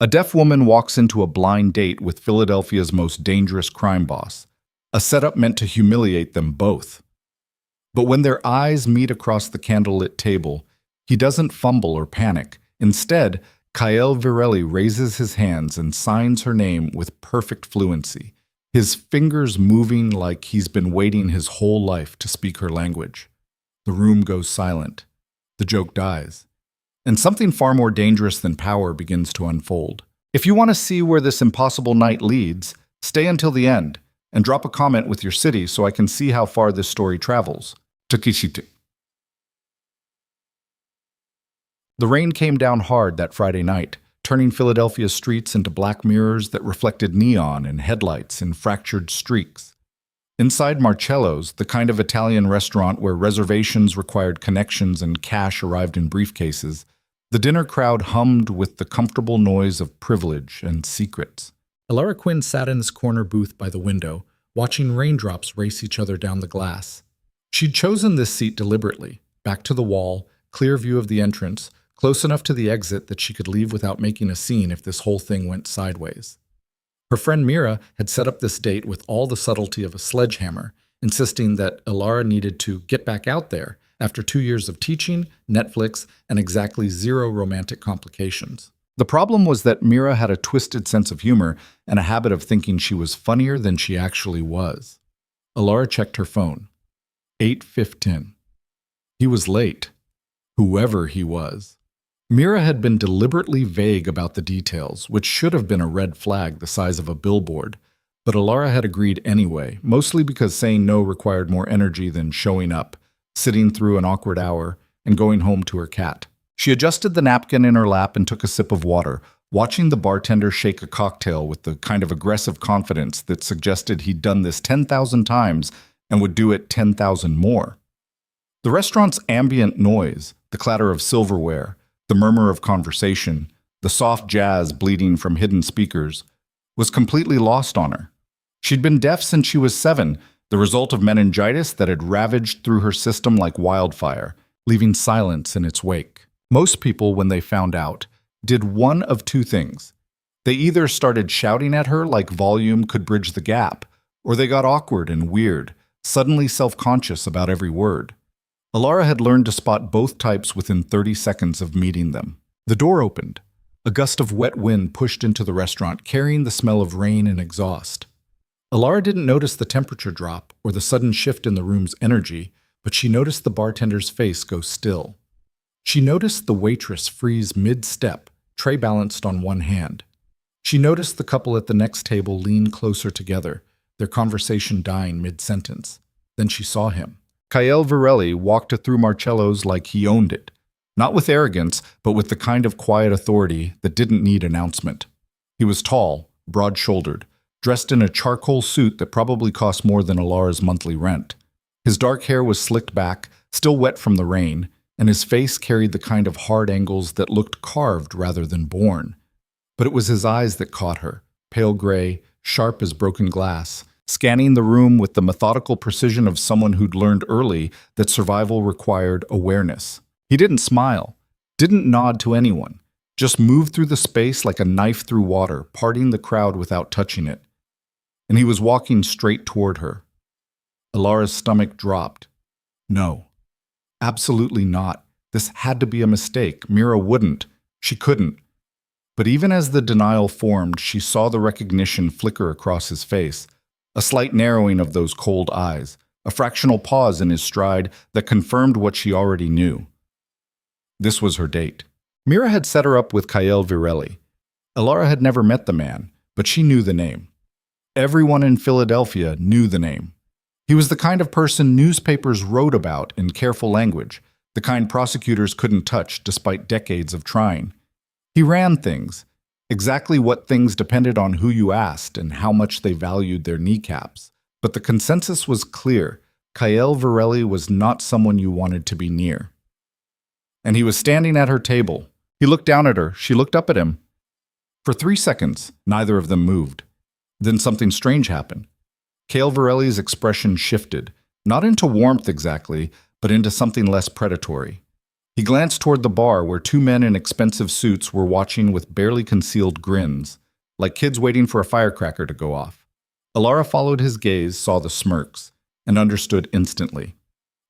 A deaf woman walks into a blind date with Philadelphia's most dangerous crime boss, a setup meant to humiliate them both. But when their eyes meet across the candlelit table, he doesn't fumble or panic. Instead, Kael Virelli raises his hands and signs her name with perfect fluency, his fingers moving like he's been waiting his whole life to speak her language. The room goes silent. The joke dies. And something far more dangerous than power begins to unfold. If you want to see where this impossible night leads, stay until the end and drop a comment with your city so I can see how far this story travels. Takishite. The rain came down hard that Friday night, turning Philadelphia's streets into black mirrors that reflected neon and headlights in fractured streaks. Inside Marcello's, the kind of Italian restaurant where reservations required connections and cash arrived in briefcases, the dinner crowd hummed with the comfortable noise of privilege and secrets. Elara Quinn sat in this corner booth by the window, watching raindrops race each other down the glass. She'd chosen this seat deliberately, back to the wall, clear view of the entrance, close enough to the exit that she could leave without making a scene if this whole thing went sideways. Her friend Mira had set up this date with all the subtlety of a sledgehammer, insisting that Elara needed to get back out there after 2 years of teaching, Netflix, and exactly 0 romantic complications. The problem was that Mira had a twisted sense of humor and a habit of thinking she was funnier than she actually was. Elara checked her phone. 8:15. He was late. Whoever he was. Mira had been deliberately vague about the details, which should have been a red flag the size of a billboard, but Elara had agreed anyway, mostly because saying no required more energy than showing up, sitting through an awkward hour, and going home to her cat. She adjusted the napkin in her lap and took a sip of water, watching the bartender shake a cocktail with the kind of aggressive confidence that suggested he'd done this 10,000 times and would do it 10,000 more. The restaurant's ambient noise, the clatter of silverware, the murmur of conversation, the soft jazz bleeding from hidden speakers, was completely lost on her. She'd been deaf since she was 7, the result of meningitis that had ravaged through her system like wildfire, leaving silence in its wake. Most people, when they found out, did one of 2 things. They either started shouting at her like volume could bridge the gap, or they got awkward and weird, suddenly self-conscious about every word. Elara had learned to spot both types within 30 seconds of meeting them. The door opened. A gust of wet wind pushed into the restaurant, carrying the smell of rain and exhaust. Elara didn't notice the temperature drop or the sudden shift in the room's energy, but she noticed the bartender's face go still. She noticed the waitress freeze mid-step, tray balanced on one hand. She noticed the couple at the next table lean closer together, their conversation dying mid-sentence. Then she saw him. Kael Virelli walked through Marcello's like he owned it, not with arrogance, but with the kind of quiet authority that didn't need announcement. He was tall, broad-shouldered, dressed in a charcoal suit that probably cost more than Elara's monthly rent. His dark hair was slicked back, still wet from the rain, and his face carried the kind of hard angles that looked carved rather than born. But it was his eyes that caught her, pale gray, sharp as broken glass, scanning the room with the methodical precision of someone who'd learned early that survival required awareness. He didn't smile, didn't nod to anyone, just moved through the space like a knife through water, parting the crowd without touching it. And he was walking straight toward her. Elara's stomach dropped. No, absolutely not. This had to be a mistake. Mira wouldn't. She couldn't. But even as the denial formed, she saw the recognition flicker across his face. A slight narrowing of those cold eyes, a fractional pause in his stride that confirmed what she already knew. This was her date. Mira had set her up with Kael Virelli. Elara had never met the man, but she knew the name. Everyone in Philadelphia knew the name. He was the kind of person newspapers wrote about in careful language, the kind prosecutors couldn't touch despite decades of trying. He ran things. Exactly what things depended on who you asked and how much they valued their kneecaps. But the consensus was clear. Kael Virelli was not someone you wanted to be near. And he was standing at her table. He looked down at her. She looked up at him. For 3 seconds, neither of them moved. Then something strange happened. Kael Virelli's expression shifted, not into warmth exactly, but into something less predatory. He glanced toward the bar where two men in expensive suits were watching with barely concealed grins, like kids waiting for a firecracker to go off. Alara followed his gaze, saw the smirks, and understood instantly.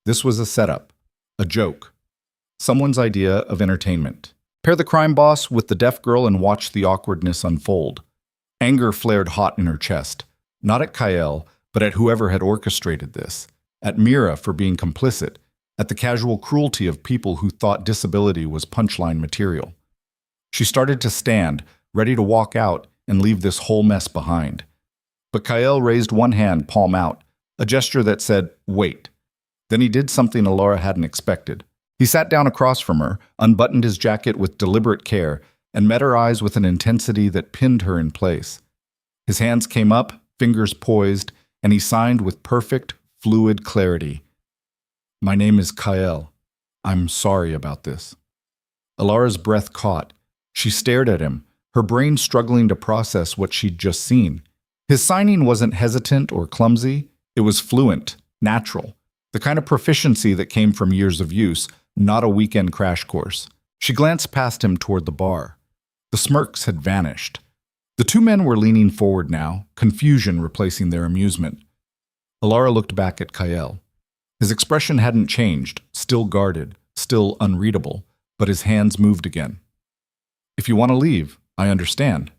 This was a setup, a joke, someone's idea of entertainment. Pair the crime boss with the deaf girl and watch the awkwardness unfold. Anger flared hot in her chest, not at Kyle, but at whoever had orchestrated this, at Mira for being complicit, at the casual cruelty of people who thought disability was punchline material. She started to stand, ready to walk out and leave this whole mess behind. But Kyle raised one hand, palm out, a gesture that said, "Wait." Then he did something Alara hadn't expected. He sat down across from her, unbuttoned his jacket with deliberate care, and met her eyes with an intensity that pinned her in place. His hands came up, fingers poised, and he signed with perfect, fluid clarity. "My name is Kyle. I'm sorry about this." Alara's breath caught. She stared at him, her brain struggling to process what she'd just seen. His signing wasn't hesitant or clumsy. It was fluent, natural, the kind of proficiency that came from years of use, not a weekend crash course. She glanced past him toward the bar. The smirks had vanished. The two men were leaning forward now, confusion replacing their amusement. Alara looked back at Kyle. His expression hadn't changed, still guarded, still unreadable, but his hands moved again. "If you want to leave, I understand.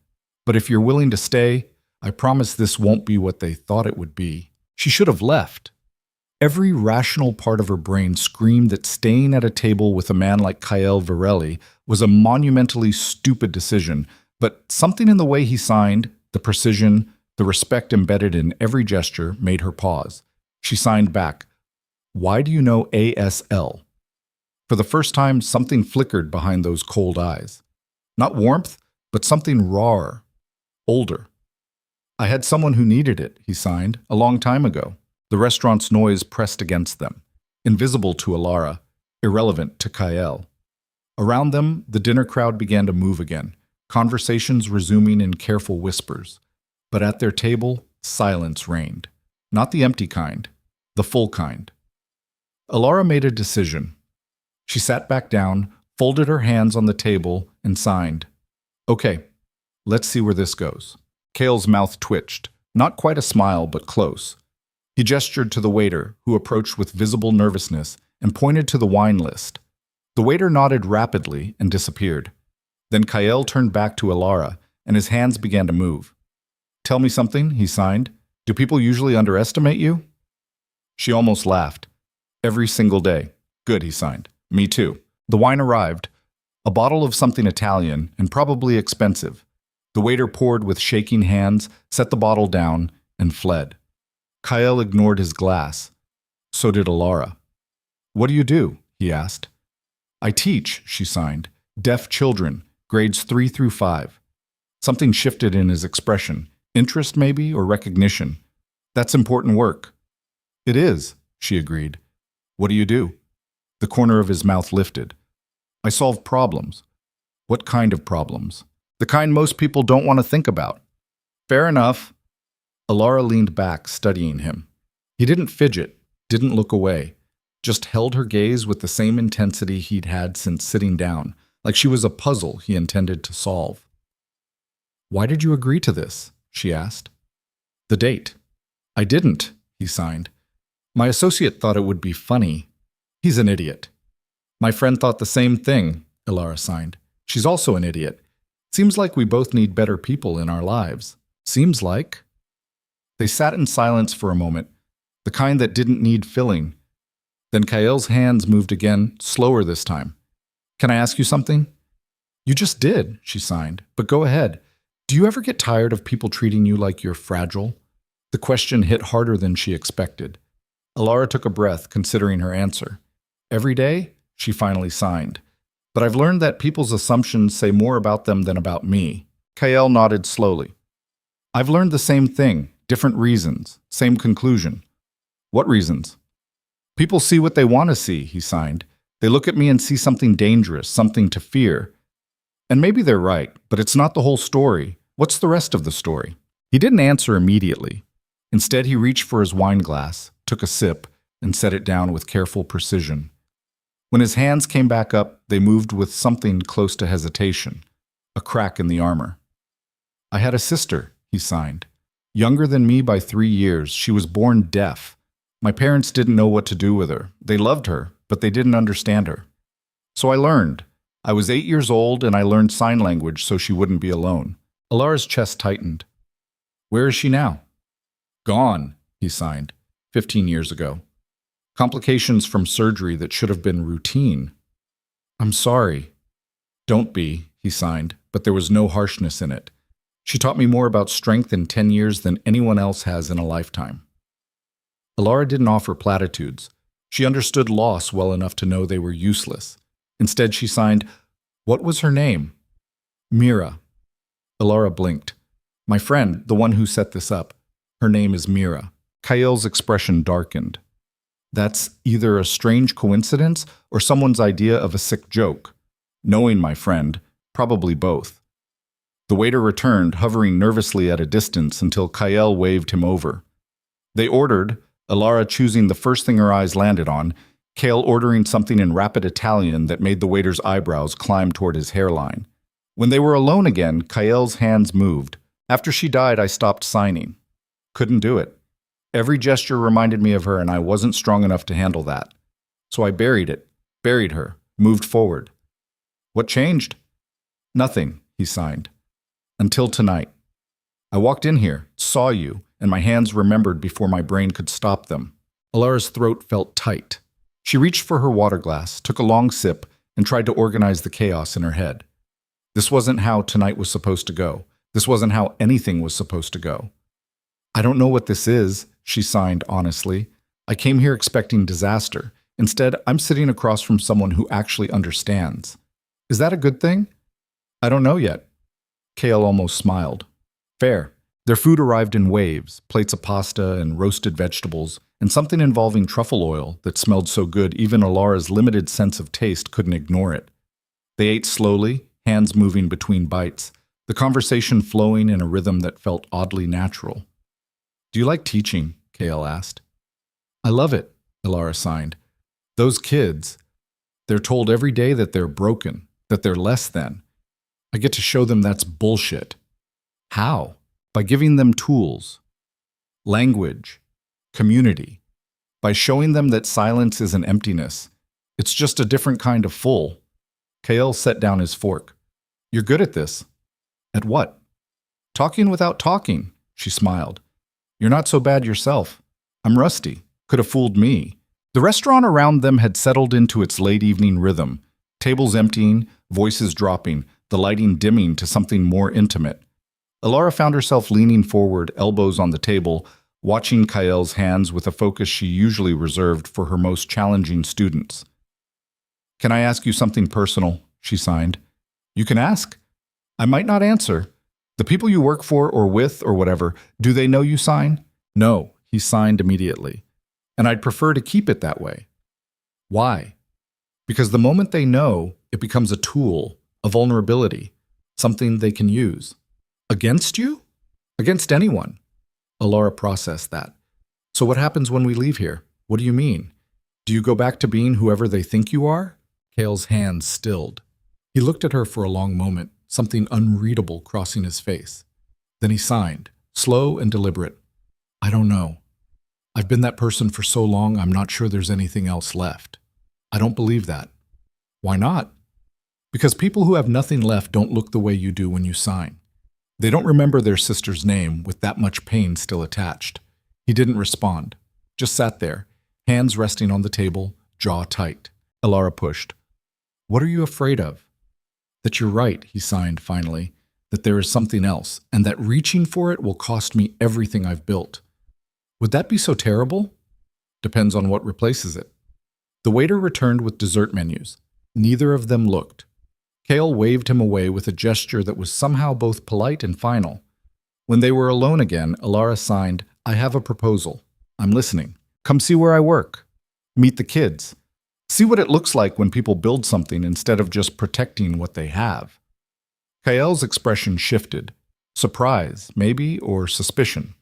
But if you're willing to stay, I promise this won't be what they thought it would be." She should have left. Every rational part of her brain screamed that staying at a table with a man like Kyle Varelli was a monumentally stupid decision, but something in the way he signed, the precision, the respect embedded in every gesture, made her pause. She signed back, "Why do you know ASL?" For the first time, something flickered behind those cold eyes. Not warmth, but something rawer, older. "I had someone who needed it," he signed, "a long time ago." The restaurant's noise pressed against them, invisible to Alara, irrelevant to Kyle. Around them, the dinner crowd began to move again, conversations resuming in careful whispers. But at their table, silence reigned. Not the empty kind, the full kind. Alara made a decision. She sat back down, folded her hands on the table, and signed. "Okay, let's see where this goes." Kyle's mouth twitched, not quite a smile, but close. He gestured to the waiter, who approached with visible nervousness, and pointed to the wine list. The waiter nodded rapidly and disappeared. Then Kyle turned back to Alara, and his hands began to move. "Tell me something," he signed. "Do people usually underestimate you?" She almost laughed. "Every single day." "Good," he signed. "Me too." The wine arrived, a bottle of something Italian and probably expensive. The waiter poured with shaking hands, set the bottle down, and fled. Kyle ignored his glass. So did Alara. "What do you do?" he asked. "I teach," she signed. "Deaf children, grades 3 through 5. Something shifted in his expression. Interest, maybe, or recognition. "That's important work." "It is," she agreed. "What do you do?" The corner of his mouth lifted. "I solve problems." "What kind of problems?" "The kind most people don't want to think about." "Fair enough." Alara leaned back, studying him. He didn't fidget, didn't look away, just held her gaze with the same intensity he'd had since sitting down, like she was a puzzle he intended to solve. "Why did you agree to this?" she asked. "The date." "I didn't," he signed. "My associate thought it would be funny." "He's an idiot." "My friend thought the same thing," Alara signed. "She's also an idiot. Seems like we both need better people in our lives." "Seems like." They sat in silence for a moment, the kind that didn't need filling. Then Kyle's hands moved again, slower this time. "Can I ask you something?" "You just did," she signed, "but go ahead. Do you ever get tired of people treating you like you're fragile?" The question hit harder than she expected. Alara took a breath, considering her answer. "Every day?" she finally signed. "But I've learned that people's assumptions say more about them than about me." Kyle nodded slowly. "I've learned the same thing. Different reasons, same conclusion." "What reasons?" "People see what they want to see," he signed. "They look at me and see something dangerous, something to fear. And maybe they're right, but it's not the whole story. What's the rest of the story?" He didn't answer immediately. Instead, he reached for his wine glass, took a sip, and set it down with careful precision. When his hands came back up, they moved with something close to hesitation, a crack in the armor. I had a sister, he signed. Younger than me by 3 years, she was born deaf. My parents didn't know what to do with her. They loved her, but they didn't understand her. So I learned. I was 8 years old and I learned sign language so she wouldn't be alone. Alara's chest tightened. Where is she now? Gone, he signed, 15 years ago. Complications from surgery that should have been routine. I'm sorry. Don't be, he signed, but there was no harshness in it. She taught me more about strength in 10 years than anyone else has in a lifetime. Alara didn't offer platitudes. She understood loss well enough to know they were useless. Instead, she signed, What was her name? Mira. Alara blinked. My friend, the one who set this up. Her name is Mira. Kael's expression darkened. That's either a strange coincidence or someone's idea of a sick joke. Knowing my friend, probably both. The waiter returned, hovering nervously at a distance until Kael waved him over. They ordered, Alara choosing the first thing her eyes landed on, Kael ordering something in rapid Italian that made the waiter's eyebrows climb toward his hairline. When they were alone again, Kael's hands moved. After she died, I stopped signing. Couldn't do it. Every gesture reminded me of her, and I wasn't strong enough to handle that. So I buried her, moved forward. What changed? Nothing, he signed. Until tonight. I walked in here, saw you, and my hands remembered before my brain could stop them. Alara's throat felt tight. She reached for her water glass, took a long sip, and tried to organize the chaos in her head. This wasn't how tonight was supposed to go. This wasn't how anything was supposed to go. I don't know what this is, she signed honestly. I came here expecting disaster. Instead, I'm sitting across from someone who actually understands. Is that a good thing? I don't know yet. Kael almost smiled. Fair. Their food arrived in waves, plates of pasta and roasted vegetables, and something involving truffle oil that smelled so good even Alara's limited sense of taste couldn't ignore it. They ate slowly, hands moving between bites, the conversation flowing in a rhythm that felt oddly natural. Do you like teaching? Kael asked. I love it, Alara signed. Those kids, they're told every day that they're broken, that they're less than. I get to show them that's bullshit. How? By giving them tools, language, community, by showing them that silence is an emptiness. It's just a different kind of full. Kael set down his fork. You're good at this. At what? Talking without talking, she smiled. You're not so bad yourself. I'm rusty. Could have fooled me. The restaurant around them had settled into its late evening rhythm, tables emptying, voices dropping, the lighting dimming to something more intimate. Alara found herself leaning forward, elbows on the table, watching Kael's hands with a focus she usually reserved for her most challenging students. Can I ask you something personal? She signed. You can ask. I might not answer. The people you work for or with or whatever, do they know you sign? No, he signed immediately. And I'd prefer to keep it that way. Why? Because the moment they know, it becomes a tool, a vulnerability, something they can use. Against you? Against anyone. Alara processed that. So what happens when we leave here? What do you mean? Do you go back to being whoever they think you are? Kael's hands stilled. He looked at her for a long moment, something unreadable crossing his face. Then he signed, slow and deliberate. I don't know. I've been that person for so long, I'm not sure there's anything else left. I don't believe that. Why not? Because people who have nothing left don't look the way you do when you sign. They don't remember their sister's name with that much pain still attached. He didn't respond, just sat there, hands resting on the table, jaw tight. Alara pushed. What are you afraid of? That you're right, he signed finally, that there is something else, and that reaching for it will cost me everything I've built. Would that be so terrible? Depends on what replaces it. The waiter returned with dessert menus. Neither of them looked. Kael waved him away with a gesture that was somehow both polite and final. When they were alone again, Alara signed, I have a proposal. I'm listening. Come see where I work. Meet the kids. See what it looks like when people build something instead of just protecting what they have. Kael's expression shifted. Surprise, maybe, or suspicion.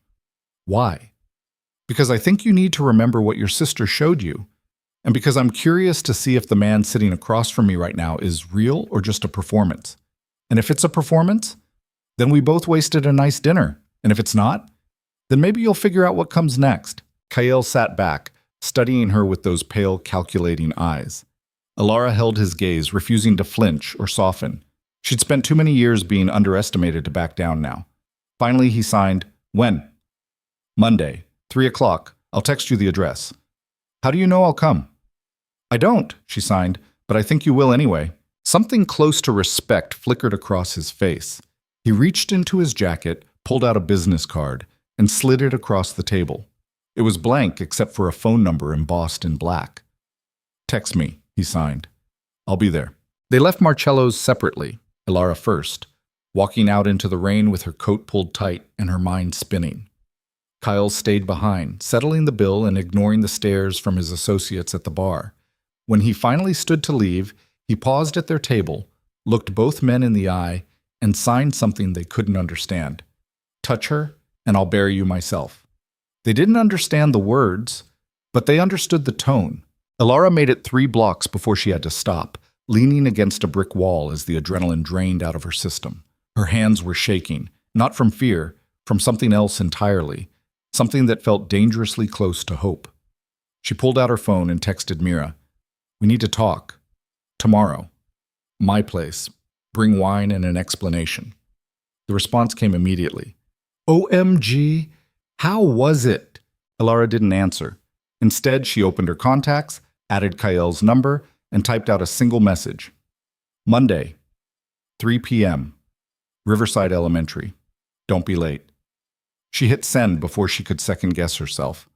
Why? Because I think you need to remember what your sister showed you. And because I'm curious to see if the man sitting across from me right now is real or just a performance. And if it's a performance, then we both wasted a nice dinner. And if it's not, then maybe you'll figure out what comes next. Kael sat back, studying her with those pale, calculating eyes. Alara held his gaze, refusing to flinch or soften. She'd spent too many years being underestimated to back down now. Finally, he signed, "When?" "Monday, 3 o'clock. I'll text you the address." "How do you know I'll come?" "I don't," she signed, "but I think you will anyway." Something close to respect flickered across his face. He reached into his jacket, pulled out a business card, and slid it across the table. It was blank except for a phone number embossed in black. "Text me," he signed. "I'll be there." They left Marcello's separately, Alara first, walking out into the rain with her coat pulled tight and her mind spinning. Kyle stayed behind, settling the bill and ignoring the stares from his associates at the bar. When he finally stood to leave, he paused at their table, looked both men in the eye, and signed something they couldn't understand. "Touch her, and I'll bury you myself." They didn't understand the words, but they understood the tone. Alara made it 3 blocks before she had to stop, leaning against a brick wall as the adrenaline drained out of her system. Her hands were shaking, not from fear, from something else entirely, something that felt dangerously close to hope. She pulled out her phone and texted Mira, "We need to talk. Tomorrow. My place. Bring wine and an explanation." The response came immediately. "OMG, how was it?" Alara didn't answer. Instead, she opened her contacts, added Kael's number, and typed out a single message. "Monday, 3 p.m. Riverside Elementary. Don't be late." She hit send before she could second-guess herself.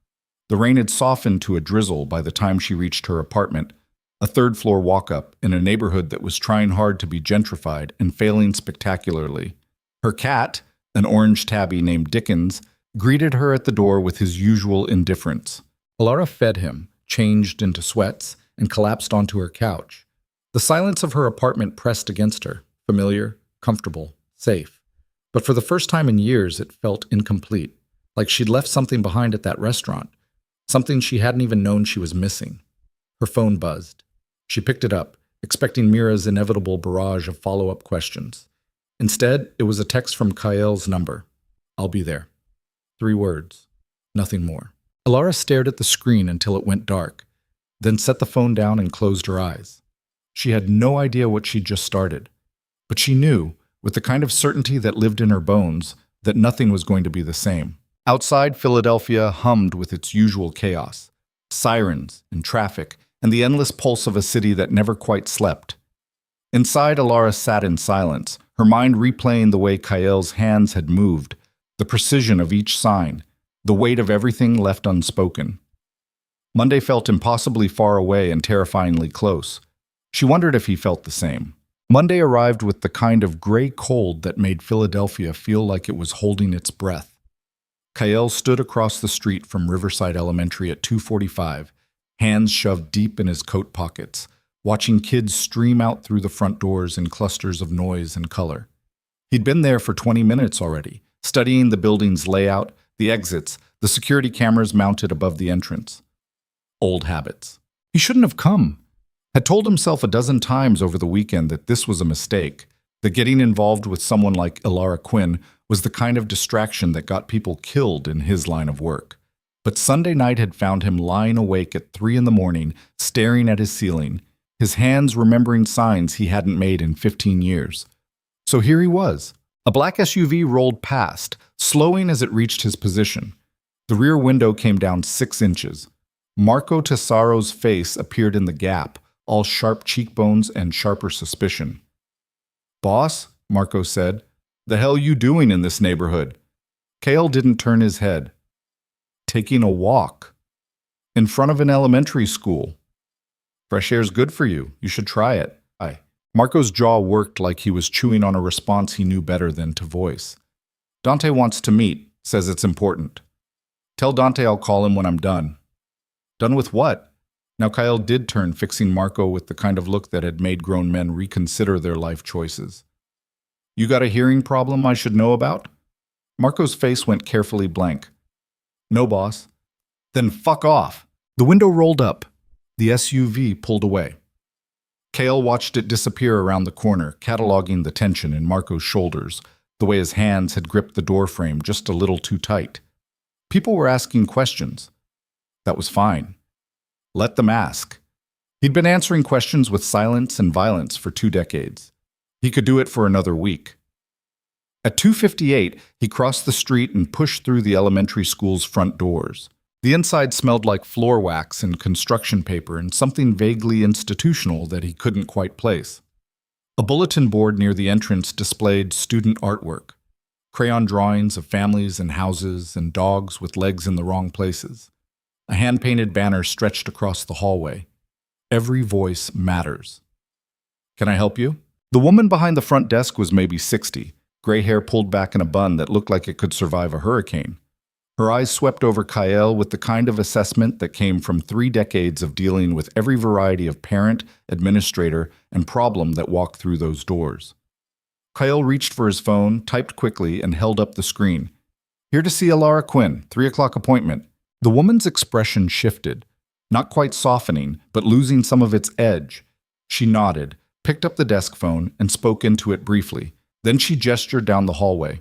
The rain had softened to a drizzle by the time she reached her apartment, a third-floor walk-up in a neighborhood that was trying hard to be gentrified and failing spectacularly. Her cat, an orange tabby named Dickens, greeted her at the door with his usual indifference. Alara fed him, changed into sweats, and collapsed onto her couch. The silence of her apartment pressed against her, familiar, comfortable, safe. But for the first time in years, it felt incomplete, like she'd left something behind at that restaurant, something she hadn't even known she was missing. Her phone buzzed. She picked it up, expecting Mira's inevitable barrage of follow-up questions. Instead, it was a text from Kael's number. "I'll be there." 3 words. Nothing more. Alara stared at the screen until it went dark, then set the phone down and closed her eyes. She had no idea what she'd just started, but she knew, with the kind of certainty that lived in her bones, that nothing was going to be the same. Outside, Philadelphia hummed with its usual chaos. Sirens and traffic, and the endless pulse of a city that never quite slept. Inside, Alara sat in silence, her mind replaying the way Kael's hands had moved, the precision of each sign, the weight of everything left unspoken. Monday felt impossibly far away and terrifyingly close. She wondered if he felt the same. Monday arrived with the kind of gray cold that made Philadelphia feel like it was holding its breath. Kael stood across the street from Riverside Elementary at 2:45, hands shoved deep in his coat pockets, watching kids stream out through the front doors in clusters of noise and color. He'd been there for 20 minutes already, studying the building's layout, the exits, the security cameras mounted above the entrance. Old habits. He shouldn't have come. Had told himself a dozen times over the weekend that this was a mistake, that getting involved with someone like Alara Quinn was the kind of distraction that got people killed in his line of work. But Sunday night had found him lying awake at 3 in the morning, staring at his ceiling, his hands remembering signs he hadn't made in 15 years. So here he was. A black SUV rolled past, slowing as it reached his position. The rear window came down 6 inches. Marco Tesaro's face appeared in the gap, all sharp cheekbones and sharper suspicion. "Boss," Marco said, "the hell you doing in this neighborhood?" Kael didn't turn his head. "Taking a walk. In front of an elementary school. Fresh air's good for you. You should try it." Marco's jaw worked like he was chewing on a response he knew better than to voice. "Dante wants to meet, says it's important. Tell Dante I'll call him when I'm done." "Done with what?" Now Kael did turn, fixing Marco with the kind of look that had made grown men reconsider their life choices. "You got a hearing problem I should know about?" Marco's face went carefully blank. "No, boss." "Then fuck off." The window rolled up. The SUV pulled away. Kale watched it disappear around the corner, cataloging the tension in Marco's shoulders, the way his hands had gripped the doorframe just a little too tight. People were asking questions. That was fine. Let them ask. He'd been answering questions with silence and violence for 2 decades. He could do it for another week. At 2:58, he crossed the street and pushed through the elementary school's front doors. The inside smelled like floor wax and construction paper and something vaguely institutional that he couldn't quite place. A bulletin board near the entrance displayed student artwork, crayon drawings of families and houses and dogs with legs in the wrong places. A hand-painted banner stretched across the hallway. Every voice matters. Can I help you? The woman behind the front desk was maybe 60, gray hair pulled back in a bun that looked like it could survive a hurricane. Her eyes swept over Kyle with the kind of assessment that came from 3 decades of dealing with every variety of parent, administrator, and problem that walked through those doors. Kyle reached for his phone, typed quickly, and held up the screen. Here to see Alara Quinn, 3 o'clock appointment. The woman's expression shifted, not quite softening, but losing some of its edge. She nodded, picked up the desk phone, and spoke into it briefly. Then she gestured down the hallway.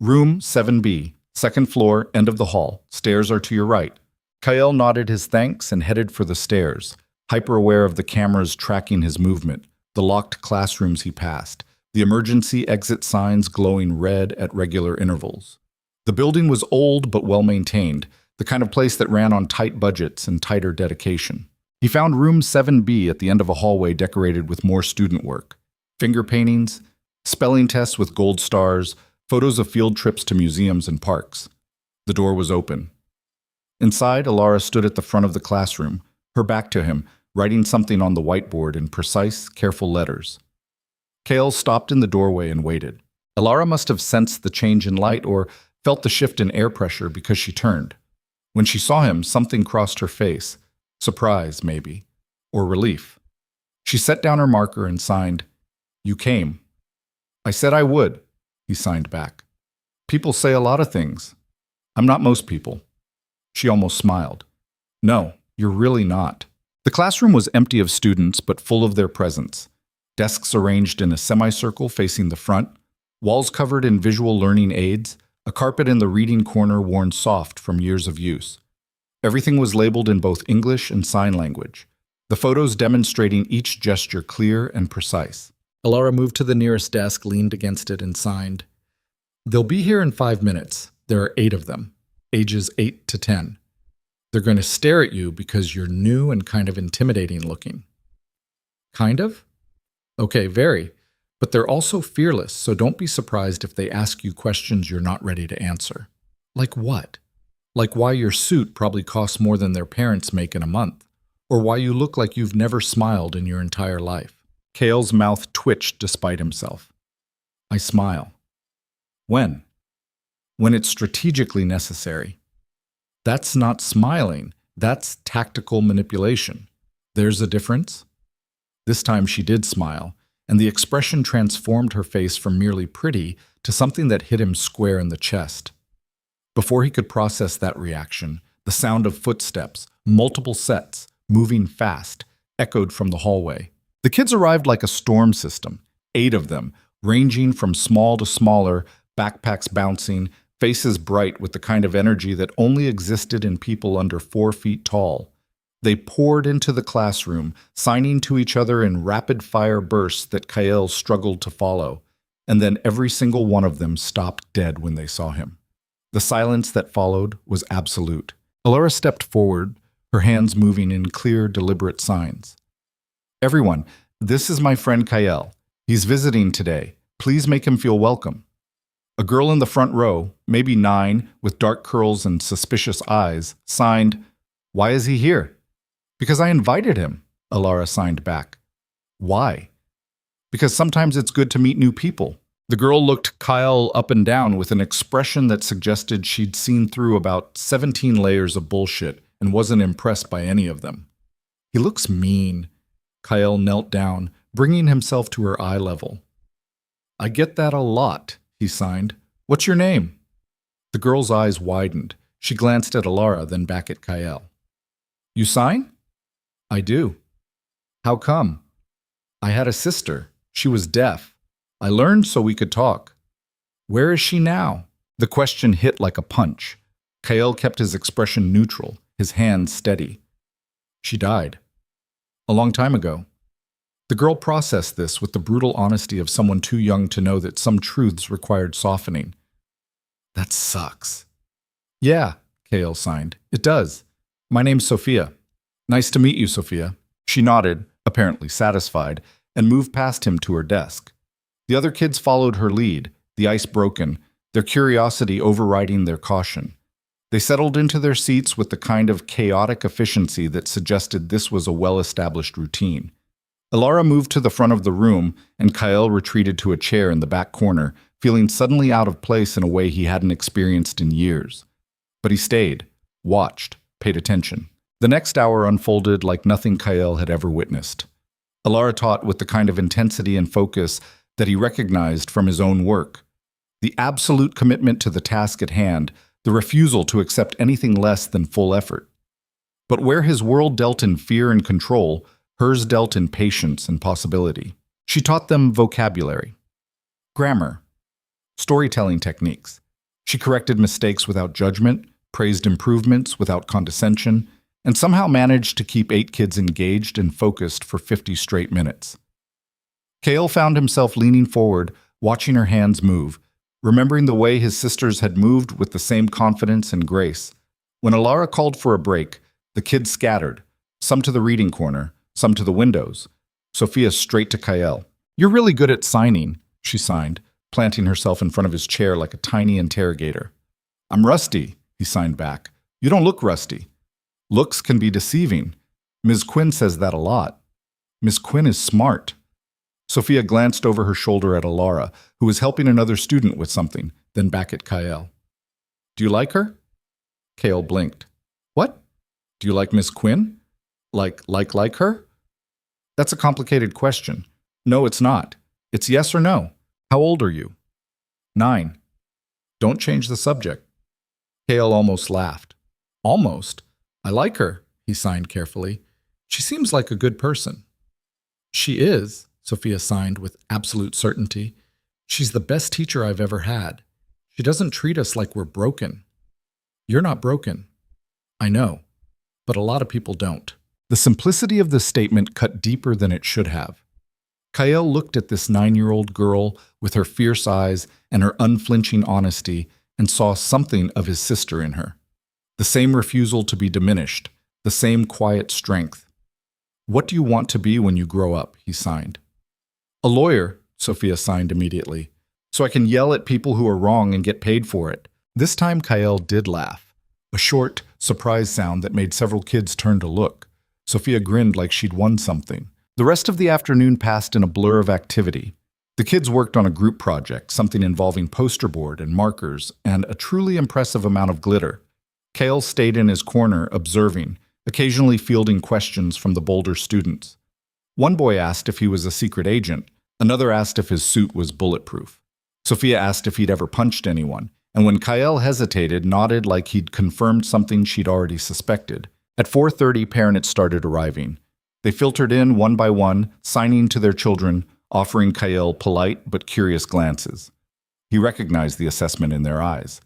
Room 7B. Second floor, end of the hall. Stairs are to your right. Kyle nodded his thanks and headed for the stairs, hyper-aware of the cameras tracking his movement, the locked classrooms he passed, the emergency exit signs glowing red at regular intervals. The building was old but well-maintained, the kind of place that ran on tight budgets and tighter dedication. He found room 7B at the end of a hallway decorated with more student work. Finger paintings, spelling tests with gold stars, photos of field trips to museums and parks. The door was open. Inside, Alara stood at the front of the classroom, her back to him, writing something on the whiteboard in precise, careful letters. Kale stopped in the doorway and waited. Alara must have sensed the change in light or felt the shift in air pressure because she turned. When she saw him, something crossed her face. Surprise, maybe. Or relief. She set down her marker and signed, "You came." "I said I would," he signed back. "People say a lot of things. I'm not most people." She almost smiled. "No, you're really not." The classroom was empty of students, but full of their presence. Desks arranged in a semicircle facing the front, walls covered in visual learning aids, a carpet in the reading corner worn soft from years of use. Everything was labeled in both English and sign language, the photos demonstrating each gesture clear and precise. Alara moved to the nearest desk, leaned against it, and signed. "They'll be here in 5 minutes. There are 8 of them, ages 8 to 10. They're going to stare at you because you're new and kind of intimidating looking." "Kind of?" "Okay, very. But they're also fearless, so don't be surprised if they ask you questions you're not ready to answer." "Like what?" "Like why your suit probably costs more than their parents make in a month, or why you look like you've never smiled in your entire life." Kale's mouth twitched despite himself. "I smile." "When?" "When it's strategically necessary." "That's not smiling. That's tactical manipulation. There's a difference?" This time she did smile, and the expression transformed her face from merely pretty to something that hit him square in the chest. Before he could process that reaction, the sound of footsteps, multiple sets, moving fast, echoed from the hallway. The kids arrived like a storm system, 8 of them, ranging from small to smaller, backpacks bouncing, faces bright with the kind of energy that only existed in people under 4 feet tall. They poured into the classroom, signing to each other in rapid-fire bursts that Kyle struggled to follow, and then every single one of them stopped dead when they saw him. The silence that followed was absolute. Alara stepped forward, her hands moving in clear, deliberate signs. "Everyone, this is my friend Kyle. He's visiting today. Please make him feel welcome." A girl in the front row, maybe 9, with dark curls and suspicious eyes, signed, "Why is he here?" "Because I invited him," Alara signed back. "Why?" "Because sometimes it's good to meet new people." The girl looked Kyle up and down with an expression that suggested she'd seen through about 17 layers of bullshit and wasn't impressed by any of them. "He looks mean." Kyle knelt down, bringing himself to her eye level. "I get that a lot," he signed. "What's your name?" The girl's eyes widened. She glanced at Alara, then back at Kyle. "You sign?" I do. How come? I had a sister. She was deaf. I learned so we could talk. Where is she now? The question hit like a punch. Kael kept his expression neutral, his hands steady. She died. A long time ago. The girl processed this with the brutal honesty of someone too young to know that some truths required softening. That sucks. Yeah, Kael signed. It does. My name's Sophia. Nice to meet you, Sophia. She nodded, apparently satisfied, and moved past him to her desk. The other kids followed her lead, the ice broken, their curiosity overriding their caution. They settled into their seats with the kind of chaotic efficiency that suggested this was a well-established routine. Alara moved to the front of the room, and Kael retreated to a chair in the back corner, feeling suddenly out of place in a way he hadn't experienced in years. But he stayed, watched, paid attention. The next hour unfolded like nothing Kael had ever witnessed. Alara taught with the kind of intensity and focus that he recognized from his own work. The absolute commitment to the task at hand, the refusal to accept anything less than full effort. But where his world dealt in fear and control, hers dealt in patience and possibility. She taught them vocabulary, grammar, storytelling techniques. She corrected mistakes without judgment, praised improvements without condescension, and somehow managed to keep 8 kids engaged and focused for 50 straight minutes. Kael found himself leaning forward, watching her hands move, remembering the way his sisters had moved with the same confidence and grace. When Alara called for a break, the kids scattered, some to the reading corner, some to the windows. Sophia straight to Kael. You're really good at signing, she signed, planting herself in front of his chair like a tiny interrogator. I'm rusty, he signed back. You don't look rusty. Looks can be deceiving. Ms. Quinn says that a lot. Miss Quinn is smart. Sophia glanced over her shoulder at Alara, who was helping another student with something, then back at Kael. Do you like her? Kael blinked. What? Do you like Miss Quinn? Like her? That's a complicated question. No, it's not. It's yes or no. How old are you? 9. Don't change the subject. Kael almost laughed. Almost? I like her, he signed carefully. She seems like a good person. She is, Sophia signed with absolute certainty. She's the best teacher I've ever had. She doesn't treat us like we're broken. You're not broken. I know, but a lot of people don't. The simplicity of the statement cut deeper than it should have. Kael looked at this 9-year-old girl with her fierce eyes and her unflinching honesty and saw something of his sister in her. The same refusal to be diminished, the same quiet strength. What do you want to be when you grow up? He signed. A lawyer, Sophia signed immediately, so I can yell at people who are wrong and get paid for it. This time Kael did laugh, a short, surprise sound that made several kids turn to look. Sophia grinned like she'd won something. The rest of the afternoon passed in a blur of activity. The kids worked on a group project, something involving poster board and markers and a truly impressive amount of glitter. Kael stayed in his corner, observing, occasionally fielding questions from the bolder students. One boy asked if he was a secret agent. Another asked if his suit was bulletproof. Sophia asked if he'd ever punched anyone, and when Kael hesitated, nodded like he'd confirmed something she'd already suspected. At 4:30, parents started arriving. They filtered in one by one, signing to their children, offering Kael polite but curious glances. He recognized the assessment in their eyes.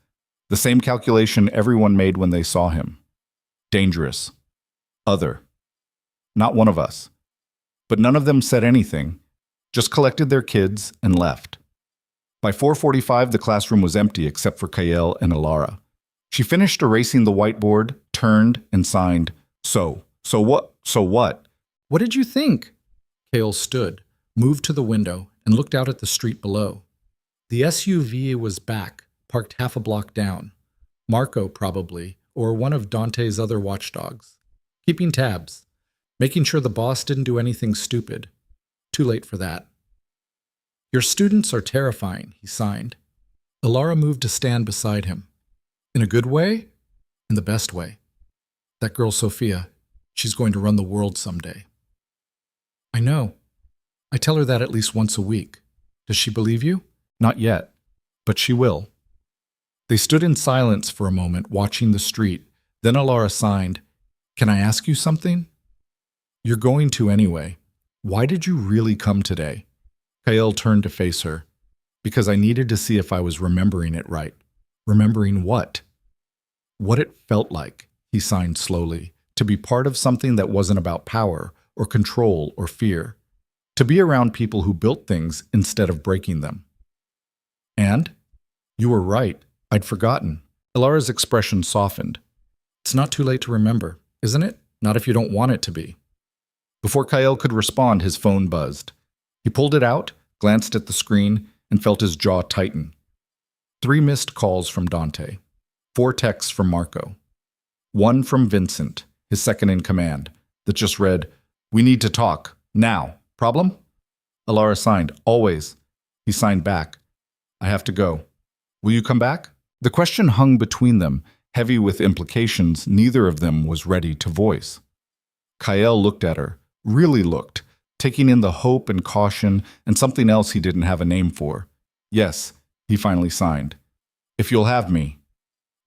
The same calculation everyone made when they saw him. Dangerous. Other. Not one of us. But none of them said anything, just collected their kids and left. By 4:45, the classroom was empty except for Kael and Alara. She finished erasing the whiteboard, turned, and signed, So what? What did you think? Kael stood, moved to the window, and looked out at the street below. The SUV was back, parked half a block down. Marco, probably, or one of Dante's other watchdogs. Keeping tabs, making sure the boss didn't do anything stupid. Too late for that. Your students are terrifying, he signed. Alara moved to stand beside him. In a good way? In the best way. That girl Sophia, she's going to run the world someday. I know. I tell her that at least once a week. Does she believe you? Not yet, but she will. They stood in silence for a moment, watching the street. Then Alara signed, Can I ask you something? You're going to anyway. Why did you really come today? Kael turned to face her. Because I needed to see if I was remembering it right. Remembering what? What it felt like, he signed slowly, to be part of something that wasn't about power or control or fear. To be around people who built things instead of breaking them. And? You were right. I'd forgotten. Ilara's expression softened. It's not too late to remember, isn't it? Not if you don't want it to be. Before Kael could respond, his phone buzzed. He pulled it out, glanced at the screen, and felt his jaw tighten. 3 missed calls from Dante. 4 texts from Marco. 1 from Vincent, his second in command, that just read, "We need to talk. Now. Problem?" Ilara signed, "Always." He signed back, "I have to go. Will you come back?" The question hung between them, heavy with implications neither of them was ready to voice. Kael looked at her, really looked, taking in the hope and caution and something else he didn't have a name for. "Yes," he finally signed. "If you'll have me.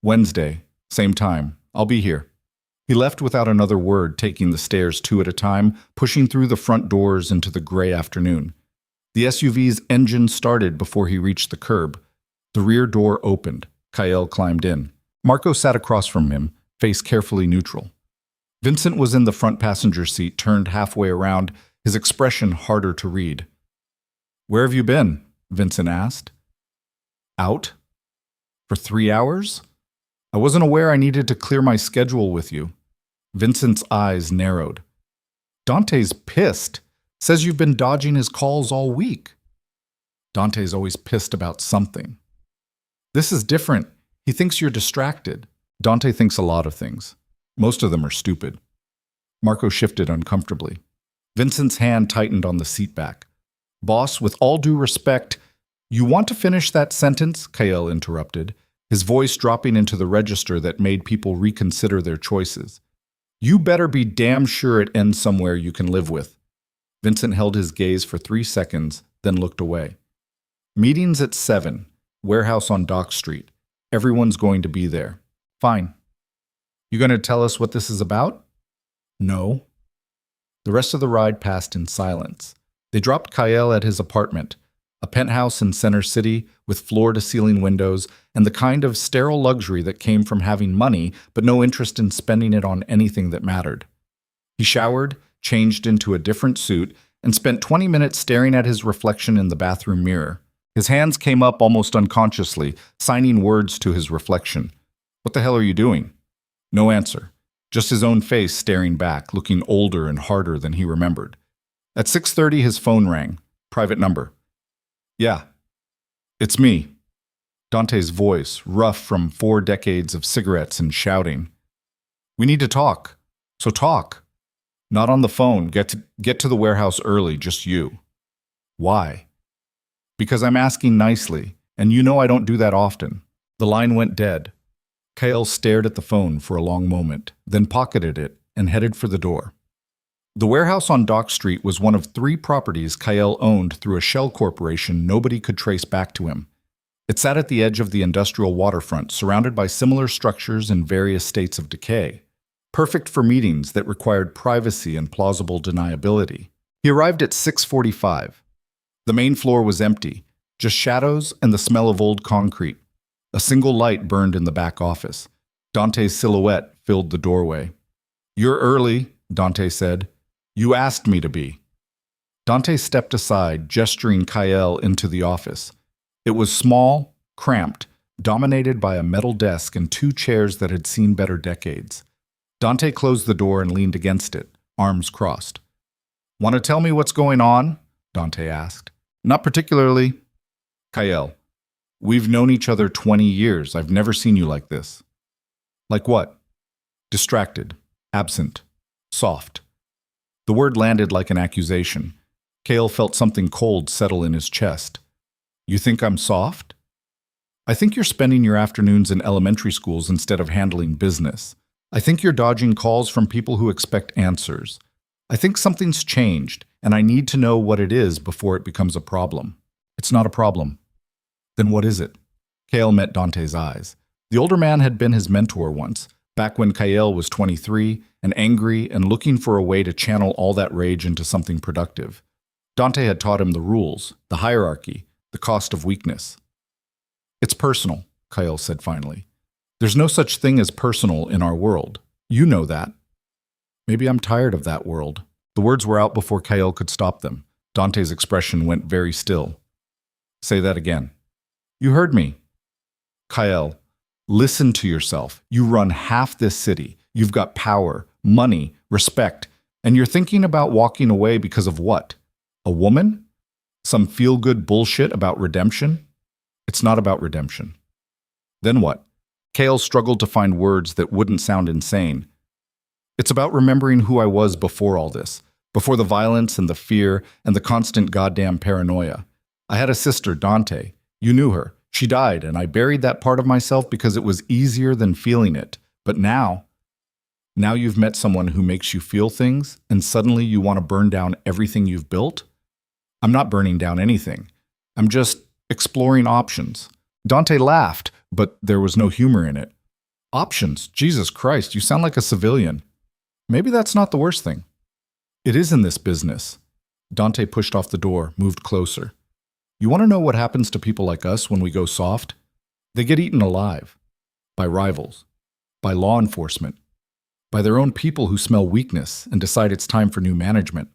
Wednesday, same time. I'll be here." He left without another word, taking the stairs 2 at a time, pushing through the front doors into the gray afternoon. The SUV's engine started before he reached the curb. The rear door opened. Kael climbed in. Marco sat across from him, face carefully neutral. Vincent was in the front passenger seat, turned halfway around, his expression harder to read. "Where have you been?" Vincent asked. "Out? For 3 hours? I wasn't aware I needed to clear my schedule with you." Vincent's eyes narrowed. "Dante's pissed. Says you've been dodging his calls all week." "Dante's always pissed about something." "This is different. He thinks you're distracted." "Dante thinks a lot of things. Most of them are stupid." Marco shifted uncomfortably. Vincent's hand tightened on the seat back. "Boss, with all due respect—" "You want to finish that sentence?" Kael interrupted, his voice dropping into the register that made people reconsider their choices. "You better be damn sure it ends somewhere you can live with." Vincent held his gaze for 3 seconds, then looked away. "Meeting's at 7, warehouse on Dock Street. Everyone's going to be there." "Fine." "You going to tell us what this is about?" "No." The rest of the ride passed in silence. They dropped Kael at his apartment, a penthouse in Center City with floor-to-ceiling windows and the kind of sterile luxury that came from having money but no interest in spending it on anything that mattered. He showered, changed into a different suit, and spent 20 minutes staring at his reflection in the bathroom mirror. His hands came up almost unconsciously, signing words to his reflection. "What the hell are you doing?" No answer. Just his own face staring back, looking older and harder than he remembered. At 6:30, his phone rang. Private number. "Yeah. It's me." Dante's voice, rough from 4 decades of cigarettes and shouting. "We need to talk. So talk. Not on the phone. Get to the warehouse early, just you." "Why?" "Because I'm asking nicely, and you know I don't do that often." The line went dead. Kael stared at the phone for a long moment, then pocketed it and headed for the door. The warehouse on Dock Street was one of 3 properties Kael owned through a shell corporation nobody could trace back to him. It sat at the edge of the industrial waterfront, surrounded by similar structures in various states of decay. Perfect for meetings that required privacy and plausible deniability. He arrived at 6:45. The main floor was empty, just shadows and the smell of old concrete. A single light burned in the back office. Dante's silhouette filled the doorway. "You're early," Dante said. "You asked me to be." Dante stepped aside, gesturing Kael into the office. It was small, cramped, dominated by a metal desk and 2 chairs that had seen better decades. Dante closed the door and leaned against it, arms crossed. "Want to tell me what's going on?" Dante asked. "Not particularly." "Kael, we've known each other 20 years. I've never seen you like this." "Like what?" "Distracted, absent, soft." The word landed like an accusation. Kael felt something cold settle in his chest. "You think I'm soft?" "I think you're spending your afternoons in elementary schools instead of handling business. I think you're dodging calls from people who expect answers. I think something's changed, and I need to know what it is before it becomes a problem." "It's not a problem." "Then what is it?" Kael met Dante's eyes. The older man had been his mentor once, Back when Kael was 23 and angry and looking for a way to channel all that rage into something productive. Dante had taught him the rules, the hierarchy, the cost of weakness. It's personal, Kael said finally. There's no such thing as personal in our world. You know that. Maybe I'm tired of that world. The words were out before Kael could stop them. Dante's expression went very still. Say that again. You heard me. Kael, listen to yourself. You run half this city. You've got power, money, respect, and you're thinking about walking away because of what? A woman? Some feel-good bullshit about redemption? It's not about redemption. Then what? Kael struggled to find words that wouldn't sound insane. It's about remembering who I was before all this, before the violence and the fear and the constant goddamn paranoia. I had a sister, Dante. You knew her. She died, and I buried that part of myself because it was easier than feeling it. But now you've met someone who makes you feel things, and suddenly you want to burn down everything you've built? I'm not burning down anything. I'm just exploring options. Dante laughed, but there was no humor in it. Options? Jesus Christ, you sound like a civilian. Maybe that's not the worst thing. It is in this business. Dante pushed off the door, moved closer. You want to know what happens to people like us when we go soft? They get eaten alive. By rivals. By law enforcement. By their own people who smell weakness and decide it's time for new management.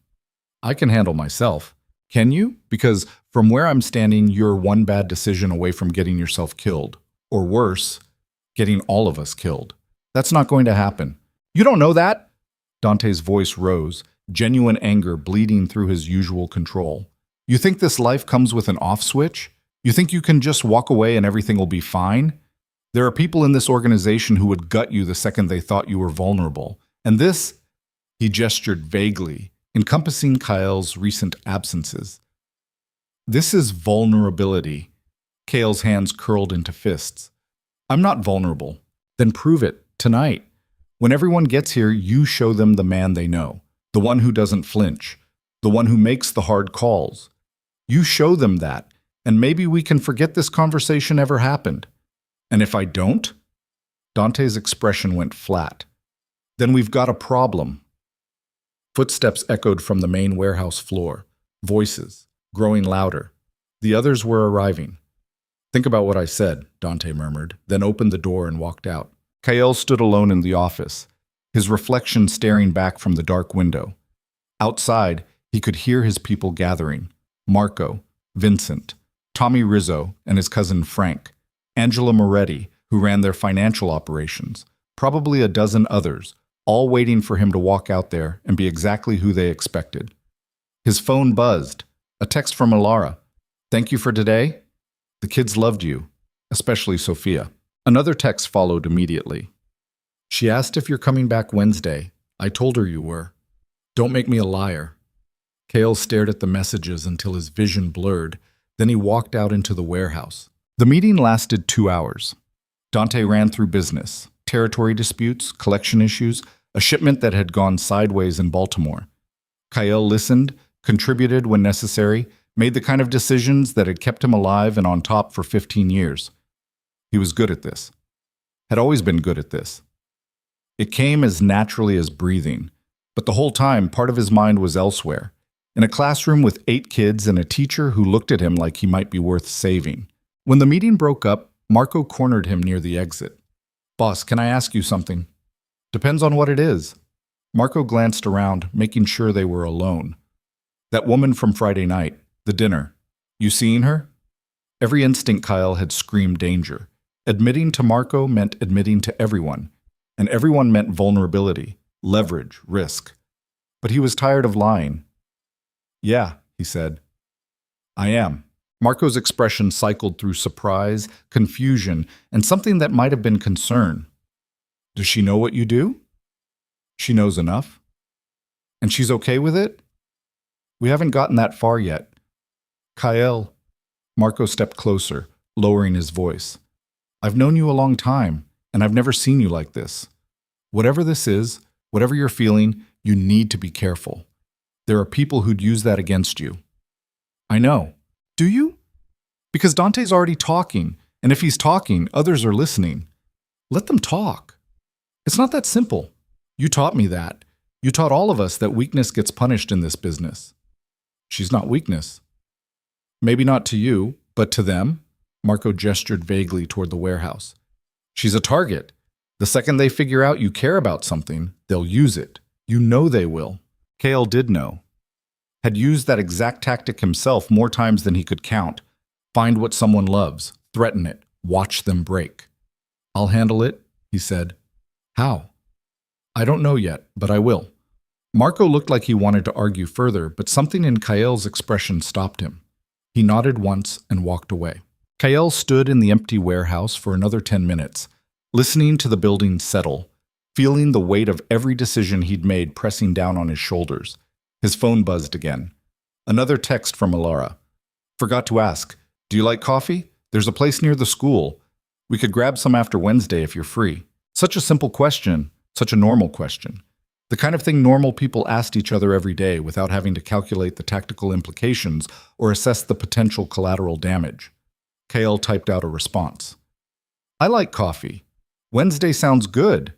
I can handle myself. Can you? Because from where I'm standing, you're one bad decision away from getting yourself killed. Or worse, getting all of us killed. That's not going to happen. You don't know that? Dante's voice rose, genuine anger bleeding through his usual control. You think this life comes with an off switch? You think you can just walk away and everything will be fine? There are people in this organization who would gut you the second they thought you were vulnerable. And this, he gestured vaguely, encompassing Kael's recent absences. This is vulnerability. Kael's hands curled into fists. I'm not vulnerable. Then prove it, tonight. When everyone gets here, you show them the man they know, the one who doesn't flinch, the one who makes the hard calls. You show them that, and maybe we can forget this conversation ever happened. And if I don't? Dante's expression went flat. Then we've got a problem. Footsteps echoed from the main warehouse floor, voices, growing louder. The others were arriving. Think about what I said, Dante murmured, then opened the door and walked out. Kael stood alone in the office, his reflection staring back from the dark window. Outside, he could hear his people gathering. Marco, Vincent, Tommy Rizzo and his cousin Frank, Angela Moretti, who ran their financial operations, probably a dozen others, all waiting for him to walk out there and be exactly who they expected. His phone buzzed. A text from Alara. Thank you for today. The kids loved you, especially Sophia. Another text followed immediately. She asked if you're coming back Wednesday. I told her you were. Don't make me a liar. Kael stared at the messages until his vision blurred. Then he walked out into the warehouse. The meeting lasted 2 hours. Dante ran through business, territory disputes, collection issues, a shipment that had gone sideways in Baltimore. Kael listened, contributed when necessary, made the kind of decisions that had kept him alive and on top for 15 years. He was good at this. Had always been good at this. It came as naturally as breathing, but the whole time part of his mind was elsewhere, in a classroom with 8 kids and a teacher who looked at him like he might be worth saving. When the meeting broke up, Marco cornered him near the exit. Boss, can I ask you something? Depends on what it is. Marco glanced around, making sure they were alone. That woman from Friday night, the dinner. You seeing her? Every instinct Kael had screamed danger. Admitting to Marco meant admitting to everyone, and everyone meant vulnerability, leverage, risk. But he was tired of lying. Yeah, he said. I am. Marco's expression cycled through surprise, confusion, and something that might have been concern. Does she know what you do? She knows enough. And she's okay with it? We haven't gotten that far yet. Kael. Marco stepped closer, lowering his voice. I've known you a long time, and I've never seen you like this. Whatever this is, whatever you're feeling, you need to be careful. There are people who'd use that against you. I know. Do you? Because Dante's already talking, and if he's talking, others are listening. Let them talk. It's not that simple. You taught me that. You taught all of us that weakness gets punished in this business. She's not weakness. Maybe not to you, but to them? Marco gestured vaguely toward the warehouse. She's a target. The second they figure out you care about something, they'll use it. You know they will. Kale did know. Had used that exact tactic himself more times than he could count. Find what someone loves, threaten it, watch them break. I'll handle it, he said. How? I don't know yet, but I will. Marco looked like he wanted to argue further, but something in Kael's expression stopped him. He nodded once and walked away. Kael stood in the empty warehouse for another 10 minutes, listening to the building settle, feeling the weight of every decision he'd made pressing down on his shoulders. His phone buzzed again. Another text from Alara. Forgot to ask, do you like coffee? There's a place near the school. We could grab some after Wednesday if you're free. Such a simple question, such a normal question. The kind of thing normal people asked each other every day without having to calculate the tactical implications or assess the potential collateral damage. Kael typed out a response. I like coffee. Wednesday sounds good.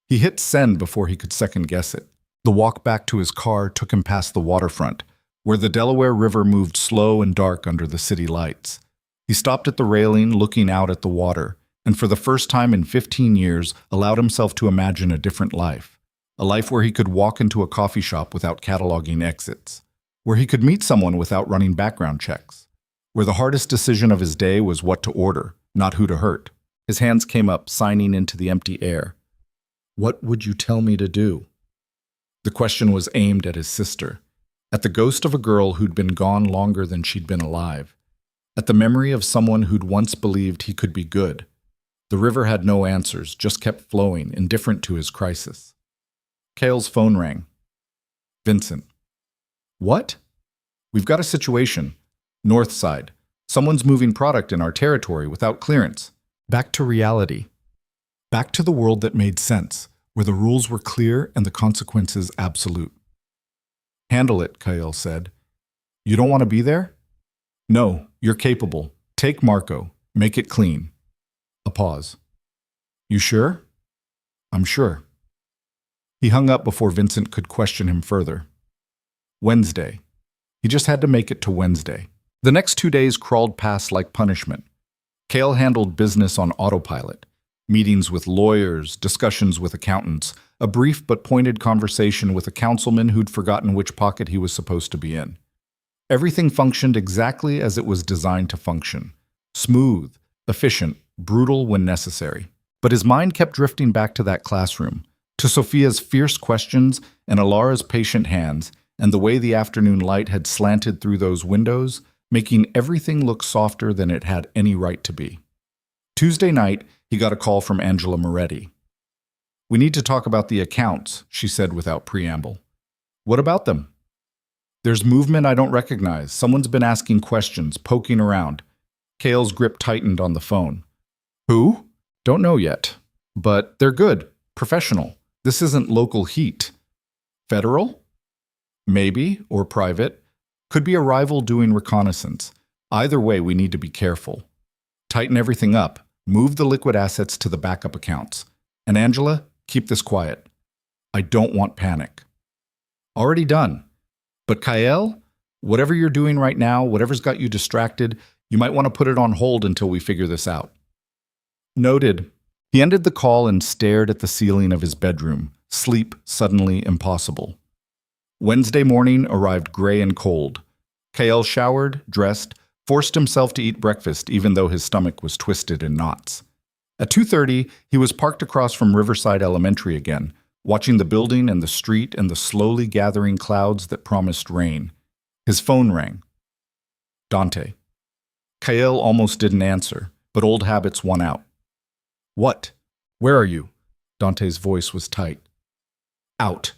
He hit send before he could second guess it. The walk back to his car took him past the waterfront, where the Delaware River moved slow and dark under the city lights. He stopped at the railing, looking out at the water, and for the first time in 15 years allowed himself to imagine a different life. A life where he could walk into a coffee shop without cataloging exits, where he could meet someone without running background checks, where the hardest decision of his day was what to order, not who to hurt. His hands came up, signing into the empty air. What would you tell me to do? The question was aimed at his sister, at the ghost of a girl who'd been gone longer than she'd been alive, at the memory of someone who'd once believed he could be good. The river had no answers, just kept flowing, indifferent to his crisis. Kael's phone rang. Vincent. What? We've got a situation. North side. Someone's moving product in our territory without clearance. Back to reality. Back to the world that made sense, where the rules were clear and the consequences absolute. Handle it, Kael said. You don't want to be there? No, you're capable. Take Marco. Make it clean. A pause. You sure? I'm sure. He hung up before Vincent could question him further. Wednesday. He just had to make it to Wednesday. The next 2 days crawled past like punishment. Kael handled business on autopilot. Meetings with lawyers, discussions with accountants, a brief but pointed conversation with a councilman who'd forgotten which pocket he was supposed to be in. Everything functioned exactly as it was designed to function. Smooth, efficient, brutal when necessary. But his mind kept drifting back to that classroom, to Sophia's fierce questions and Alara's patient hands, and the way the afternoon light had slanted through those windows, making everything look softer than it had any right to be. Tuesday night, he got a call from Angela Moretti. We need to talk about the accounts, she said without preamble. What about them? There's movement I don't recognize. Someone's been asking questions, poking around. Kael's grip tightened on the phone. Who? Don't know yet. But they're good. Professional. This isn't local heat. Federal? Maybe, or private. Could be a rival doing reconnaissance. Either way, we need to be careful. Tighten everything up. Move the liquid assets to the backup accounts. And Angela, keep this quiet. I don't want panic. Already done. But Kael, whatever you're doing right now, whatever's got you distracted, you might want to put it on hold until we figure this out. Noted. He ended the call and stared at the ceiling of his bedroom, sleep suddenly impossible. Wednesday morning arrived gray and cold. Kael showered, dressed, forced himself to eat breakfast even though his stomach was twisted in knots. At 2:30, he was parked across from Riverside Elementary again, watching the building and the street and the slowly gathering clouds that promised rain. His phone rang. Dante. Kael almost didn't answer, but old habits won out. What? Where are you? Dante's voice was tight. Out.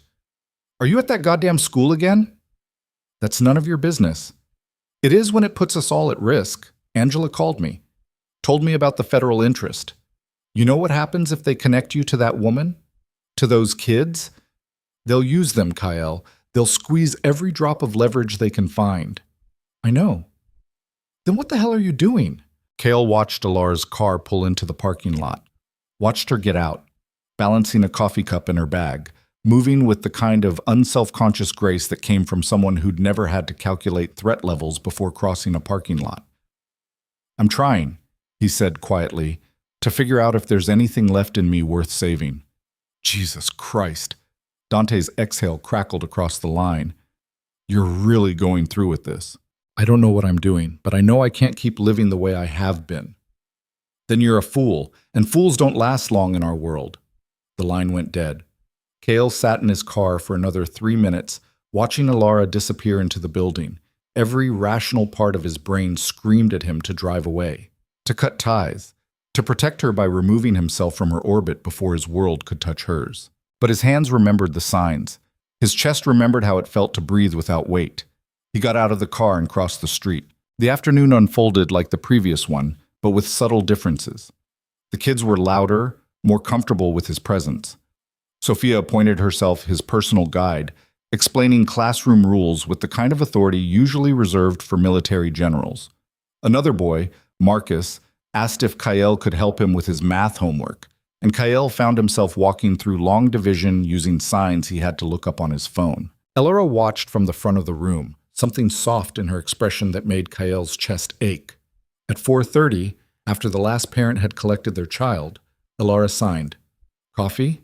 Are you at that goddamn school again? That's none of your business. It is when it puts us all at risk. Angela called me. Told me about the federal interest. You know what happens if they connect you to that woman? To those kids? They'll use them, Kael. They'll squeeze every drop of leverage they can find. I know. Then what the hell are you doing? Kael watched Alara's car pull into the parking lot. Watched her get out. balancing a coffee cup in her bag, moving with the kind of unself-conscious grace that came from someone who'd never had to calculate threat levels before crossing a parking lot. "I'm trying," he said quietly, "to figure out if there's anything left in me worth saving." Jesus Christ. Dante's exhale crackled across the line. "You're really going through with this. I don't know what I'm doing, but I know I can't keep living the way I have been." "Then you're a fool, and fools don't last long in our world." The line went dead. Cale sat in his car for another 3 minutes, watching Alara disappear into the building. Every rational part of his brain screamed at him to drive away, to cut ties, to protect her by removing himself from her orbit before his world could touch hers. But his hands remembered the signs. His chest remembered how it felt to breathe without weight. He got out of the car and crossed the street. The afternoon unfolded like the previous one, but with subtle differences. The kids were louder, more comfortable with his presence. Sophia appointed herself his personal guide, explaining classroom rules with the kind of authority usually reserved for military generals. Another boy, Marcus, asked if Kael could help him with his math homework, and Kael found himself walking through long division using signs he had to look up on his phone. Elora watched from the front of the room, something soft in her expression that made Kael's chest ache. At 4:30, after the last parent had collected their child, Elora signed. "Coffee?"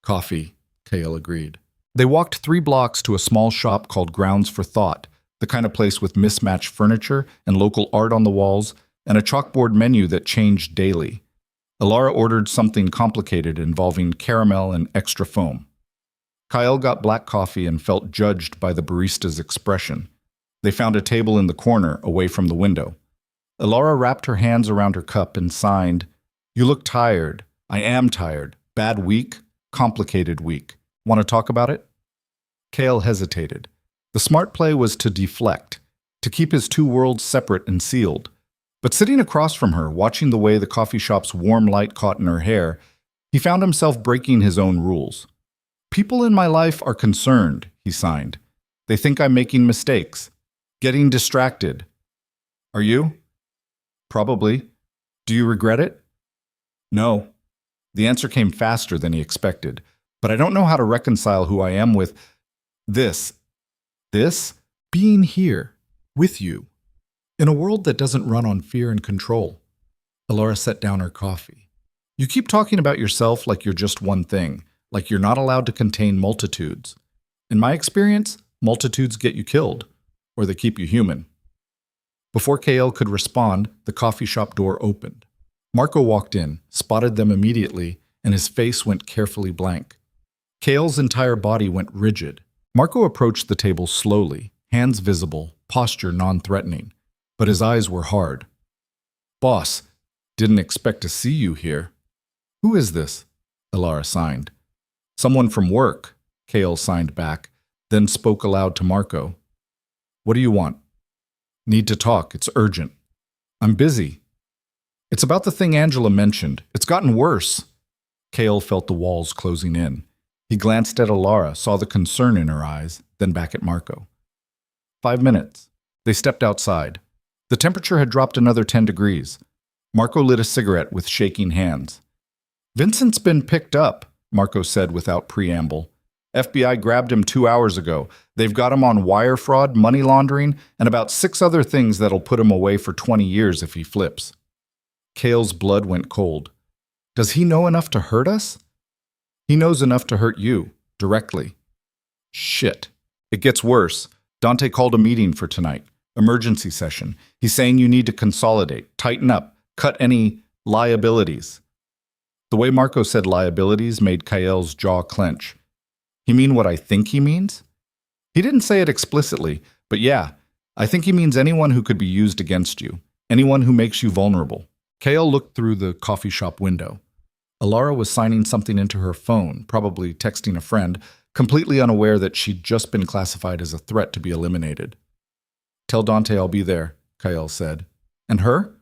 "Coffee," Kael agreed. They walked 3 blocks to a small shop called Grounds for Thought, the kind of place with mismatched furniture and local art on the walls, and a chalkboard menu that changed daily. Alara ordered something complicated involving caramel and extra foam. Kael got black coffee and felt judged by the barista's expression. They found a table in the corner, away from the window. Alara wrapped her hands around her cup and signed, "You look tired. I am tired. Bad week? Complicated week. Want to talk about it?" Kael hesitated. The smart play was to deflect, to keep his 2 worlds separate and sealed. But sitting across from her, watching the way the coffee shop's warm light caught in her hair, he found himself breaking his own rules. "People in my life are concerned," he signed. "They think I'm making mistakes, getting distracted." "Are you?" "Probably. Do you regret it?" "No." The answer came faster than he expected. "But I don't know how to reconcile who I am with this. This? Being here, with you, in a world that doesn't run on fear and control." Elora set down her coffee. "You keep talking about yourself like you're just one thing, like you're not allowed to contain multitudes. In my experience, multitudes get you killed, or they keep you human." Before Kael could respond, the coffee shop door opened. Marco walked in, spotted them immediately, and his face went carefully blank. Kael's entire body went rigid. Marco approached the table slowly, hands visible, posture non-threatening, but his eyes were hard. "Boss, didn't expect to see you here." "Who is this?" Alara signed. "Someone from work," Kael signed back, then spoke aloud to Marco. "What do you want?" "Need to talk. It's urgent." "I'm busy." "It's about the thing Angela mentioned. It's gotten worse." Kael felt the walls closing in. He glanced at Alara, saw the concern in her eyes, then back at Marco. 5 minutes. They stepped outside. The temperature had dropped another 10 degrees. Marco lit a cigarette with shaking hands. "Vincent's been picked up," Marco said without preamble. "FBI grabbed him 2 hours ago. They've got him on wire fraud, money laundering, and about 6 other things that'll put him away for 20 years if he flips." Kael's blood went cold. "Does he know enough to hurt us?" "He knows enough to hurt you, directly." "Shit. It gets worse. Dante called a meeting for tonight. Emergency session. He's saying you need to consolidate, tighten up, cut any liabilities." The way Marco said liabilities made Kael's jaw clench. "He mean what I think he means?" He didn't say it explicitly, but yeah, I think he means anyone who could be used against you, anyone who makes you vulnerable. Kael looked through the coffee shop window. Alara was signing something into her phone, probably texting a friend, completely unaware that she'd just been classified as a threat to be eliminated. "Tell Dante I'll be there," Kael said. "And her?"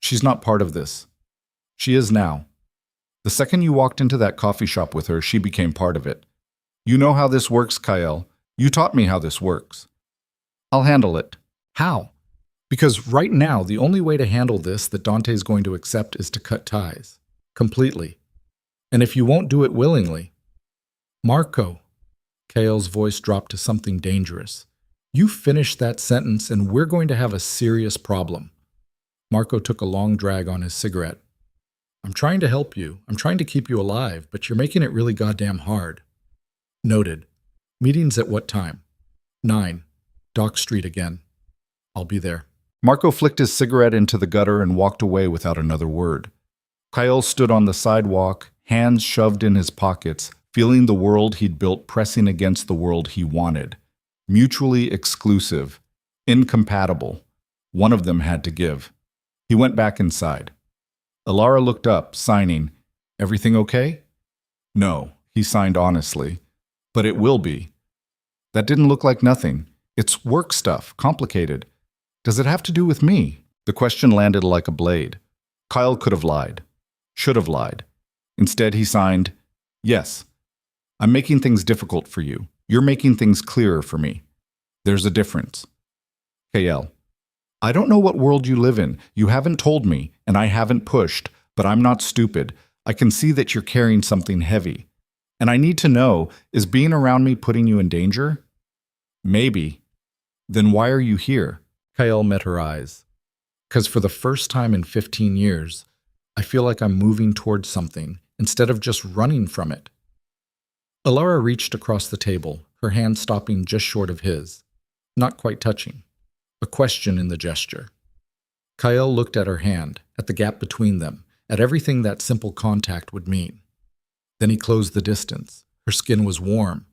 "She's not part of this." "She is now. The second you walked into that coffee shop with her, she became part of it. You know how this works, Kael. You taught me how this works." "I'll handle it." "How?" "Because right now, the only way to handle this that Dante's going to accept is to cut ties. Completely. And if you won't do it willingly, Marco, Kael's voice dropped to something dangerous. You finish that sentence and we're going to have a serious problem. Marco took a long drag on his cigarette. I'm trying to help you. I'm trying to keep you alive, but you're making it really goddamn hard. Noted. Meetings at what time? 9. Dock Street again. I'll be there. Marco flicked his cigarette into the gutter and walked away without another word. Kael stood on the sidewalk, hands shoved in his pockets, feeling the world he'd built pressing against the world he wanted. Mutually exclusive. Incompatible. One of them had to give. He went back inside. Alara looked up, signing, "Everything okay?" "No," he signed honestly. "But it will be." "That didn't look like nothing. It's work stuff, complicated. Does it have to do with me?" The question landed like a blade. Kyle could have lied. Should have lied. Instead, he signed, "Yes. I'm making things difficult for you. You're making things clearer for me. There's a difference." Kael. "I don't know what world you live in. You haven't told me, and I haven't pushed, but I'm not stupid. I can see that you're carrying something heavy. And I need to know, is being around me putting you in danger?" "Maybe." "Then why are you here?" Kael met her eyes. "'Cause for the first time in 15 years, I feel like I'm moving towards something, instead of just running from it." Alara reached across the table, her hand stopping just short of his, not quite touching. A question in the gesture. Kael looked at her hand, at the gap between them, at everything that simple contact would mean. Then he closed the distance. Her skin was warm,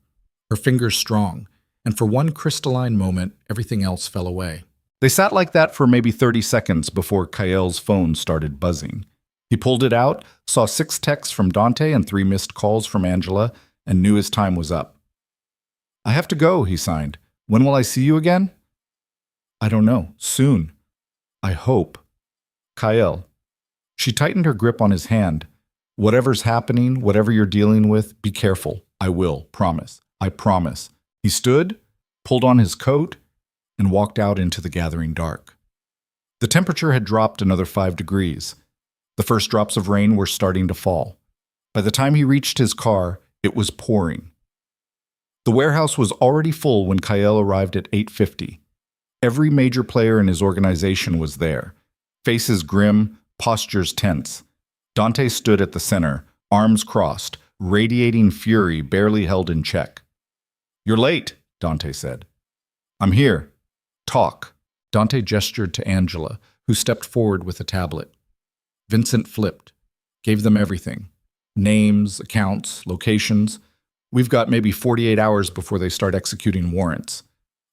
her fingers strong, and for one crystalline moment, everything else fell away. They sat like that for maybe 30 seconds before Kael's phone started buzzing. He pulled it out, saw 6 texts from Dante and 3 missed calls from Angela, and knew his time was up. "I have to go," he signed. "When will I see you again?" "I don't know. Soon. I hope." Kael. She tightened her grip on his hand. "Whatever's happening, whatever you're dealing with, be careful. I will. Promise. I promise." He stood, pulled on his coat, and walked out into the gathering dark. The temperature had dropped another 5 degrees. The first drops of rain were starting to fall. By the time he reached his car, it was pouring. The warehouse was already full when Kael arrived at 8:50. Every major player in his organization was there. Faces grim, postures tense. Dante stood at the center, arms crossed, radiating fury barely held in check. "You're late," Dante said. "I'm here. Talk." Dante gestured to Angela, who stepped forward with a tablet. Vincent flipped, gave them everything. Names, accounts, locations. "We've got maybe 48 hours before they start executing warrants."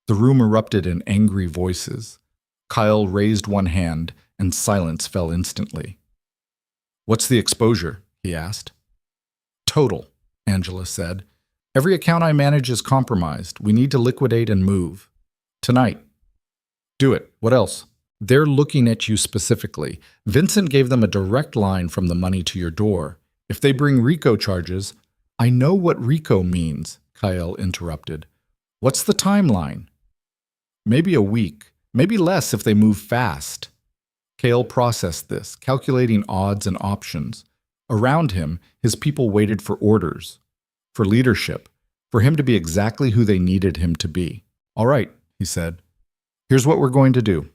The room erupted in angry voices. Kyle raised one hand, and silence fell instantly. "What's the exposure?" he asked. "Total," Angela said. "Every account I manage is compromised. We need to liquidate and move. Tonight." "Do it. What else?" "They're looking at you specifically. Vincent gave them a direct line from the money to your door. If they bring RICO charges—" "I know what RICO means," Kyle interrupted. "What's the timeline?" "Maybe a week, maybe less if they move fast." Kael processed this, calculating odds and options. Around him, his people waited for orders, for leadership, for him to be exactly who they needed him to be. "All right," he said. "Here's what we're going to do.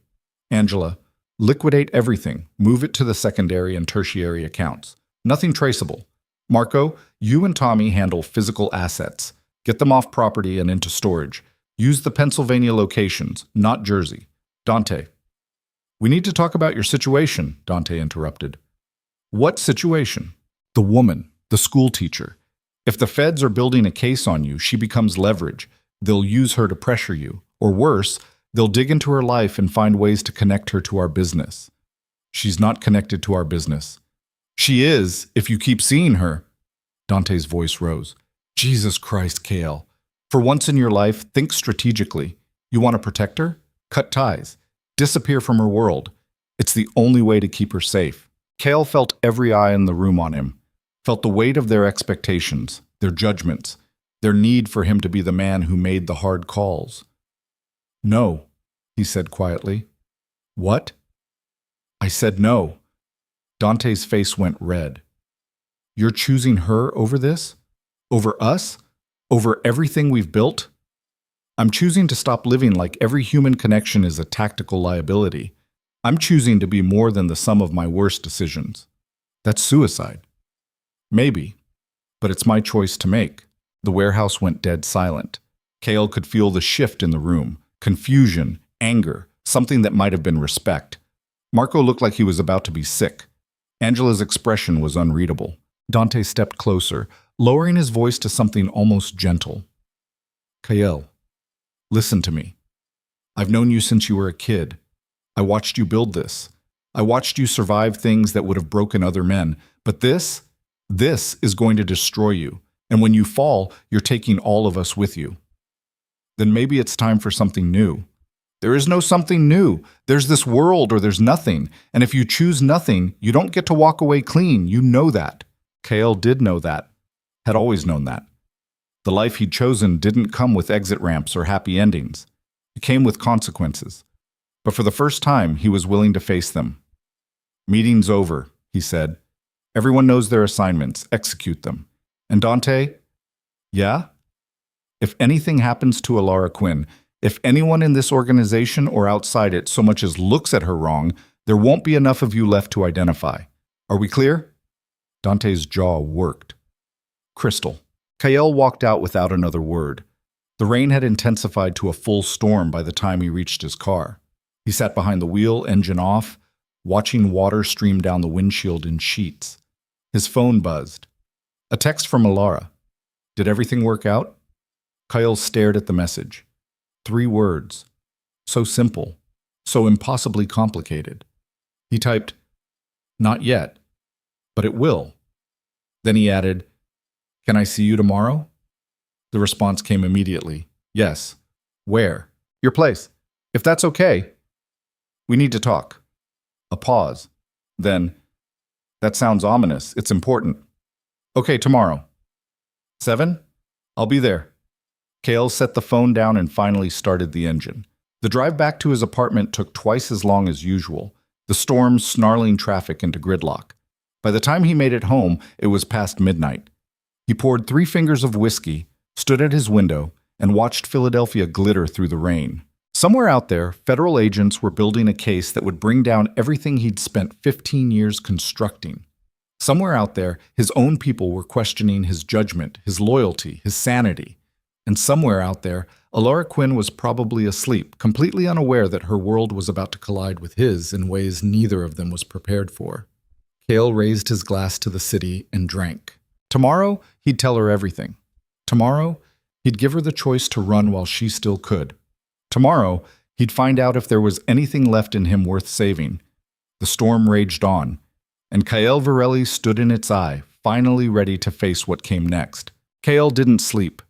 Angela, liquidate everything, move it to the secondary and tertiary accounts. Nothing traceable. Marco, you and Tommy handle physical assets. Get them off property and into storage. Use the Pennsylvania locations, not Jersey. Dante." "We need to talk about your situation," Dante interrupted. "What situation?" "The woman, the school teacher. If the feds are building a case on you, she becomes leverage. They'll use her to pressure you. Or worse, they'll dig into her life and find ways to connect her to our business." "She's not connected to our business." "She is, if you keep seeing her." Dante's voice rose. "Jesus Christ, Kael. For once in your life, think strategically. You want to protect her? Cut ties. Disappear from her world. It's the only way to keep her safe." Kael felt every eye in the room on him, felt the weight of their expectations, their judgments, their need for him to be the man who made the hard calls. "No," he said quietly. "What?" "I said no." Dante's face went red. You're choosing her over this? Over us? Over everything we've built? I'm choosing to stop living like every human connection is a tactical liability. I'm choosing to be more than the sum of my worst decisions. That's suicide. Maybe, but it's my choice to make. The warehouse went dead silent. Kale could feel the shift in the room, confusion, anger, something that might have been respect. Marco looked like he was about to be sick. Angela's expression was unreadable. Dante stepped closer, lowering his voice to something almost gentle. Kale, listen to me. I've known you since you were a kid. I watched you build this. I watched you survive things that would have broken other men. But this is going to destroy you. And when you fall, you're taking all of us with you. Then maybe it's time for something new. There is no something new. There's this world or there's nothing. And if you choose nothing, you don't get to walk away clean. You know that. Kale did know that. Had always known that. The life he'd chosen didn't come with exit ramps or happy endings. It came with consequences. But for the first time, he was willing to face them. Meeting's over, he said. Everyone knows their assignments. Execute them. And Dante? Yeah? If anything happens to Alara Quinn, if anyone in this organization or outside it so much as looks at her wrong, there won't be enough of you left to identify. Are we clear? Dante's jaw worked. Crystal. Kael walked out without another word. The rain had intensified to a full storm by the time he reached his car. He sat behind the wheel, engine off, watching water stream down the windshield in sheets. His phone buzzed. A text from Alara. Did everything work out? Kyle stared at the message. 3 words. So simple. So impossibly complicated. He typed, "Not yet, but it will." Then he added, "Can I see you tomorrow?" The response came immediately. "Yes." "Where?" "Your place. If that's okay." "We need to talk." A pause. Then, "That sounds ominous. It's important." "Okay, tomorrow." 7? "I'll be there." Kale set the phone down and finally started the engine. The drive back to his apartment took twice as long as usual, the storm snarling traffic into gridlock. By the time he made it home, it was past midnight. He poured 3 fingers of whiskey, stood at his window, and watched Philadelphia glitter through the rain. Somewhere out there, federal agents were building a case that would bring down everything he'd spent 15 years constructing. Somewhere out there, his own people were questioning his judgment, his loyalty, his sanity. And somewhere out there, Alara Quinn was probably asleep, completely unaware that her world was about to collide with his in ways neither of them was prepared for. Kale raised his glass to the city and drank. Tomorrow, he'd tell her everything. Tomorrow, he'd give her the choice to run while she still could. Tomorrow, he'd find out if there was anything left in him worth saving. The storm raged on, and Kael Varelli stood in its eye, finally ready to face what came next. Kael didn't sleep,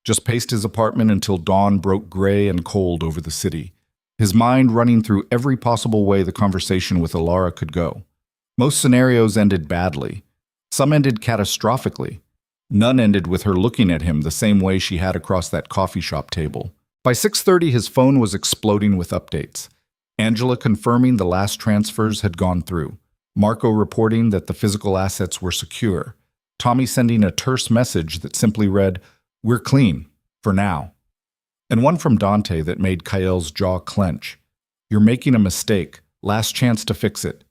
just paced his apartment until dawn broke gray and cold over the city, his mind running through every possible way the conversation with Alara could go. Most scenarios ended badly. Some ended catastrophically. None ended with her looking at him the same way she had across that coffee shop table. By 6:30, his phone was exploding with updates. Angela confirming the last transfers had gone through. Marco reporting that the physical assets were secure. Tommy sending a terse message that simply read, "We're clean, for now." And one from Dante that made Kael's jaw clench. "You're making a mistake. Last chance to fix it."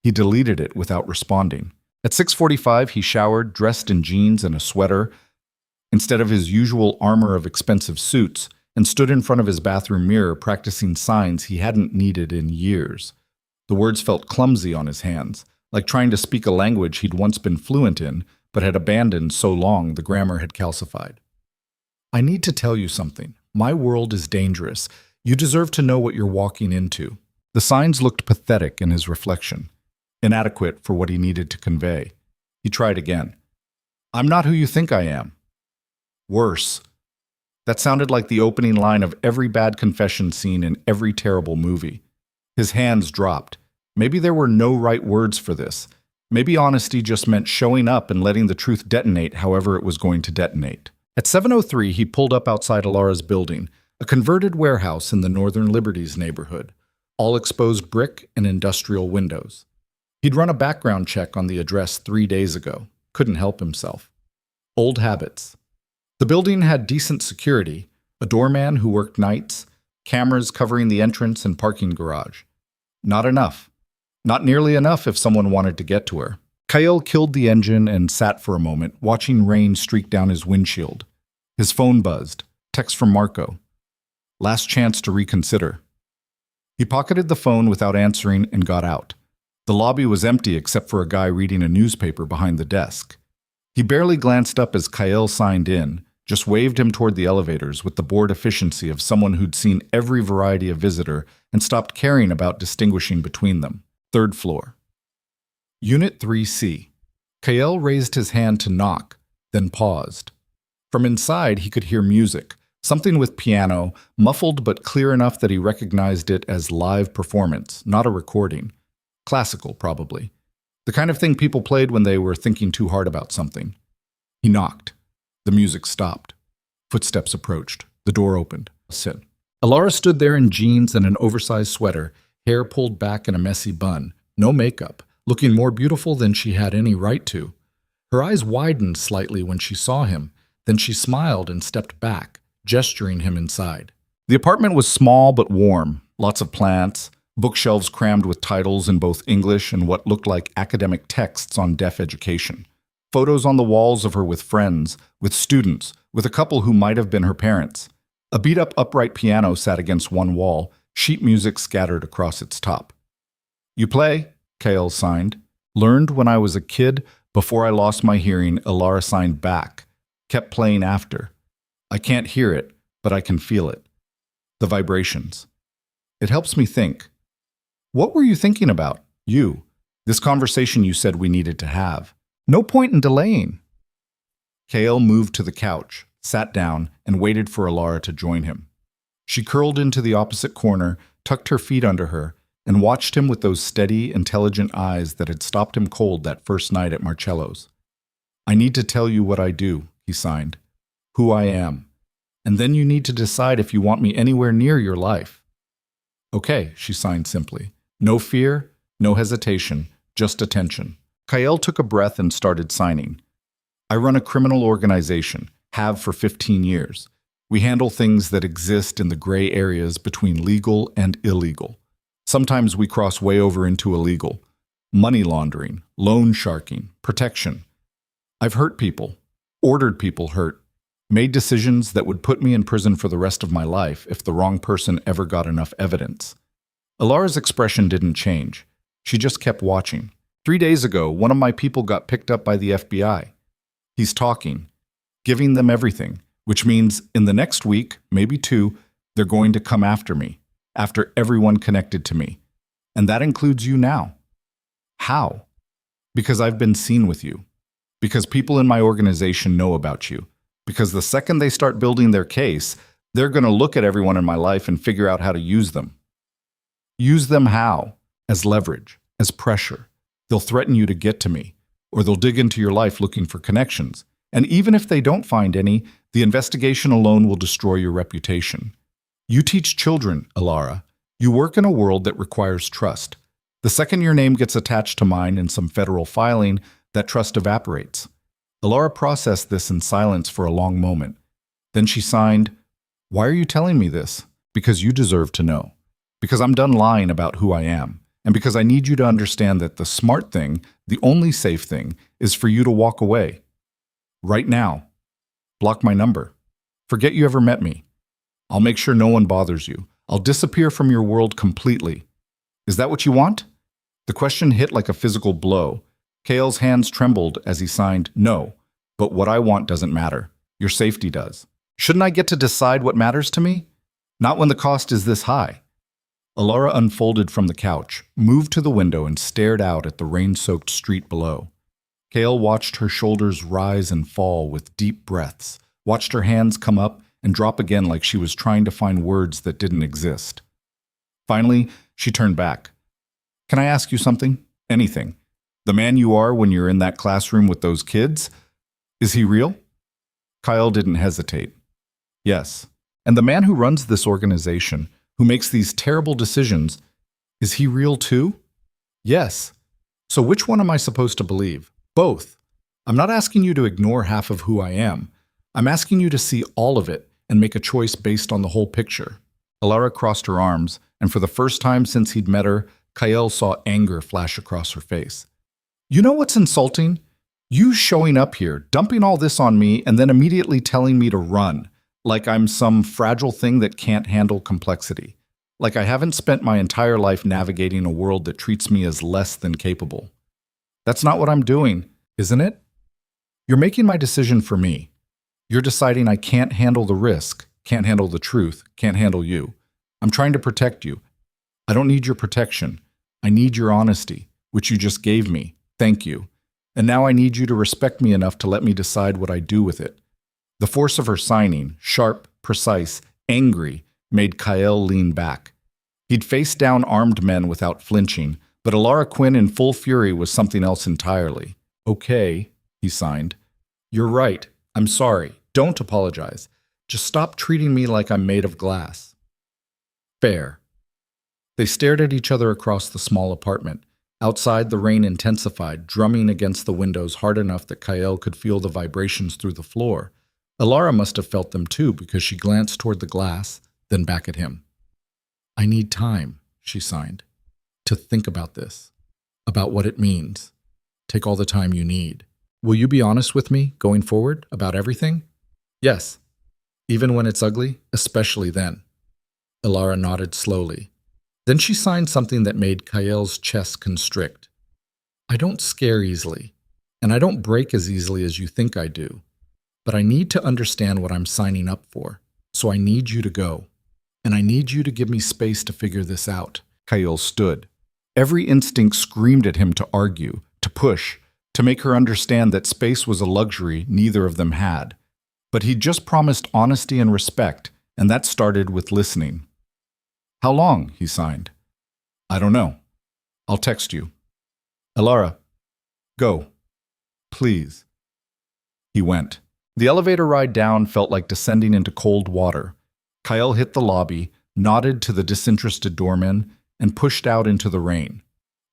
He deleted it without responding. At 6:45, he showered, dressed in jeans and a sweater, instead of his usual armor of expensive suits, and stood in front of his bathroom mirror practicing signs he hadn't needed in years. The words felt clumsy on his hands, like trying to speak a language he'd once been fluent in, but had abandoned so long the grammar had calcified. "I need to tell you something. My world is dangerous. You deserve to know what you're walking into." The signs looked pathetic in his reflection, inadequate for what he needed to convey. He tried again. "I'm not who you think I am." Worse. That sounded like the opening line of every bad confession scene in every terrible movie. His hands dropped. Maybe there were no right words for this. Maybe honesty just meant showing up and letting the truth detonate however it was going to detonate. At 7:03, he pulled up outside Alara's building, a converted warehouse in the Northern Liberties neighborhood, all exposed brick and industrial windows. He'd run a background check on the address 3 days ago. couldn't help himself. Old habits. The building had decent security, a doorman who worked nights, cameras covering the entrance and parking garage. Not enough. Not nearly enough if someone wanted to get to her. Kyle killed the engine and sat for a moment, watching rain streak down his windshield. His phone buzzed. Text from Marco. Last chance to reconsider. He pocketed the phone without answering and got out. The lobby was empty except for a guy reading a newspaper behind the desk. He barely glanced up as Kyle signed in, just waved him toward the elevators with the bored efficiency of someone who'd seen every variety of visitor and stopped caring about distinguishing between them. Third floor. Unit 3C. Kyle raised his hand to knock, then paused. From inside, he could hear music, something with piano, muffled but clear enough that he recognized it as live performance, not a recording. Classical, probably. The kind of thing people played when they were thinking too hard about something. He knocked. The music stopped. Footsteps approached. The door opened. Sit. Alara stood there in jeans and an oversized sweater, hair pulled back in a messy bun, no makeup, looking more beautiful than she had any right to. Her eyes widened slightly when she saw him, then she smiled and stepped back, gesturing him inside. The apartment was small but warm, lots of plants, bookshelves crammed with titles in both English and what looked like academic texts on deaf education. Photos on the walls of her with friends, with students, with a couple who might have been her parents. A beat-up upright piano sat against one wall, sheet music scattered across its top. You play? Kale signed. Learned when I was a kid, before I lost my hearing, Alara signed back. Kept playing after. I can't hear it, but I can feel it. The vibrations. It helps me think. What were you thinking about? You. This conversation you said we needed to have. No point in delaying. Kale moved to the couch, sat down, and waited for Alara to join him. She curled into the opposite corner, tucked her feet under her, and watched him with those steady, intelligent eyes that had stopped him cold that first night at Marcello's. I need to tell you what I do, he signed. Who I am. And then you need to decide if you want me anywhere near your life. Okay, she signed simply. No fear, no hesitation, just attention. Kyle took a breath and started signing. I run a criminal organization, have for 15 years. We handle things that exist in the gray areas between legal and illegal. Sometimes we cross way over into illegal. Money laundering, loan sharking, protection. I've hurt people, ordered people hurt, made decisions that would put me in prison for the rest of my life if the wrong person ever got enough evidence. Alara's expression didn't change. She just kept watching. 3 days ago, one of my people got picked up by the FBI. He's talking, giving them everything, which means in the next week, maybe 2, they're going to come after me, after everyone connected to me. And that includes you now. How? Because I've been seen with you. Because people in my organization know about you. Because the second they start building their case, they're going to look at everyone in my life and figure out how to use them. Use them how? As leverage, as pressure. They'll threaten you to get to me, or they'll dig into your life looking for connections. And even if they don't find any, the investigation alone will destroy your reputation. You teach children, Alara. You work in a world that requires trust. The second your name gets attached to mine in some federal filing, that trust evaporates. Alara processed this in silence for a long moment. Then she signed, Why are you telling me this? Because you deserve to know. Because I'm done lying about who I am. And because I need you to understand that the smart thing, the only safe thing, is for you to walk away. Right now. Block my number. Forget you ever met me. I'll make sure no one bothers you. I'll disappear from your world completely. Is that what you want? The question hit like a physical blow. Kale's hands trembled as he signed, No, but what I want doesn't matter. Your safety does. Shouldn't I get to decide what matters to me? Not when the cost is this high. Alara unfolded from the couch, moved to the window, and stared out at the rain-soaked street below. Kale watched her shoulders rise and fall with deep breaths, watched her hands come up and drop again like she was trying to find words that didn't exist. Finally, she turned back. Can I ask you something? Anything. The man you are when you're in that classroom with those kids? Is he real? Kyle didn't hesitate. Yes. And the man who runs this organization, who makes these terrible decisions, is he real too? Yes. So which one am I supposed to believe? Both. I'm not asking you to ignore half of who I am. I'm asking you to see all of it and make a choice based on the whole picture. Alara crossed her arms, and for the first time since he'd met her, Kyle saw anger flash across her face. You know what's insulting? You showing up here, dumping all this on me, and then immediately telling me to run, like I'm some fragile thing that can't handle complexity. Like I haven't spent my entire life navigating a world that treats me as less than capable. That's not what I'm doing, isn't it? You're making my decision for me. You're deciding I can't handle the risk, can't handle the truth, can't handle you. I'm trying to protect you. I don't need your protection. I need your honesty, which you just gave me. Thank you. And now I need you to respect me enough to let me decide what I do with it. The force of her signing, sharp, precise, angry, made Kyle lean back. He'd faced down armed men without flinching, but Alara Quinn in full fury was something else entirely. Okay, he signed. You're right. I'm sorry. Don't apologize. Just stop treating me like I'm made of glass. Fair. They stared at each other across the small apartment. Outside, the rain intensified, drumming against the windows hard enough that Kyle could feel the vibrations through the floor. Alara must have felt them too because she glanced toward the glass, then back at him. I need time, she signed, to think about this, about what it means. Take all the time you need. Will you be honest with me, going forward, about everything? Yes. Even when it's ugly, especially then. Alara nodded slowly. Then she signed something that made Kyle's chest constrict. I don't scare easily, and I don't break as easily as you think I do. But I need to understand what I'm signing up for, so I need you to go. And I need you to give me space to figure this out. Kyle stood. Every instinct screamed at him to argue, to push, to make her understand that space was a luxury neither of them had. But he'd just promised honesty and respect, and that started with listening. How long? He signed. I don't know. I'll text you. Alara, go. Please. He went. The elevator ride down felt like descending into cold water. Kyle hit the lobby, nodded to the disinterested doorman, and pushed out into the rain.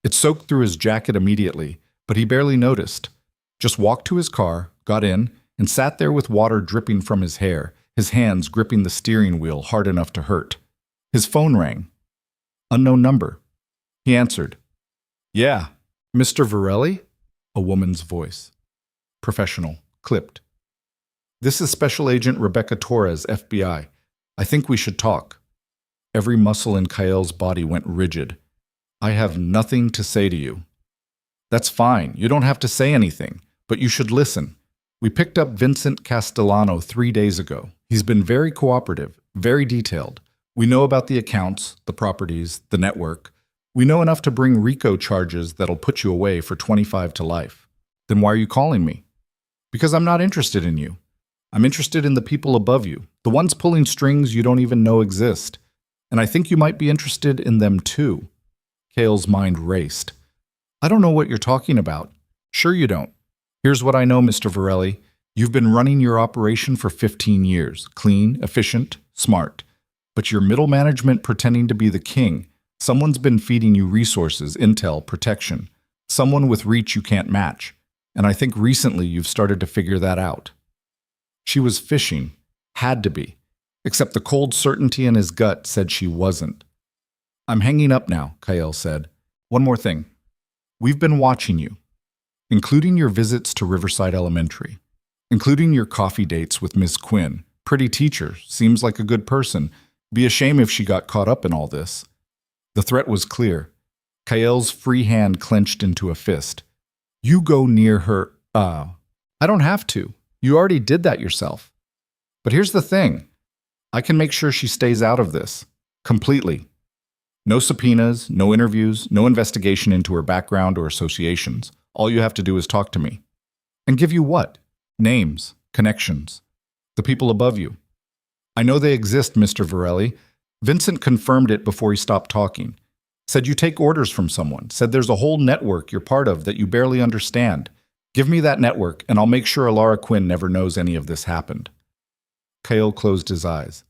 It soaked through his jacket immediately, but he barely noticed. Just walked to his car, got in, and sat there with water dripping from his hair, his hands gripping the steering wheel hard enough to hurt. His phone rang. Unknown number. He answered. Yeah. Mr. Varelli? A woman's voice. Professional. Clipped. This is Special Agent Rebecca Torres, FBI. I think we should talk. Every muscle in Kyle's body went rigid. I have nothing to say to you. That's fine. You don't have to say anything, but you should listen. We picked up Vincent Castellano 3 days ago. He's been very cooperative, very detailed. We know about the accounts, the properties, the network. We know enough to bring RICO charges that'll put you away for 25 to life. Then why are you calling me? Because I'm not interested in you. I'm interested in the people above you, the ones pulling strings you don't even know exist. And I think you might be interested in them too. Cale's mind raced. I don't know what you're talking about. Sure you don't. Here's what I know, Mr. Varelli. You've been running your operation for 15 years. Clean, efficient, smart. But your middle management pretending to be the king. Someone's been feeding you resources, intel, protection. Someone with reach you can't match. And I think recently you've started to figure that out. She was fishing. Had to be. Except the cold certainty in his gut said she wasn't. I'm hanging up now, Kyle said. One more thing. We've been watching you, including your visits to Riverside Elementary, including your coffee dates with Miss Quinn. Pretty teacher, seems like a good person. Be a shame if she got caught up in all this. The threat was clear. Kyle's free hand clenched into a fist. You go near her. I don't have to. You already did that yourself. But here's the thing. I can make sure she stays out of this. Completely. No subpoenas, no interviews, no investigation into her background or associations. All you have to do is talk to me. And give you what? Names, connections. The people above you. I know they exist, Mr. Varelli. Vincent confirmed it before he stopped talking. Said you take orders from someone. Said there's a whole network you're part of that you barely understand. Give me that network, and I'll make sure Alara Quinn never knows any of this happened. Kyle closed his eyes.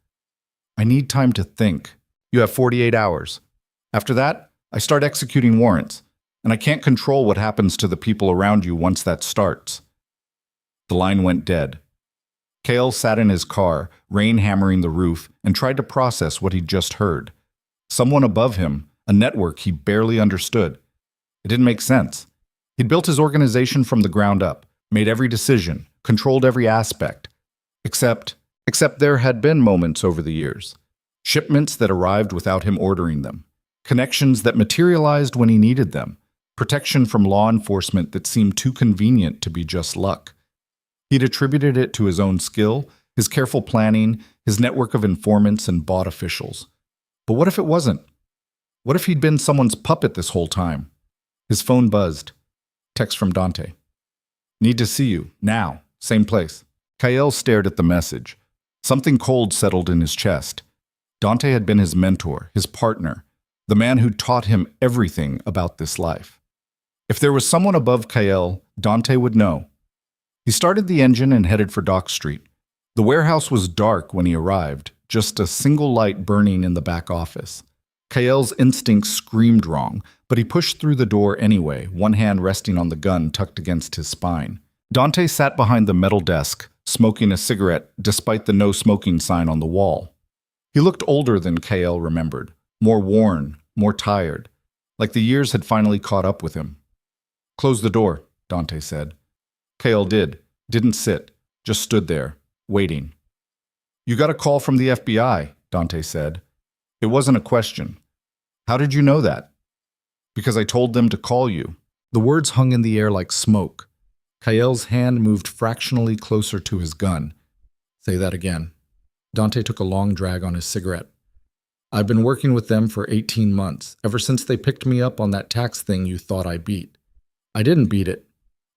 I need time to think. You have 48 hours. After that, I start executing warrants, and I can't control what happens to the people around you once that starts. The line went dead. Kale sat in his car, rain hammering the roof, and tried to process what he'd just heard. Someone above him, a network he barely understood. It didn't make sense. He'd built his organization from the ground up, made every decision, controlled every aspect. Except there had been moments over the years. Shipments that arrived without him ordering them. Connections that materialized when he needed them. Protection from law enforcement that seemed too convenient to be just luck. He'd attributed it to his own skill, his careful planning, his network of informants and bought officials. But what if it wasn't? What if he'd been someone's puppet this whole time? His phone buzzed. Text from Dante. Need to see you, now, same place. Kael stared at the message. Something cold settled in his chest. Dante had been his mentor, his partner, the man who taught him everything about this life. If there was someone above Kael, Dante would know. He started the engine and headed for Dock Street. The warehouse was dark when he arrived, just a single light burning in the back office. Kael's instincts screamed wrong, but he pushed through the door anyway, one hand resting on the gun tucked against his spine. Dante sat behind the metal desk, smoking a cigarette despite the no smoking sign on the wall. He looked older than Kael remembered, more worn, more tired, like the years had finally caught up with him. Close the door, Dante said. Kael didn't sit, just stood there, waiting. You got a call from the FBI, Dante said. It wasn't a question. How did you know that? Because I told them to call you. The words hung in the air like smoke. Kael's hand moved fractionally closer to his gun. Say that again. Dante took a long drag on his cigarette. I've been working with them for 18 months, ever since they picked me up on that tax thing you thought I beat. I didn't beat it.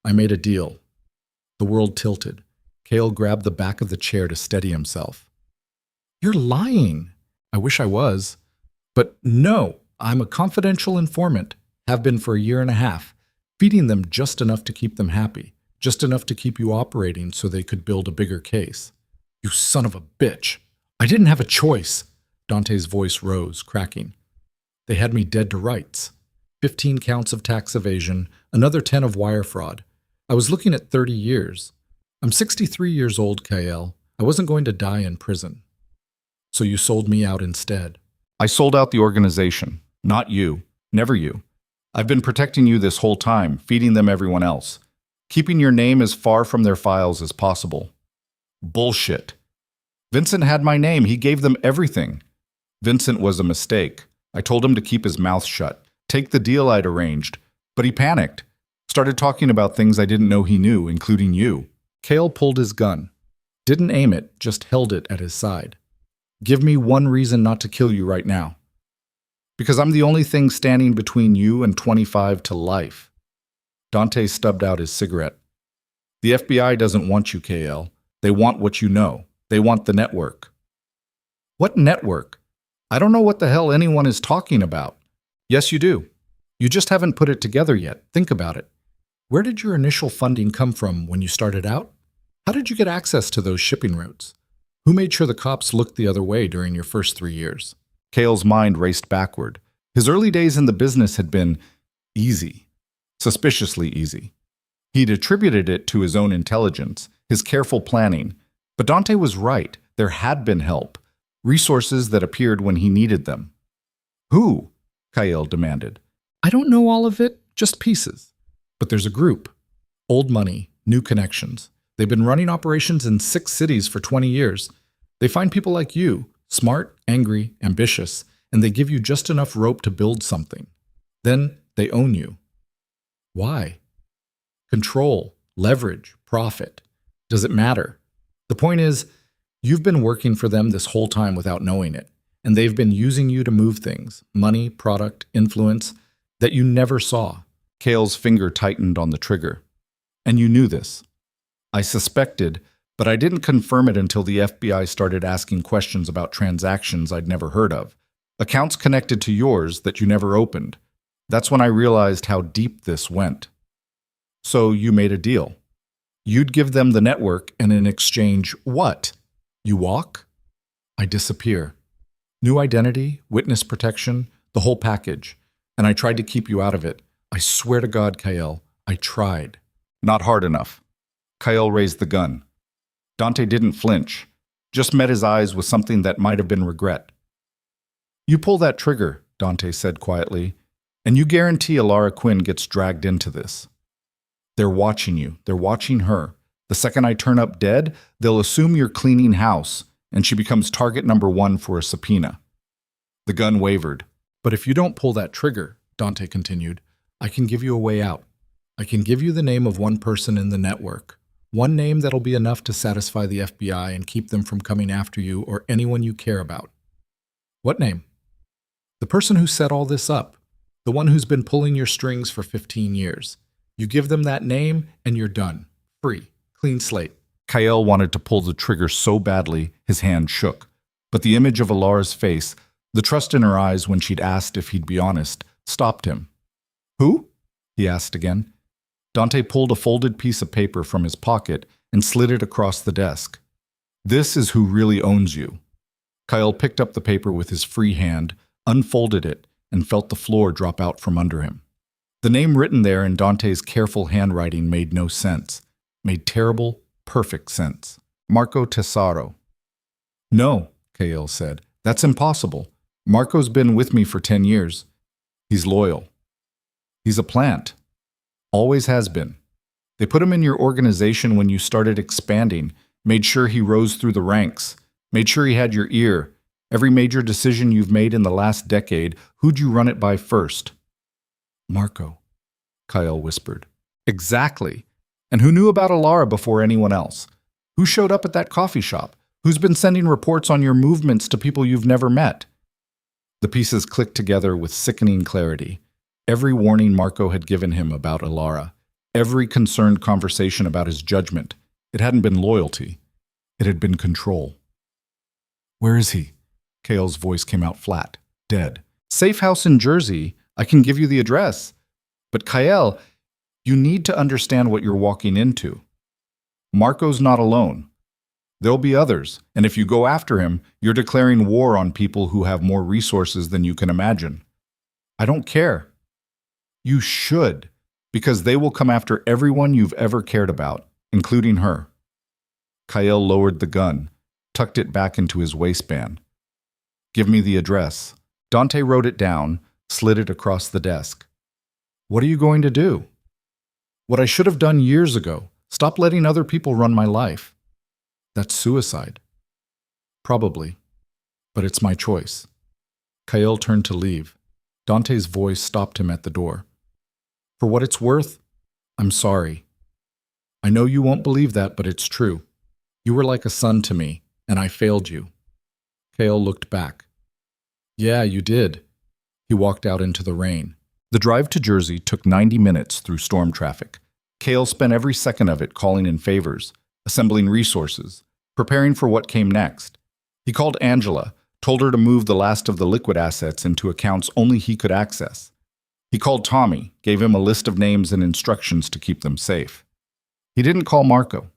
I made a deal. The world tilted. Kael grabbed the back of the chair to steady himself. You're lying. I wish I was. But no, I'm a confidential informant, have been for a year and a half, feeding them just enough to keep them happy, just enough to keep you operating so they could build a bigger case. You son of a bitch. I didn't have a choice. Dante's voice rose, cracking. They had me dead to rights. 15 counts of tax evasion, another 10 of wire fraud. I was looking at 30 years. I'm 63 years old, Kael. I wasn't going to die in prison. So you sold me out instead. I sold out the organization, not you, never you. I've been protecting you this whole time, feeding them everyone else, keeping your name as far from their files as possible. Bullshit. Vincent had my name. He gave them everything. Vincent was a mistake. I told him to keep his mouth shut, take the deal I'd arranged, but he panicked. Started talking about things I didn't know he knew, including you. Kael pulled his gun. Didn't aim it, just held it at his side. Give me one reason not to kill you right now. Because I'm the only thing standing between you and 25 to life. Dante stubbed out his cigarette. The FBI doesn't want you, Kael. They want what you know. They want the network. What network? I don't know what the hell anyone is talking about. Yes, you do. You just haven't put it together yet. Think about it. Where did your initial funding come from when you started out? How did you get access to those shipping routes? Who made sure the cops looked the other way during your first 3 years? Kael's mind raced backward. His early days in the business had been easy, suspiciously easy. He'd attributed it to his own intelligence, his careful planning. But Dante was right. There had been help, resources that appeared when he needed them. Who? Kael demanded. I don't know all of it, just pieces. But there's a group. Old money, new connections. They've been running operations in 6 cities for 20 years. They find people like you, smart, angry, ambitious, and they give you just enough rope to build something. Then they own you. Why? Control, leverage, profit. Does it matter? The point is, you've been working for them this whole time without knowing it, and they've been using you to move things, money, product, influence, that you never saw. Kael's finger tightened on the trigger. And you knew this. I suspected, but I didn't confirm it until the FBI started asking questions about transactions I'd never heard of, accounts connected to yours that you never opened. That's when I realized how deep this went. So you made a deal. You'd give them the network, and in exchange, what? You walk? I disappear. New identity, witness protection, the whole package. And I tried to keep you out of it. I swear to God, Kael, I tried. Not hard enough. Kyle raised the gun. Dante didn't flinch, just met his eyes with something that might have been regret. You pull that trigger, Dante said quietly, and you guarantee Alara Quinn gets dragged into this. They're watching you. They're watching her. The second I turn up dead, they'll assume you're cleaning house, and she becomes target number 1 for a subpoena. The gun wavered. But if you don't pull that trigger, Dante continued, I can give you a way out. I can give you the name of one person in the network. One name that'll be enough to satisfy the FBI and keep them from coming after you or anyone you care about. What name? The person who set all this up. The one who's been pulling your strings for 15 years. You give them that name and you're done. Free. Clean slate. Kyle wanted to pull the trigger so badly his hand shook. But the image of Alara's face, the trust in her eyes when she'd asked if he'd be honest, stopped him. Who? He asked again. Dante pulled a folded piece of paper from his pocket and slid it across the desk. This is who really owns you. Kyle picked up the paper with his free hand, unfolded it, and felt the floor drop out from under him. The name written there in Dante's careful handwriting made no sense. Made terrible, perfect sense. Marco Tesaro. No, Kyle said. That's impossible. Marco's been with me for 10 years. He's loyal. He's a plant. Always has been. They put him in your organization when you started expanding, made sure he rose through the ranks, made sure he had your ear. Every major decision you've made in the last decade, who'd you run it by first? Marco, Kyle whispered. Exactly. And who knew about Alara before anyone else? Who showed up at that coffee shop? Who's been sending reports on your movements to people you've never met? The pieces clicked together with sickening clarity. Every warning Marco had given him about Alara, every concerned conversation about his judgment, it hadn't been loyalty. It had been control. Where is he? Kale's voice came out flat, dead. Safe house in Jersey. I can give you the address. But Kyle, you need to understand what you're walking into. Marco's not alone. There'll be others, and if you go after him, you're declaring war on people who have more resources than you can imagine. I don't care. You should, because they will come after everyone you've ever cared about, including her. Kyle lowered the gun, tucked it back into his waistband. Give me the address. Dante wrote it down, slid it across the desk. What are you going to do? What I should have done years ago. Stop letting other people run my life. That's suicide. Probably. But it's my choice. Kyle turned to leave. Dante's voice stopped him at the door. For what it's worth, I'm sorry. I know you won't believe that, but it's true. You were like a son to me, and I failed you. Kyle looked back. Yeah, you did. He walked out into the rain. The drive to Jersey took 90 minutes through storm traffic. Kale spent every second of it calling in favors, assembling resources, preparing for what came next. He called Angela, told her to move the last of the liquid assets into accounts only he could access. He called Tommy, gave him a list of names and instructions to keep them safe. He didn't call Marco.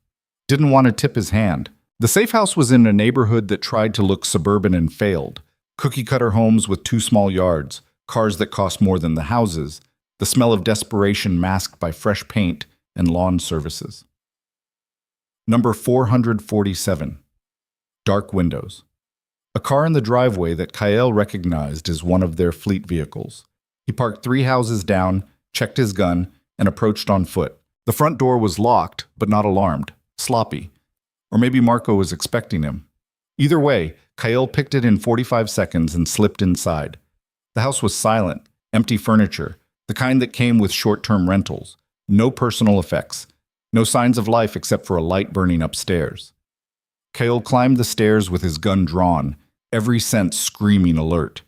Didn't want to tip his hand. The safe house was in a neighborhood that tried to look suburban and failed. Cookie-cutter homes with 2 small yards, cars that cost more than the houses, the smell of desperation masked by fresh paint and lawn services. Number 447. Dark windows. A car in the driveway that Kyle recognized as one of their fleet vehicles. He parked 3 houses down, checked his gun, and approached on foot. The front door was locked, but not alarmed, sloppy. Or maybe Marco was expecting him. Either way, Kyle picked it in 45 seconds and slipped inside. The house was silent, empty furniture, the kind that came with short-term rentals. No personal effects. No signs of life except for a light burning upstairs. Kyle climbed the stairs with his gun drawn, every sense screaming alert.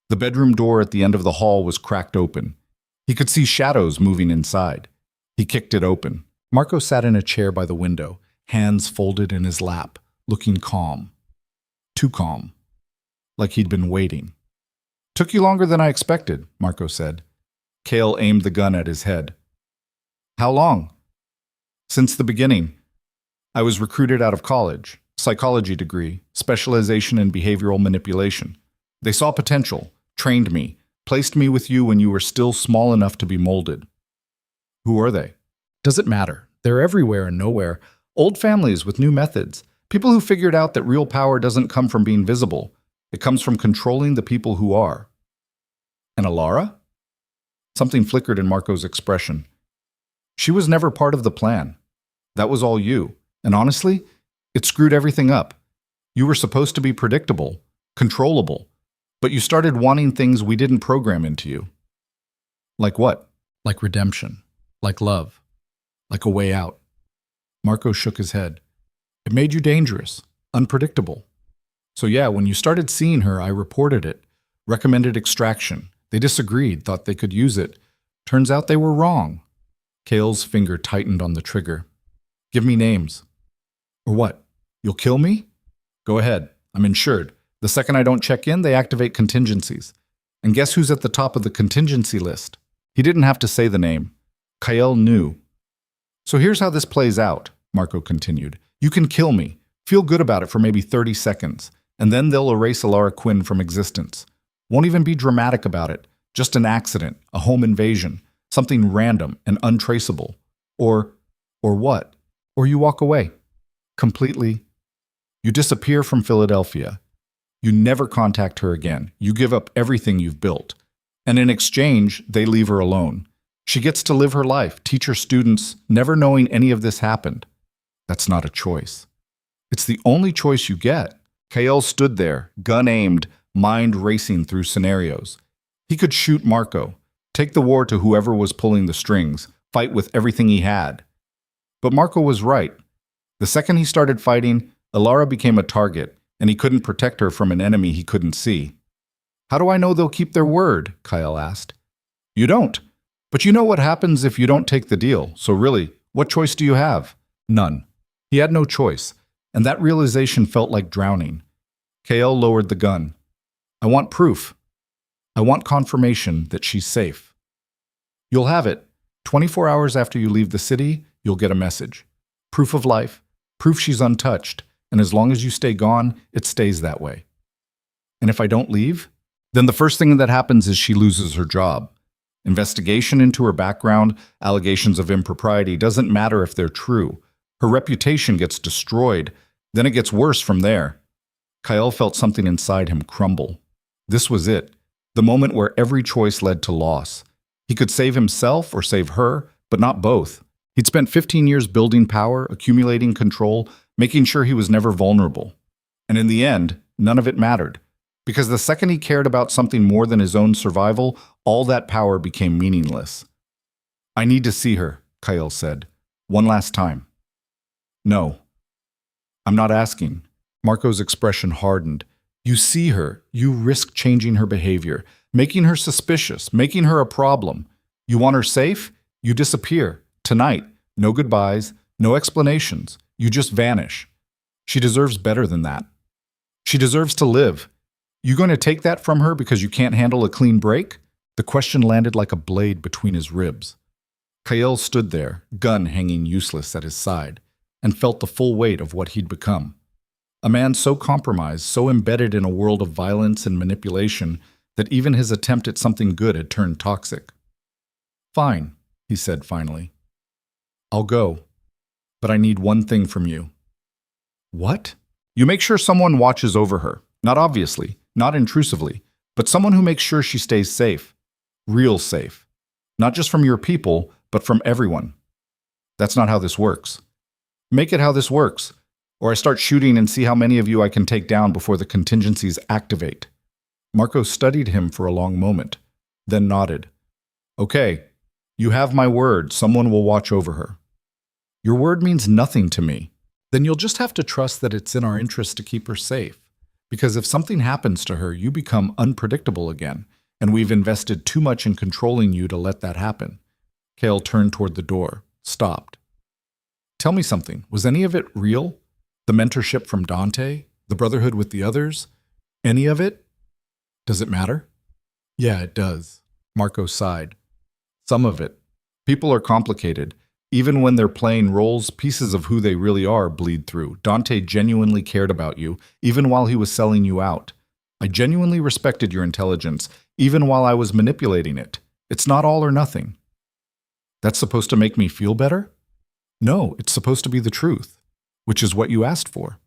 The bedroom door at the end of the hall was cracked open. He could see shadows moving inside. He kicked it open. Marco sat in a chair by the window, hands folded in his lap, looking calm. Too calm. Like he'd been waiting. Took you longer than I expected, Marco said. Kale aimed the gun at his head. How long? Since the beginning. I was recruited out of college, psychology degree, specialization in behavioral manipulation. They saw potential, trained me, placed me with you when you were still small enough to be molded. Who are they? Does it matter? They're everywhere and nowhere. Old families with new methods. People who figured out that real power doesn't come from being visible. It comes from controlling the people who are. And Alara? Something flickered in Marco's expression. She was never part of the plan. That was all you. And honestly, it screwed everything up. You were supposed to be predictable, controllable, but you started wanting things we didn't program into you. Like what? Like redemption. Like love. Like a way out. Marco shook his head. It made you dangerous, unpredictable. So yeah, when you started seeing her, I reported it, recommended extraction. They disagreed, thought they could use it. Turns out they were wrong. Kale's finger tightened on the trigger. Give me names. Or what? You'll kill me? Go ahead. I'm insured. The second I don't check in, they activate contingencies. And guess who's at the top of the contingency list? He didn't have to say the name. Kale knew. So here's how this plays out, Marco continued. You can kill me, feel good about it for maybe 30 seconds, and then they'll erase Alara Quinn from existence. Won't even be dramatic about it. Just an accident, a home invasion, something random and untraceable. Or what? Or you walk away. Completely. You disappear from Philadelphia. You never contact her again. You give up everything you've built. And in exchange, they leave her alone. She gets to live her life, teach her students, never knowing any of this happened. That's not a choice. It's the only choice you get. Kael stood there, gun aimed, mind racing through scenarios. He could shoot Marco, take the war to whoever was pulling the strings, fight with everything he had. But Marco was right. The second he started fighting, Alara became a target, and he couldn't protect her from an enemy he couldn't see. How do I know they'll keep their word? Kyle asked. You don't. But you know what happens if you don't take the deal, so really, what choice do you have? None. He had no choice, and that realization felt like drowning. Kael lowered the gun. I want proof. I want confirmation that she's safe. You'll have it. 24 hours after you leave the city, you'll get a message. Proof of life, proof she's untouched, and as long as you stay gone, it stays that way. And if I don't leave? Then the first thing that happens is she loses her job. Investigation into her background, allegations of impropriety, doesn't matter if they're true. Her reputation gets destroyed, then it gets worse from there. Kyle felt something inside him crumble. This was it, the moment where every choice led to loss. He could save himself or save her, but not both. He'd spent 15 years building power, accumulating control, making sure he was never vulnerable. And in the end, none of it mattered. Because the second he cared about something more than his own survival, all that power became meaningless. I need to see her, Kyle said. One last time. No. I'm not asking. Marco's expression hardened. You see her, you risk changing her behavior, making her suspicious, making her a problem. You want her safe? You disappear. Tonight. No goodbyes, no explanations. You just vanish. She deserves better than that. She deserves to live. You going to take that from her because you can't handle a clean break? The question landed like a blade between his ribs. Kyle stood there, gun hanging useless at his side, and felt the full weight of what he'd become. A man so compromised, so embedded in a world of violence and manipulation that even his attempt at something good had turned toxic. Fine, he said finally. I'll go, but I need one thing from you. What? You make sure someone watches over her, not obviously, not intrusively, but someone who makes sure she stays safe. Real safe. Not just from your people, but from everyone. That's not how this works. Make it how this works, or I start shooting and see how many of you I can take down before the contingencies activate. Marco studied him for a long moment, then nodded. Okay, you have my word, someone will watch over her. Your word means nothing to me. Then you'll just have to trust that it's in our interest to keep her safe. Because if something happens to her, you become unpredictable again, and we've invested too much in controlling you to let that happen. Kale turned toward the door, stopped. Tell me something, was any of it real? The mentorship from Dante? The brotherhood with the others? Any of it? Does it matter? Yeah, it does. Marco sighed. Some of it. People are complicated. Even when they're playing roles, pieces of who they really are bleed through. Dante genuinely cared about you, even while he was selling you out. I genuinely respected your intelligence, even while I was manipulating it. It's not all or nothing. That's supposed to make me feel better? No, it's supposed to be the truth, which is what you asked for.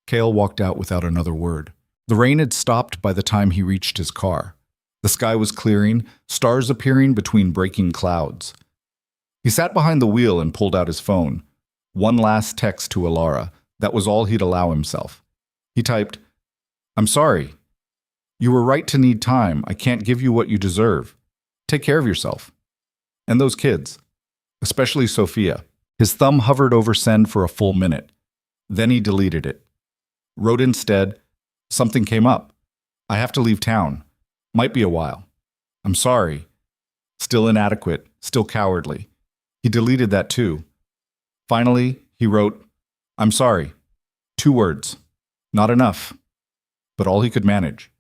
Kale walked out without another word. The rain had stopped by the time he reached his car. The sky was clearing, stars appearing between breaking clouds. He sat behind the wheel and pulled out his phone. One last text to Alara. That was all he'd allow himself. He typed, "I'm sorry. You were right to need time. I can't give you what you deserve. Take care of yourself. And those kids. Especially Sophia." His thumb hovered over send for a full minute. Then he deleted it. Wrote instead, "Something came up. I have to leave town. Might be a while. I'm sorry." Still inadequate, still cowardly. He deleted that too. Finally, he wrote, "I'm sorry." 2 words. Not enough. But all he could manage.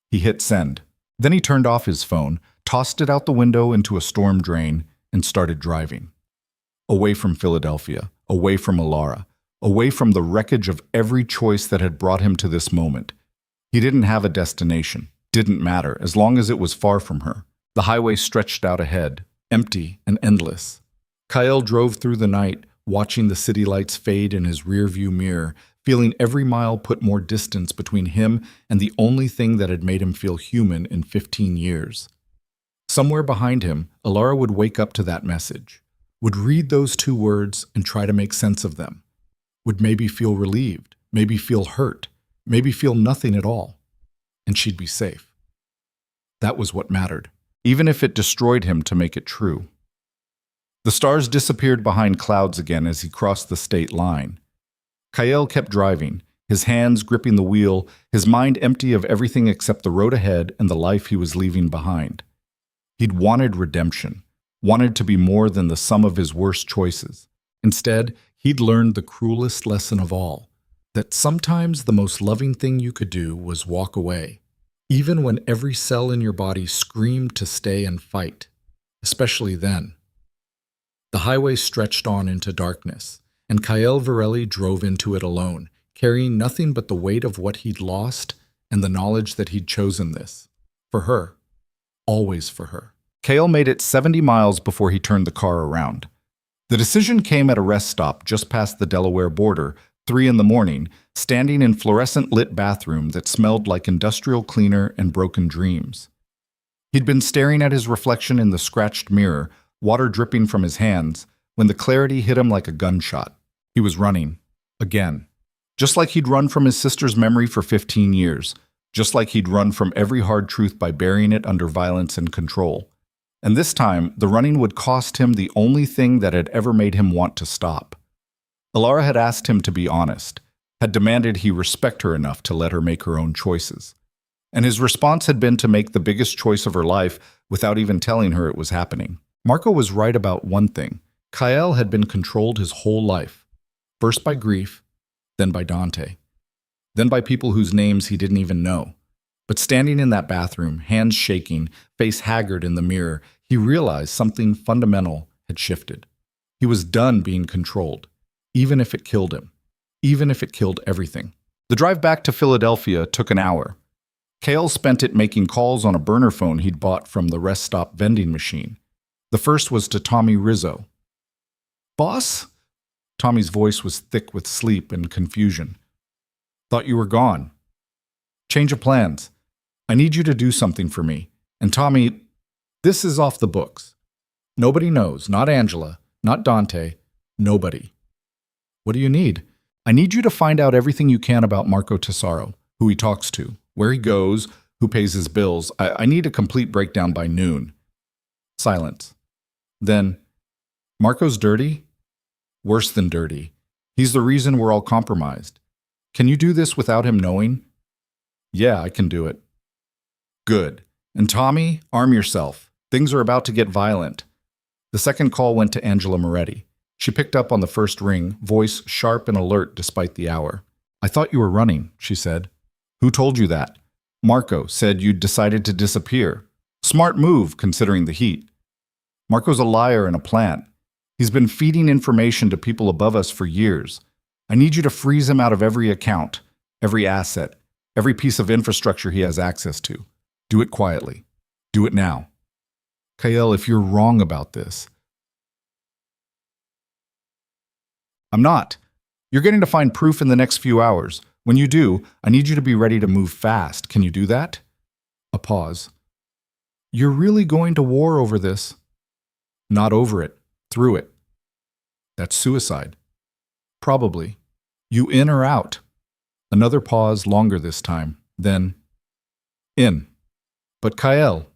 He hit send. Then he turned off his phone, tossed it out the window into a storm drain, and started driving. Away from Philadelphia, away from Alara, away from the wreckage of every choice that had brought him to this moment. He didn't have a destination. Didn't matter, as long as it was far from her. The highway stretched out ahead, empty and endless. Kyle drove through the night, watching the city lights fade in his rearview mirror, feeling every mile put more distance between him and the only thing that had made him feel human in 15 years. Somewhere behind him, Alara would wake up to that message, would read those 2 words and try to make sense of them, would maybe feel relieved, maybe feel hurt, maybe feel nothing at all, and she'd be safe. That was what mattered, even if it destroyed him to make it true. The stars disappeared behind clouds again as he crossed the state line. Kyle kept driving, his hands gripping the wheel, his mind empty of everything except the road ahead and the life he was leaving behind. He'd wanted redemption, wanted to be more than the sum of his worst choices. Instead, he'd learned the cruelest lesson of all, that sometimes the most loving thing you could do was walk away, even when every cell in your body screamed to stay and fight, especially then. The highway stretched on into darkness, and Kyle Varelli drove into it alone, carrying nothing but the weight of what he'd lost and the knowledge that he'd chosen this. For her. Always for her. Kyle made it 70 miles before he turned the car around. The decision came at a rest stop just past the Delaware border, 3 in the morning, standing in fluorescent-lit bathroom that smelled like industrial cleaner and broken dreams. He'd been staring at his reflection in the scratched mirror, water dripping from his hands, when the clarity hit him like a gunshot. He was running. Again. Just like he'd run from his sister's memory for 15 years. Just like he'd run from every hard truth by burying it under violence and control. And this time, the running would cost him the only thing that had ever made him want to stop. Alara had asked him to be honest, had demanded he respect her enough to let her make her own choices. And his response had been to make the biggest choice of her life without even telling her it was happening. Marco was right about one thing. Kyle had been controlled his whole life, first by grief, then by Dante, then by people whose names he didn't even know. But standing in that bathroom, hands shaking, face haggard in the mirror, he realized something fundamental had shifted. He was done being controlled, even if it killed him, even if it killed everything. The drive back to Philadelphia took an hour. Kale spent it making calls on a burner phone he'd bought from the rest stop vending machine. The first was to Tommy Rizzo. "Boss?" Tommy's voice was thick with sleep and confusion. "Thought you were gone. Change of plans. I need you to do something for me. And Tommy, this is off the books. Nobody knows, not Angela, not Dante, nobody." "What do you need?" "I need you to find out everything you can about Marco Tesoro, who he talks to, where he goes, who pays his bills. I need a complete breakdown by noon." Silence. Then, "Marco's dirty?" "Worse than dirty. He's the reason we're all compromised. Can you do this without him knowing?" "Yeah, I can do it." "Good. And Tommy, arm yourself. Things are about to get violent." The second call went to Angela Moretti. She picked up on the first ring, voice sharp and alert despite the hour. "I thought you were running," she said. "Who told you that?" "Marco said you'd decided to disappear. Smart move, considering the heat. Marco's a liar and a plant. He's been feeding information to people above us for years. I need you to freeze him out of every account, every asset, every piece of infrastructure he has access to. Do it quietly. Do it now." "Kyle, if you're wrong about this..." I'm not. You're getting to find proof in the next few hours. When you do, I need you to be ready to move fast. Can you do that? A pause. You're really going to war over this? Not over it, through it. That's suicide. Probably. You in or out? Another pause, longer this time. Then, in. But Kyle,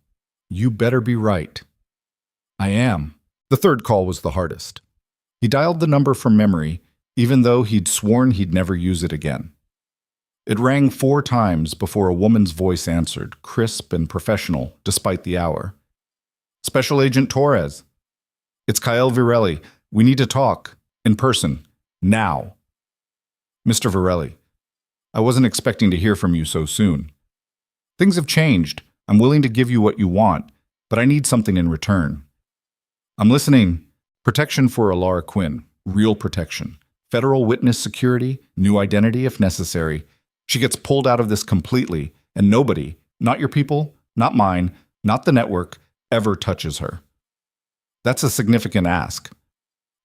you better be right. I am. The third call was the hardest. He dialed the number from memory, even though he'd sworn he'd never use it again. It rang 4 times before a woman's voice answered, crisp and professional, despite the hour. Special Agent Torres. It's Kyle Virelli. We need to talk. In person. Now. Mr. Virelli, I wasn't expecting to hear from you so soon. Things have changed. I'm willing to give you what you want, but I need something in return. I'm listening. Protection for Alara Quinn. Real protection. Federal witness security. New identity if necessary. She gets pulled out of this completely, and nobody, not your people, not mine, not the network, ever touches her. That's a significant ask.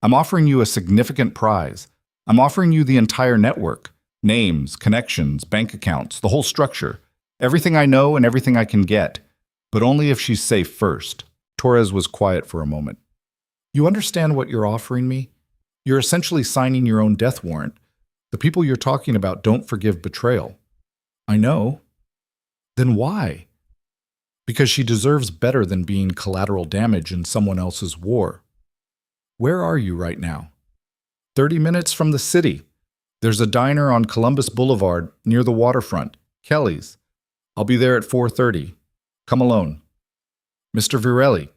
I'm offering you a significant prize. I'm offering you the entire network. Names, connections, bank accounts, the whole structure. Everything I know and everything I can get. But only if she's safe first. Torres was quiet for a moment. You understand what you're offering me? You're essentially signing your own death warrant. The people you're talking about don't forgive betrayal. I know. Then why? Because she deserves better than being collateral damage in someone else's war. Where are you right now? 30 minutes from the city. There's a diner on Columbus Boulevard near the waterfront, Kelly's. I'll be there at 4:30. Come alone. Mr. Virelli,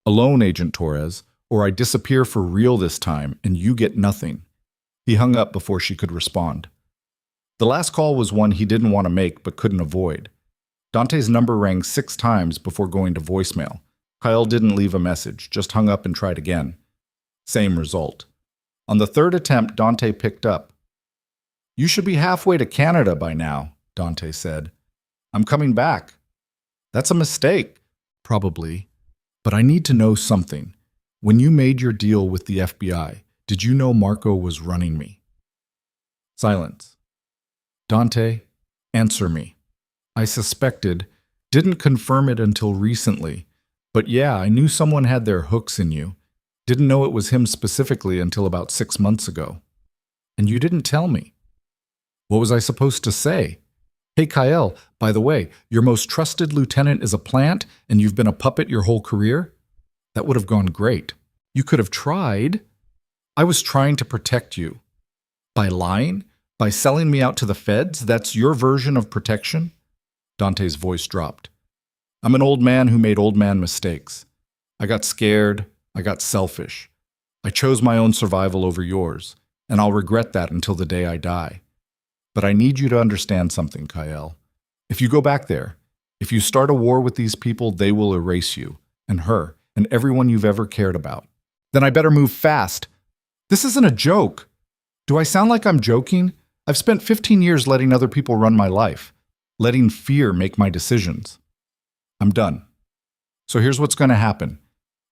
alone, Agent Torres, or I disappear for real this time and you get nothing. He hung up before she could respond. The last call was one he didn't want to make but couldn't avoid. Dante's number rang 6 times before going to voicemail. Kyle didn't leave a message, just hung up and tried again. Same result. On the 3rd attempt, Dante picked up. You should be halfway to Canada by now, Dante said. I'm coming back. That's a mistake. Probably. But I need to know something. When you made your deal with the FBI, did you know Marco was running me? Silence. Dante, answer me. I suspected, didn't confirm it until recently, but yeah, I knew someone had their hooks in you. Didn't know it was him specifically until about 6 months ago. And you didn't tell me. What was I supposed to say? Hey, Kyle, by the way, your most trusted lieutenant is a plant and you've been a puppet your whole career? That would have gone great. You could have tried. I was trying to protect you. By lying? By selling me out to the feds? That's your version of protection? Dante's voice dropped. I'm an old man who made old man mistakes. I got scared. I got selfish. I chose my own survival over yours, and I'll regret that until the day I die. But I need you to understand something, Kyle. If you go back there, if you start a war with these people, they will erase you, and her, and everyone you've ever cared about. Then I better move fast. This isn't a joke. Do I sound like I'm joking? I've spent 15 years letting other people run my life, letting fear make my decisions. I'm done. So here's what's going to happen.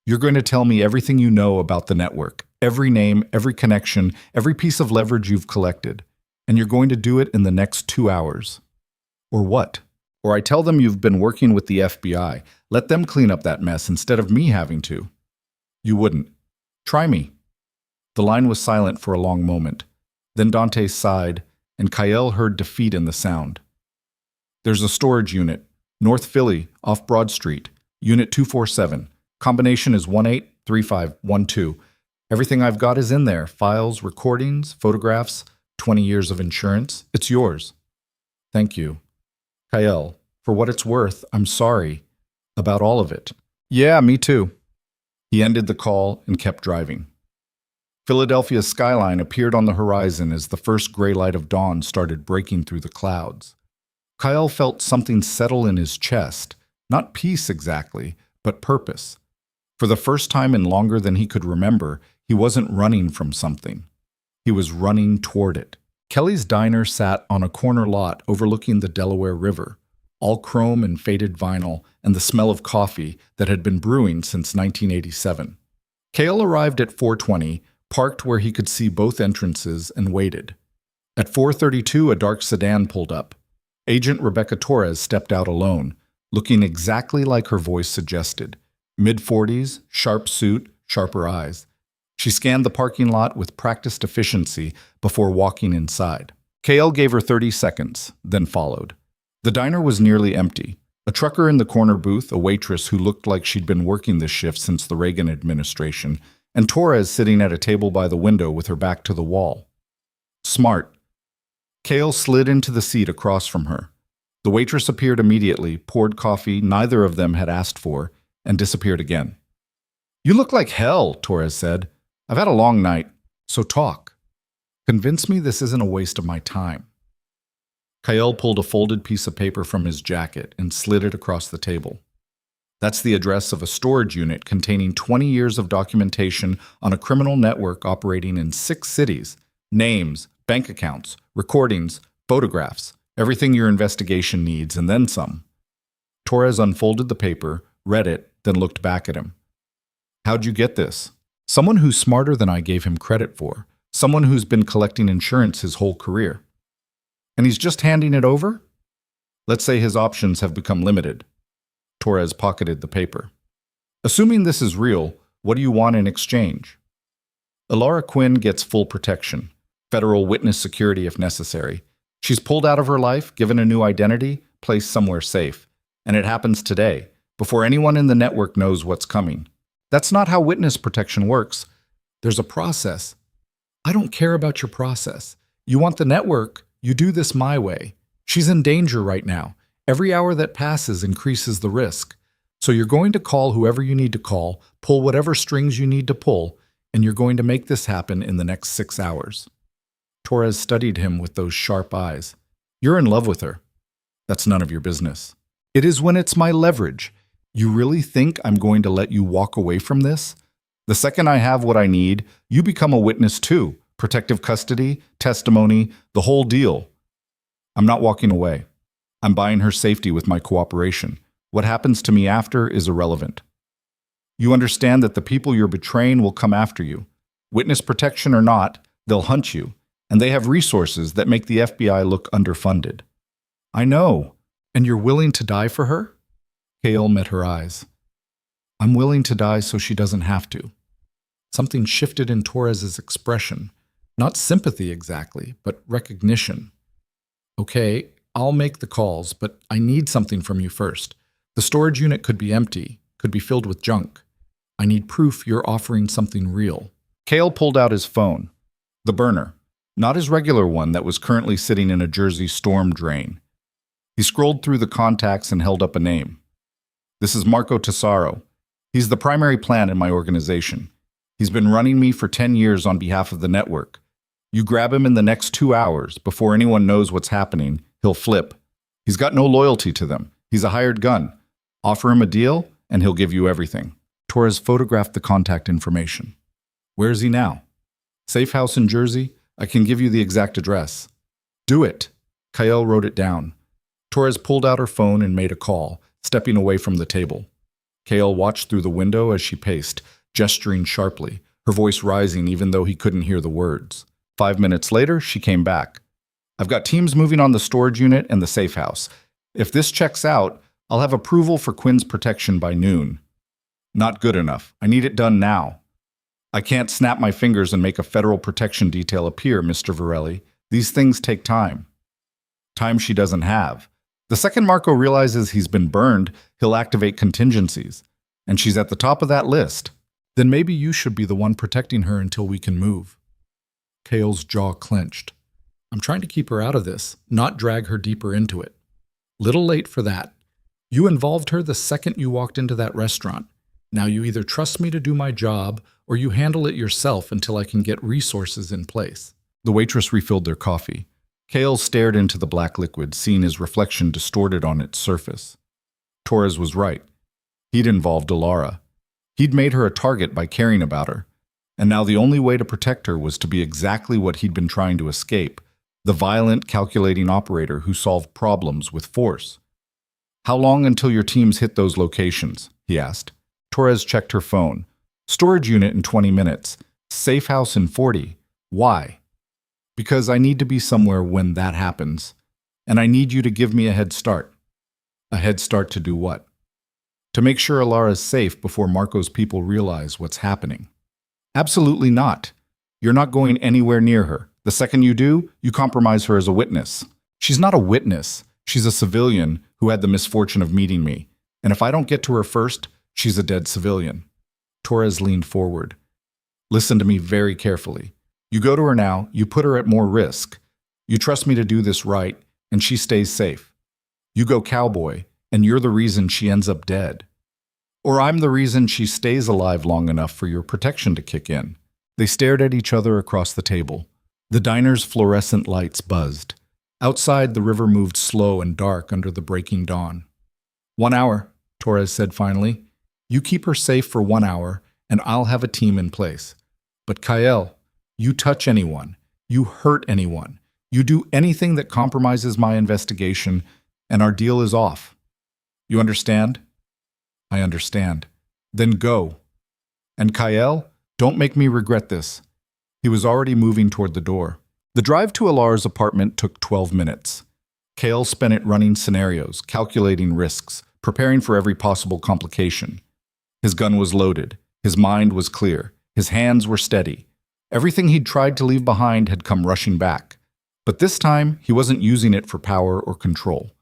You're going to tell me everything you know about the network, every name, every connection, every piece of leverage you've collected. And you're going to do it in the next 2 hours. Or what? Or I tell them you've been working with the FBI. Let them clean up that mess instead of me having to. You wouldn't. Try me. The line was silent for a long moment. Then Dante sighed, and Kyle heard defeat in the sound. There's a storage unit, North Philly, off Broad Street, Unit 247. Combination is 183512. Everything I've got is in there. Files, recordings, photographs, 20 years of insurance. It's yours. Thank you. Kyle, for what it's worth, I'm sorry about all of it. Yeah, me too. He ended the call and kept driving. Philadelphia's skyline appeared on the horizon as the first gray light of dawn started breaking through the clouds. Kyle felt something settle in his chest, not peace exactly, but purpose. For the first time in longer than he could remember, he wasn't running from something. He was running toward it. Kelly's diner sat on a corner lot overlooking the Delaware River, all chrome and faded vinyl and the smell of coffee that had been brewing since 1987. Cale arrived at 4:20, parked where he could see both entrances, and waited. At 4:32, a dark sedan pulled up. Agent Rebecca Torres stepped out alone, looking exactly like her voice suggested. Mid-40s, sharp suit, sharper eyes. She scanned the parking lot with practiced efficiency before walking inside. KL gave her 30 seconds, then followed. The diner was nearly empty. A trucker in the corner booth, a waitress who looked like she'd been working this shift since the Reagan administration, and Torres sitting at a table by the window with her back to the wall. Smart. Kale slid into the seat across from her. The waitress appeared immediately, poured coffee neither of them had asked for, and disappeared again. "You look like hell," Torres said. "I've had a long night, so talk. Convince me this isn't a waste of my time." Kyle pulled a folded piece of paper from his jacket and slid it across the table. "That's the address of a storage unit containing 20 years of documentation on a criminal network operating in 6 cities. Names, bank accounts, recordings, photographs, everything your investigation needs, and then some." Torres unfolded the paper, read it, then looked back at him. "How'd you get this?" "Someone who's smarter than I gave him credit for. Someone who's been collecting insurance his whole career." "And he's just handing it over?" "Let's say his options have become limited." Torres pocketed the paper. "Assuming this is real, what do you want in exchange?" "Elara Quinn gets full protection, federal witness security if necessary. She's pulled out of her life, given a new identity, placed somewhere safe. And it happens today, before anyone in the network knows what's coming. That's not how witness protection works. There's a process." "I don't care about your process. You want the network, you do this my way. She's in danger right now. Every hour that passes increases the risk. So you're going to call whoever you need to call, pull whatever strings you need to pull, and you're going to make this happen in the next 6 hours." Torres studied him with those sharp eyes. "You're in love with her." "That's none of your business." "It is when it's my leverage. You really think I'm going to let you walk away from this? The second I have what I need, you become a witness too. Protective custody, testimony, the whole deal. I'm not walking away. I'm buying her safety with my cooperation. What happens to me after is irrelevant. You understand that the people you're betraying will come after you. Witness protection or not, they'll hunt you, and they have resources that make the FBI look underfunded." "I know. And you're willing to die for her?" Kale met her eyes. "I'm willing to die so she doesn't have to." Something shifted in Torres's expression. Not sympathy exactly, but recognition. "Okay, I'll make the calls, but I need something from you first. The storage unit could be empty, could be filled with junk. I need proof you're offering something real." Kale pulled out his phone. The burner. Not his regular one that was currently sitting in a Jersey storm drain. He scrolled through the contacts and held up a name. "This is Marco Tesoro. He's the primary plan in my organization. He's been running me for 10 years on behalf of the network. You grab him in the next 2 hours, before anyone knows what's happening, he'll flip. He's got no loyalty to them. He's a hired gun. Offer him a deal, and he'll give you everything." Torres photographed the contact information. "Where is he now?" "Safe house in Jersey. I can give you the exact address." "Do it." Kyle wrote it down. Torres pulled out her phone and made a call, stepping away from the table. Kale watched through the window as she paced, gesturing sharply, her voice rising even though he couldn't hear the words. 5 minutes later, she came back. "I've got teams moving on the storage unit and the safe house. If this checks out, I'll have approval for Quinn's protection by noon." "Not good enough. I need it done now." "I can't snap my fingers and make a federal protection detail appear, Mr. Varelli. These things take time." Time she doesn't have. The second Marco realizes he's been burned, he'll activate contingencies. And she's at the top of that list. "Then maybe you should be the one protecting her until we can move." Kale's jaw clenched. "I'm trying to keep her out of this, not drag her deeper into it." "Little late for that. You involved her the second you walked into that restaurant. Now you either trust me to do my job, or you handle it yourself until I can get resources in place." The waitress refilled their coffee. Kale stared into the black liquid, seeing his reflection distorted on its surface. Torres was right. He'd involved Elara. He'd made her a target by caring about her. And now the only way to protect her was to be exactly what he'd been trying to escape, the violent, calculating operator who solved problems with force. "How long until your teams hit those locations?" he asked. Torres checked her phone. "Storage unit in 20 minutes. Safe house in 40. Why? Because I need to be somewhere when that happens. And I need you to give me a head start. A head start to do what? To make sure Alara's safe before Marco's people realize what's happening. Absolutely not. You're not going anywhere near her. The second you do, you compromise her as a witness. She's not a witness. She's a civilian who had the misfortune of meeting me. And if I don't get to her first, she's a dead civilian. Torres leaned forward. Listen to me very carefully. You go to her now, you put her at more risk. You trust me to do this right, and she stays safe. You go cowboy, and you're the reason she ends up dead. Or I'm the reason she stays alive long enough for your protection to kick in. They stared at each other across the table. The diner's fluorescent lights buzzed. Outside, the river moved slow and dark under the breaking dawn. 1 hour, Torres said finally. You keep her safe for 1 hour, and I'll have a team in place. But Kael, you touch anyone, you hurt anyone, you do anything that compromises my investigation, and our deal is off. You understand? I understand. Then go. And Kael, don't make me regret this. He was already moving toward the door. The drive to Alara's apartment took 12 minutes. Kael spent it running scenarios, calculating risks, preparing for every possible complication. His gun was loaded. His mind was clear. His hands were steady. Everything he'd tried to leave behind had come rushing back. But this time, he wasn't using it for power or control.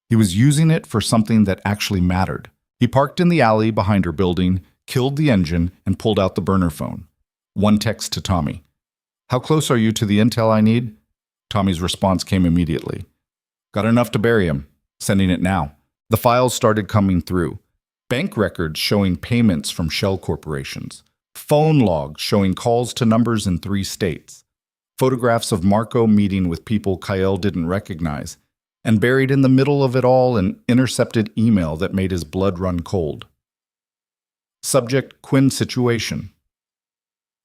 He was using it for something that actually mattered. He parked in the alley behind her building, killed the engine, and pulled out the burner phone. One text to Tommy. How close are you to the intel I need? Tommy's response came immediately. Got enough to bury him. Sending it now. The files started coming through. Bank records showing payments from shell corporations. Phone logs showing calls to numbers in 3 states. Photographs of Marco meeting with people Kael didn't recognize. And buried in the middle of it all, an intercepted email that made his blood run cold. Subject: Quinn situation.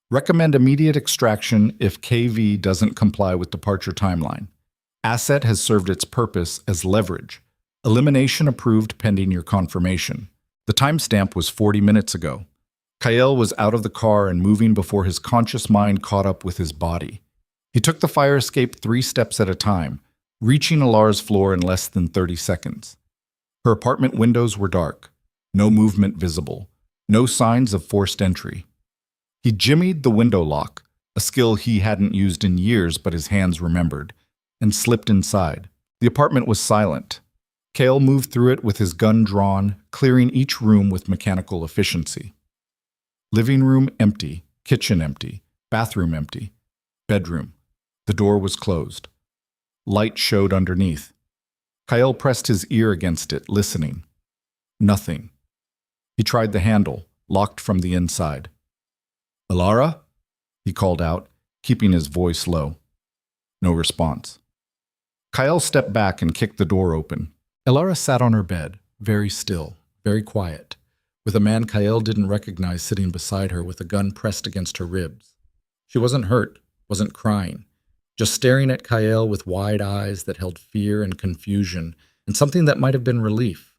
Recommend immediate extraction if KV doesn't comply with departure timeline. Asset has served its purpose as leverage. Elimination approved pending your confirmation. The timestamp was 40 minutes ago. Kael was out of the car and moving before his conscious mind caught up with his body. He took the fire escape 3 steps at a time, reaching Alara's floor in less than 30 seconds. Her apartment windows were dark. No movement visible. No signs of forced entry. He jimmied the window lock, a skill he hadn't used in years but his hands remembered, and slipped inside. The apartment was silent. Kael moved through it with his gun drawn, clearing each room with mechanical efficiency. Living room empty, kitchen empty, bathroom empty, bedroom. The door was closed. Light showed underneath. Kael pressed his ear against it, listening. Nothing. He tried the handle, locked from the inside. Alara? He called out, keeping his voice low. No response. Kael stepped back and kicked the door open. Alara sat on her bed, very still, very quiet, with a man Kael didn't recognize sitting beside her with a gun pressed against her ribs. She wasn't hurt, wasn't crying, just staring at Kael with wide eyes that held fear and confusion and something that might have been relief.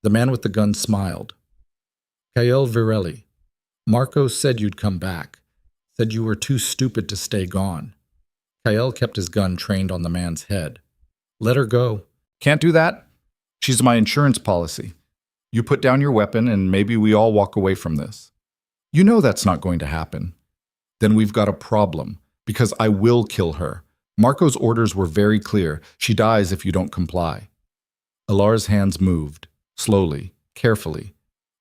The man with the gun smiled. Kael Virelli, Marco said you'd come back, said you were too stupid to stay gone. Kael kept his gun trained on the man's head. Let her go. Can't do that. She's my insurance policy. You put down your weapon and maybe we all walk away from this. You know that's not going to happen. Then we've got a problem, because I will kill her. Marco's orders were very clear. She dies if you don't comply. Alara's hands moved, slowly, carefully.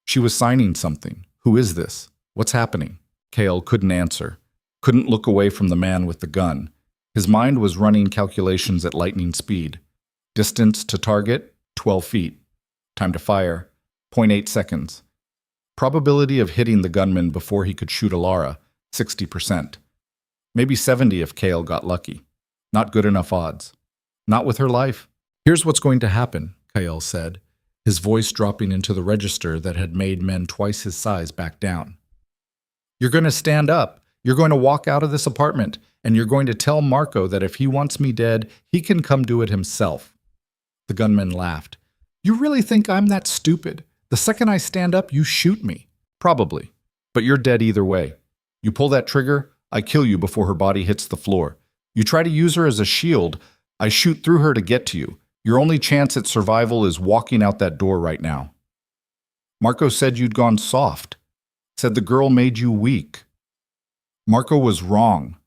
She was signing something. Who is this? What's happening? Kael couldn't answer, couldn't look away from the man with the gun. His mind was running calculations at lightning speed. Distance to target, 12 feet. Time to fire, 0.8 seconds. Probability of hitting the gunman before he could shoot Alara, 60%. Maybe 70 if Kael got lucky. Not good enough odds. Not with her life. Here's what's going to happen, Kael said, his voice dropping into the register that had made men twice his size back down. You're going to stand up. You're going to walk out of this apartment, and you're going to tell Marco that if he wants me dead, he can come do it himself. The gunman laughed. You really think I'm that stupid? The second I stand up, you shoot me. Probably. But you're dead either way. You pull that trigger, I kill you before her body hits the floor. You try to use her as a shield, I shoot through her to get to you. Your only chance at survival is walking out that door right now. Marco said you'd gone soft. Said the girl made you weak. Marco was wrong.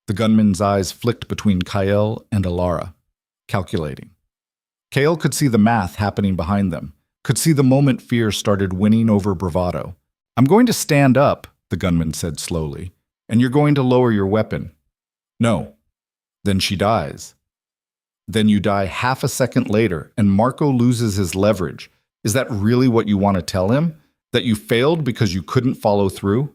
The gunman's eyes flicked between Kael and Alara, calculating. Kael could see the math happening behind them, could see the moment fear started winning over bravado. I'm going to stand up, the gunman said slowly, and you're going to lower your weapon. No. Then she dies. Then you die half a second later, and Marco loses his leverage. Is that really what you want to tell him? That you failed because you couldn't follow through?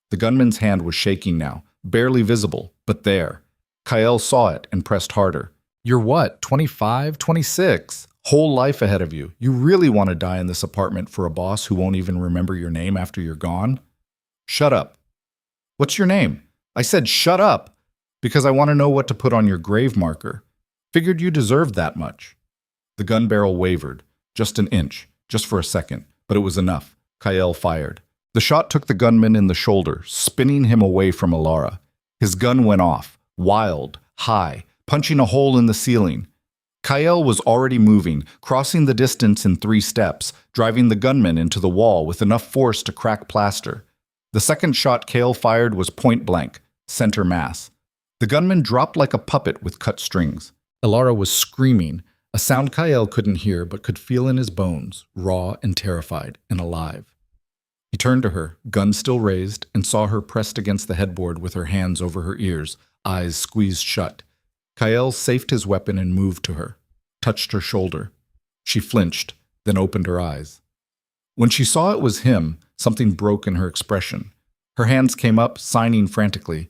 The gunman's hand was shaking now, barely visible, but there. Kael saw it and pressed harder. You're what, 25, 26? Whole life ahead of you. You really want to die in this apartment for a boss who won't even remember your name after you're gone? Shut up. What's your name? I said shut up, because I want to know what to put on your grave marker. Figured you deserved that much. The gun barrel wavered, just an inch, just for a second, but it was enough. Kael fired. The shot took the gunman in the shoulder, spinning him away from Alara. His gun went off, wild, high, punching a hole in the ceiling. Kael was already moving, crossing the distance in 3 steps, driving the gunman into the wall with enough force to crack plaster. The second shot Kael fired was point blank, center mass. The gunman dropped like a puppet with cut strings. Alara was screaming, a sound Kael couldn't hear but could feel in his bones, raw and terrified and alive. He turned to her, gun still raised, and saw her pressed against the headboard with her hands over her ears, eyes squeezed shut. Kael safed his weapon and moved to her, touched her shoulder. She flinched, then opened her eyes. When she saw it was him, something broke in her expression. Her hands came up, signing frantically.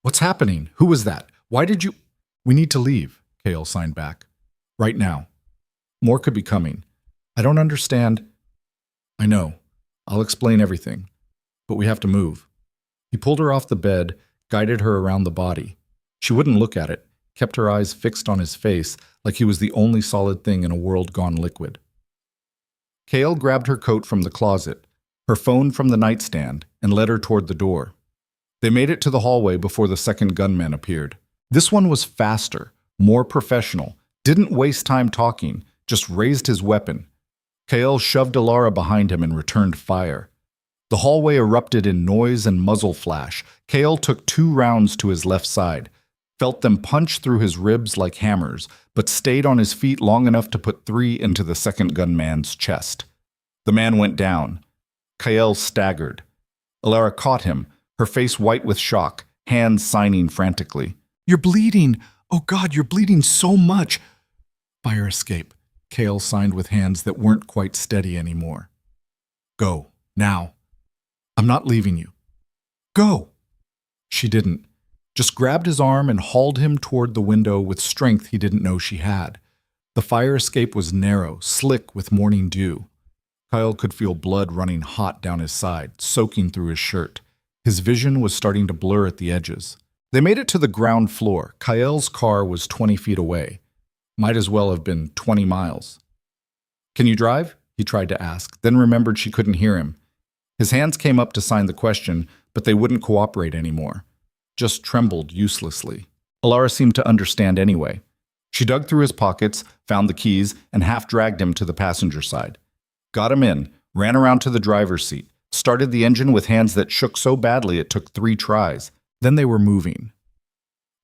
What's happening? Who was that? Why did you— We need to leave, Kael signed back. Right now. More could be coming. I don't understand. I know. I'll explain everything. But we have to move. He pulled her off the bed, guided her around the body. She wouldn't look at it, kept her eyes fixed on his face like he was the only solid thing in a world gone liquid. Kael grabbed her coat from the closet, her phone from the nightstand, and led her toward the door. They made it to the hallway before the second gunman appeared. This one was faster, more professional, didn't waste time talking, just raised his weapon. Kael shoved Alara behind him and returned fire. The hallway erupted in noise and muzzle flash. Kael took 2 rounds to his left side, felt them punch through his ribs like hammers, but stayed on his feet long enough to put 3 into the second gunman's chest. The man went down. Kael staggered. Alara caught him, her face white with shock, hands signing frantically. You're bleeding! Oh God, you're bleeding so much! Fire escape. Kael signed with hands that weren't quite steady anymore. Go, now. I'm not leaving you. Go! She didn't. Just grabbed his arm and hauled him toward the window with strength he didn't know she had. The fire escape was narrow, slick with morning dew. Kael could feel blood running hot down his side, soaking through his shirt. His vision was starting to blur at the edges. They made it to the ground floor. Kael's car was 20 feet away. Might as well have been 20 miles. Can you drive? He tried to ask, then remembered she couldn't hear him. His hands came up to sign the question, but they wouldn't cooperate anymore. Just trembled uselessly. Alara seemed to understand anyway. She dug through his pockets, found the keys, and half-dragged him to the passenger side. Got him in, ran around to the driver's seat, started the engine with hands that shook so badly it took 3 tries. Then they were moving.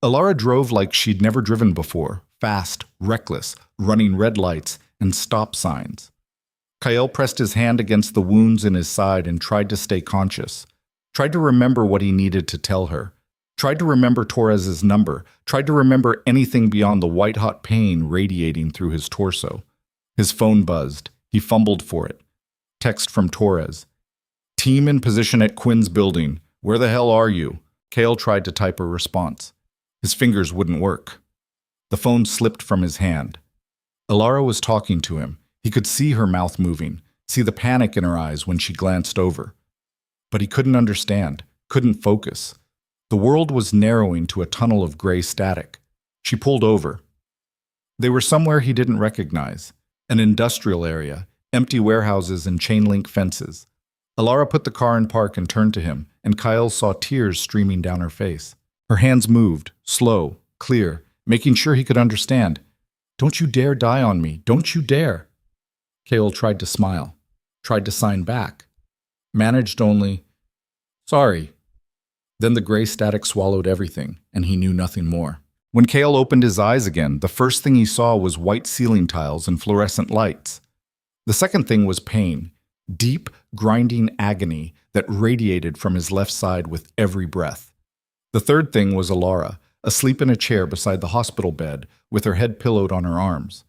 Alara drove like she'd never driven before, fast, reckless, running red lights and stop signs. Kael pressed his hand against the wounds in his side and tried to stay conscious. Tried to remember what he needed to tell her. Tried to remember Torres's number. Tried to remember anything beyond the white-hot pain radiating through his torso. His phone buzzed. He fumbled for it. Text from Torres. Team in position at Quinn's building. Where the hell are you? Kael tried to type a response. His fingers wouldn't work. The phone slipped from his hand. Alara was talking to him. He could see her mouth moving, see the panic in her eyes when she glanced over. But he couldn't understand, couldn't focus. The world was narrowing to a tunnel of gray static. She pulled over. They were somewhere he didn't recognize. An industrial area, empty warehouses and chain-link fences. Alara put the car in park and turned to him, and Kyle saw tears streaming down her face. Her hands moved, slow, clear, making sure he could understand. Don't you dare die on me. Don't you dare. Kale tried to smile, tried to sign back. Managed only, sorry. Then the gray static swallowed everything, and he knew nothing more. When Kale opened his eyes again, the first thing he saw was white ceiling tiles and fluorescent lights. The second thing was pain, deep, grinding agony that radiated from his left side with every breath. The third thing was Alara, asleep in a chair beside the hospital bed, with her head pillowed on her arms.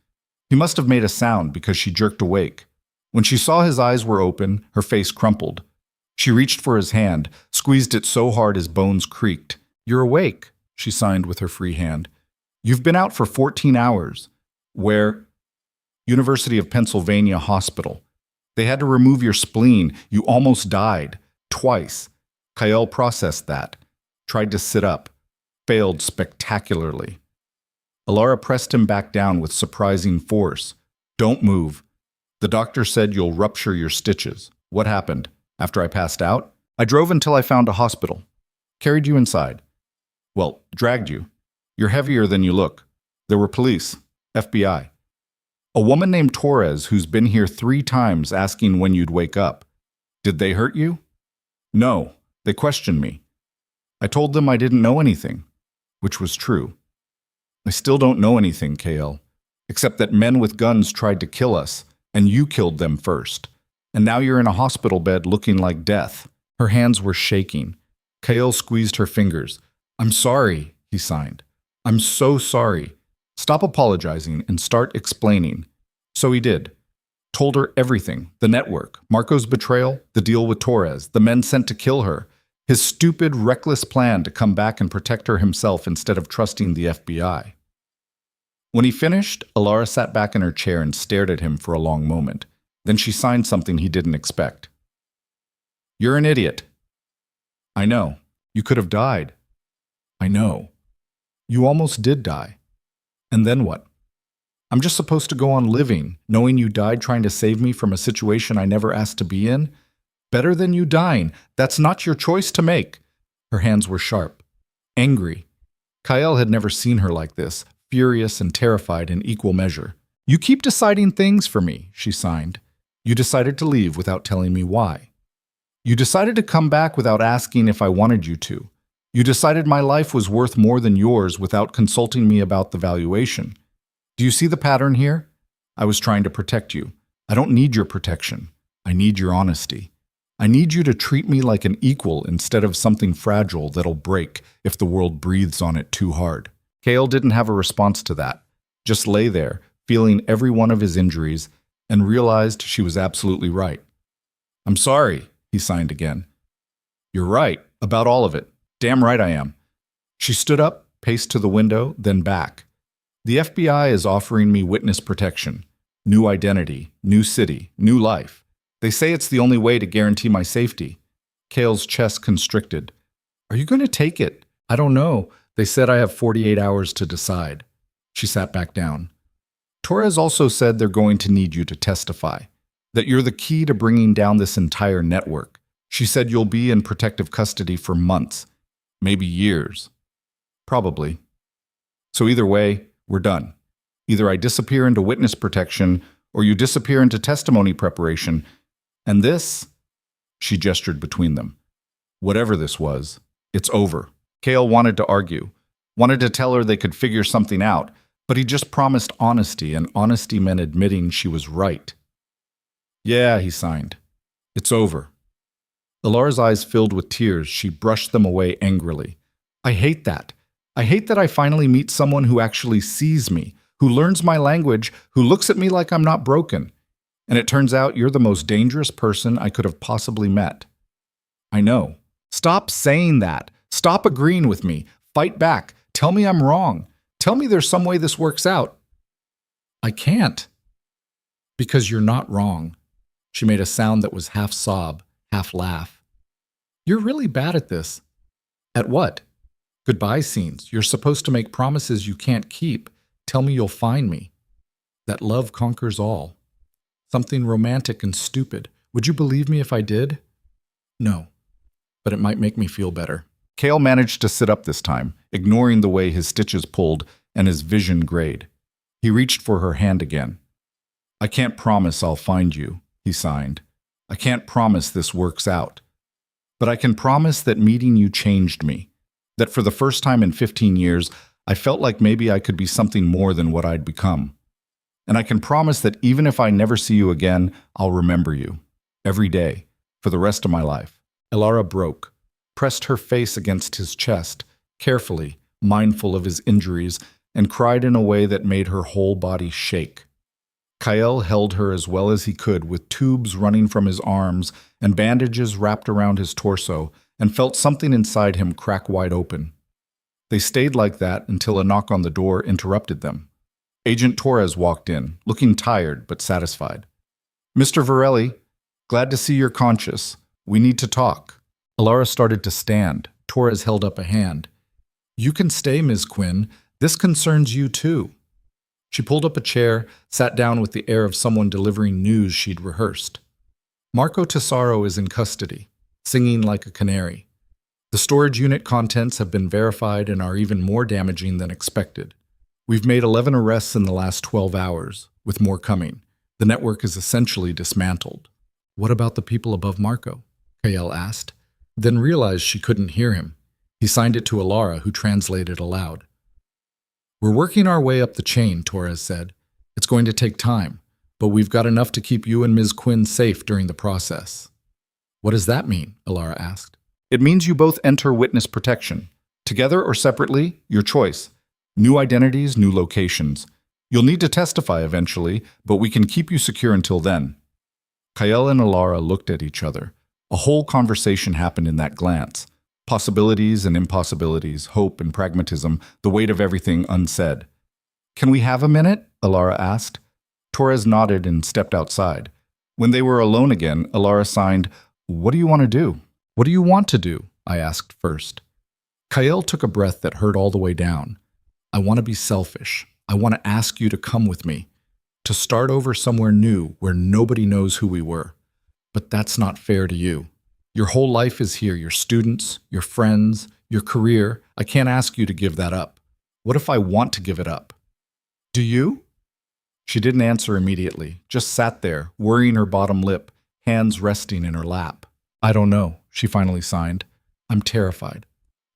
He must have made a sound because she jerked awake. When she saw his eyes were open, her face crumpled. She reached for his hand, squeezed it so hard his bones creaked. You're awake, she signed with her free hand. You've been out for 14 hours. Where? University of Pennsylvania Hospital. They had to remove your spleen. You almost died. Twice. Kyle processed that. Tried to sit up. Failed spectacularly. Alara pressed him back down with surprising force. Don't move. The doctor said you'll rupture your stitches. What happened? After I passed out? I drove until I found a hospital. Carried you inside. Well, dragged you. You're heavier than you look. There were police. FBI. A woman named Torres who's been here 3 times asking when you'd wake up. Did they hurt you? No. They questioned me. I told them I didn't know anything, which was true. I still don't know anything, KL, except that men with guns tried to kill us, and you killed them first. And now you're in a hospital bed looking like death. Her hands were shaking. KL squeezed her fingers. I'm sorry, he signed. I'm so sorry. Stop apologizing and start explaining. So he did. Told her everything. The network, Marco's betrayal, the deal with Torres, the men sent to kill her, his stupid, reckless plan to come back and protect her himself instead of trusting the FBI. When he finished, Alara sat back in her chair and stared at him for a long moment. Then she signed something he didn't expect. You're an idiot. I know. You could have died. I know. You almost did die. And then what? I'm just supposed to go on living, knowing you died trying to save me from a situation I never asked to be in? Better than you dying. That's not your choice to make. Her hands were sharp, angry. Kyle had never seen her like this, furious and terrified in equal measure. You keep deciding things for me, she signed. You decided to leave without telling me why. You decided to come back without asking if I wanted you to. You decided my life was worth more than yours without consulting me about the valuation. Do you see the pattern here? I was trying to protect you. I don't need your protection. I need your honesty. I need you to treat me like an equal instead of something fragile that'll break if the world breathes on it too hard. Kale didn't have a response to that. Just lay there, feeling every one of his injuries, and realized she was absolutely right. I'm sorry, he signed again. You're right, about all of it. Damn right I am. She stood up, paced to the window, then back. The FBI is offering me witness protection. New identity, new city, new life. They say it's the only way to guarantee my safety. Kale's chest constricted. Are you going to take it? I don't know. They said I have 48 hours to decide. She sat back down. Torres also said they're going to need you to testify, that you're the key to bringing down this entire network. She said you'll be in protective custody for months, maybe years. Probably. So either way, we're done. Either I disappear into witness protection, or you disappear into testimony preparation. And this, she gestured between them. Whatever this was, it's over. Kale wanted to argue, wanted to tell her they could figure something out, but he just promised honesty, and honesty meant admitting she was right. Yeah, he signed. It's over. Alara's eyes filled with tears. She brushed them away angrily. I hate that. I hate that I finally meet someone who actually sees me, who learns my language, who looks at me like I'm not broken. And it turns out you're the most dangerous person I could have possibly met. I know. Stop saying that. Stop agreeing with me. Fight back. Tell me I'm wrong. Tell me there's some way this works out. I can't. Because you're not wrong. She made a sound that was half sob, half laugh. You're really bad at this. At what? Goodbye scenes. You're supposed to make promises you can't keep. Tell me you'll find me. That love conquers all. Something romantic and stupid. Would you believe me if I did? No, but it might make me feel better. Kale managed to sit up this time, ignoring the way his stitches pulled and his vision grayed. He reached for her hand again. I can't promise I'll find you, he signed. I can't promise this works out. But I can promise that meeting you changed me. That for the first time in 15 years, I felt like maybe I could be something more than what I'd become. And I can promise that even if I never see you again, I'll remember you. Every day. For the rest of my life. Elara broke, pressed her face against his chest, carefully, mindful of his injuries, and cried in a way that made her whole body shake. Kyle held her as well as he could, with tubes running from his arms and bandages wrapped around his torso, and felt something inside him crack wide open. They stayed like that until a knock on the door interrupted them. Agent Torres walked in, looking tired but satisfied. Mr. Varelli, glad to see you're conscious. We need to talk. Elara started to stand. Torres held up a hand. You can stay, Ms. Quinn. This concerns you too. She pulled up a chair, sat down with the air of someone delivering news she'd rehearsed. Marco Tesoro is in custody, singing like a canary. The storage unit contents have been verified and are even more damaging than expected. We've made 11 arrests in the last 12 hours, with more coming. The network is essentially dismantled. What about the people above Marco? Kael asked, then realized she couldn't hear him. He signed it to Elara, who translated aloud. We're working our way up the chain, Torres said. It's going to take time, but we've got enough to keep you and Ms. Quinn safe during the process. What does that mean? Elara asked. It means you both enter witness protection. Together or separately, your choice. New identities, new locations. You'll need to testify eventually, but we can keep you secure until then. Kael and Elara looked at each other. A whole conversation happened in that glance. Possibilities and impossibilities, hope and pragmatism, the weight of everything unsaid. Can we have a minute? Elara asked. Torres nodded and stepped outside. When they were alone again, Elara signed, What do you want to do? What do you want to do? I asked first. Kael took a breath that hurt all the way down. I want to be selfish. I want to ask you to come with me. To start over somewhere new where nobody knows who we were. But that's not fair to you. Your whole life is here, your students, your friends, your career. I can't ask you to give that up. What if I want to give it up? Do you? She didn't answer immediately, just sat there, worrying her bottom lip, hands resting in her lap. I don't know, she finally signed. I'm terrified.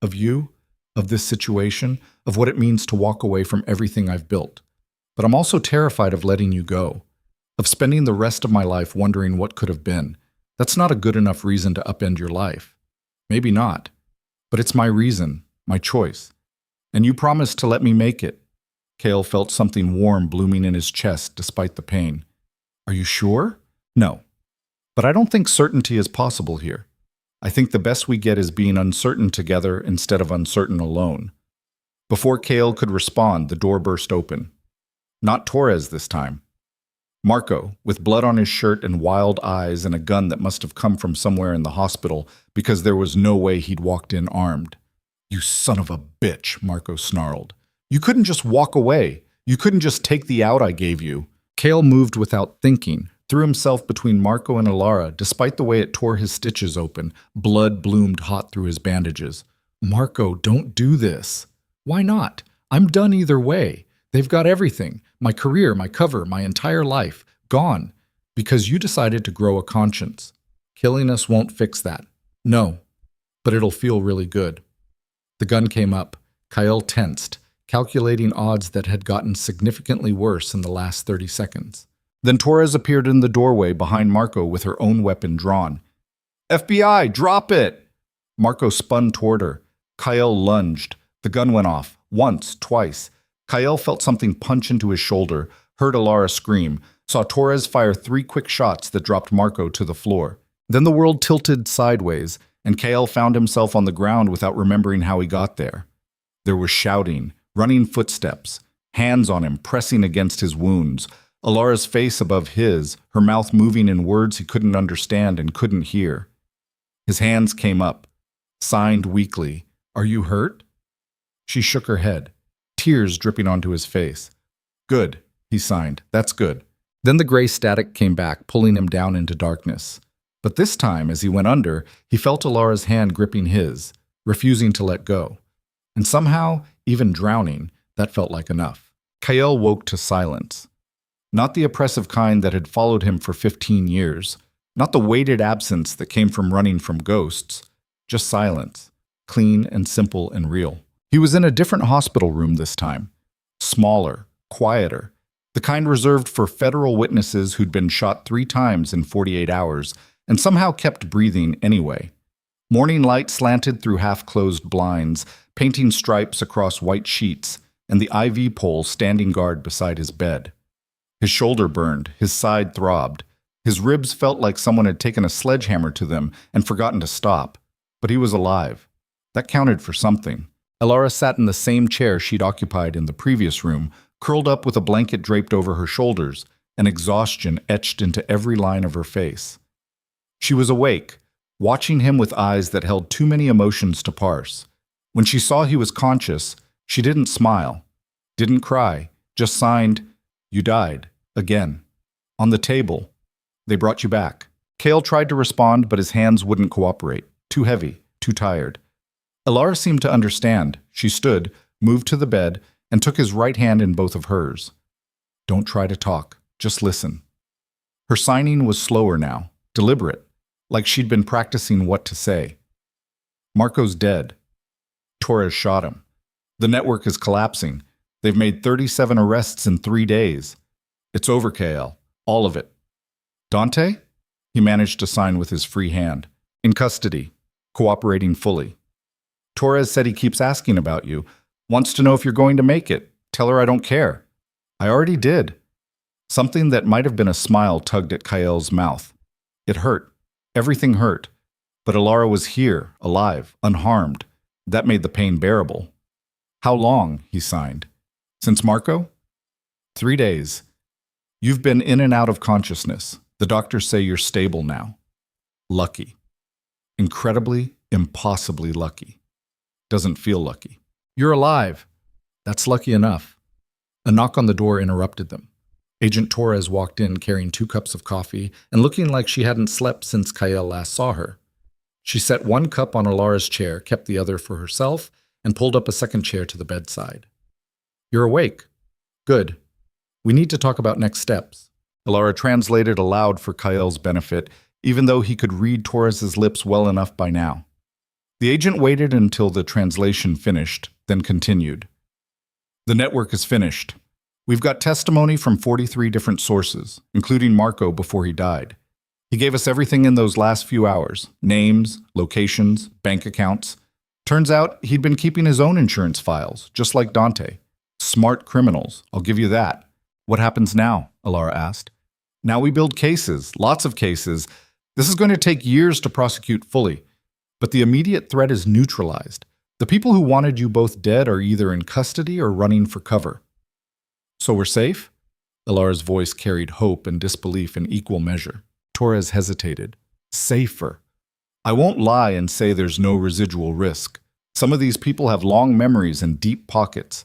Of you, of this situation, of what it means to walk away from everything I've built. But I'm also terrified of letting you go, of spending the rest of my life wondering what could have been. That's not a good enough reason to upend your life. Maybe not. But it's my reason, my choice. And you promised to let me make it. Kael felt something warm blooming in his chest despite the pain. Are you sure? No. But I don't think certainty is possible here. I think the best we get is being uncertain together instead of uncertain alone. Before Kael could respond, the door burst open. Not Torres this time. Marco, with blood on his shirt and wild eyes and a gun that must have come from somewhere in the hospital because there was no way he'd walked in armed. You son of a bitch, Marco snarled. You couldn't just walk away. You couldn't just take the out I gave you. Kael moved without thinking, threw himself between Marco and Elara, despite the way it tore his stitches open. Blood bloomed hot through his bandages. Marco, don't do this. Why not? I'm done either way. They've got everything. My career, my cover, my entire life. Gone. Because you decided to grow a conscience. Killing us won't fix that. No. But it'll feel really good. The gun came up. Kael tensed, calculating odds that had gotten significantly worse in the last 30 seconds. Then Torres appeared in the doorway behind Marco with her own weapon drawn. FBI, drop it! Marco spun toward her. Kael lunged. The gun went off. Once, twice. Kael felt something punch into his shoulder, heard Elara scream, saw Torres fire 3 quick shots that dropped Marco to the floor. Then the world tilted sideways, and Kael found himself on the ground without remembering how he got there. There was shouting, running footsteps, hands on him pressing against his wounds, Elara's face above his, her mouth moving in words he couldn't understand and couldn't hear. His hands came up, signed weakly, Are you hurt? She shook her head, tears dripping onto his face. Good, he signed. That's good. Then the gray static came back, pulling him down into darkness. But this time, as he went under, he felt Alara's hand gripping his, refusing to let go. And somehow, even drowning, that felt like enough. Kael woke to silence. Not the oppressive kind that had followed him for 15 years, not the weighted absence that came from running from ghosts, just silence, clean and simple and real. He was in a different hospital room this time, smaller, quieter, the kind reserved for federal witnesses who'd been shot 3 times in 48 hours and somehow kept breathing anyway. Morning light slanted through half-closed blinds, painting stripes across white sheets, and the IV pole standing guard beside his bed. His shoulder burned, his side throbbed. His ribs felt like someone had taken a sledgehammer to them and forgotten to stop. But he was alive. That counted for something. Alara sat in the same chair she'd occupied in the previous room, curled up with a blanket draped over her shoulders, and exhaustion etched into every line of her face. She was awake, watching him with eyes that held too many emotions to parse. When she saw he was conscious, she didn't smile, didn't cry, just signed, "You died, again." On the table, "They brought you back." Kael tried to respond, but his hands wouldn't cooperate. Too heavy, too tired. Alara seemed to understand. She stood, moved to the bed, and took his right hand in both of hers. "Don't try to talk, just listen." Her signing was slower now, deliberate, like she'd been practicing what to say. "Marco's dead. Torres shot him. The network is collapsing. They've made 37 arrests in 3 days. It's over, Kael. All of it." "Dante?" He managed to sign with his free hand. "In custody. Cooperating fully. Torres said he keeps asking about you. Wants to know if you're going to make it. Tell her I don't care." "I already did." Something that might have been a smile tugged at Kael's mouth. It hurt. Everything hurt. But Alara was here, alive, unharmed. That made the pain bearable. "How long?" he signed. "Since Marco?" 3 days. "You've been in and out of consciousness. The doctors say you're stable now." "Lucky. Incredibly, impossibly lucky. Doesn't feel lucky." "You're alive." "That's lucky enough." A knock on the door interrupted them. Agent Torres walked in carrying 2 cups of coffee and looking like she hadn't slept since Kael last saw her. She set 1 cup on Alara's chair, kept the other for herself, and pulled up a second chair to the bedside. "You're awake. Good. We need to talk about next steps." Alara translated aloud for Kael's benefit, even though he could read Torres's lips well enough by now. The agent waited until the translation finished, then continued. "The network is finished. We've got testimony from 43 different sources, including Marco before he died. He gave us everything in those last few hours, names, locations, bank accounts. Turns out he'd been keeping his own insurance files, just like Dante. Smart criminals, I'll give you that." "What happens now?" Alara asked. "Now we build cases, lots of cases. This is going to take years to prosecute fully. But the immediate threat is neutralized. The people who wanted you both dead are either in custody or running for cover." "So we're safe?" Alara's voice carried hope and disbelief in equal measure. Torres hesitated. "Safer. I won't lie and say there's no residual risk. Some of these people have long memories and deep pockets.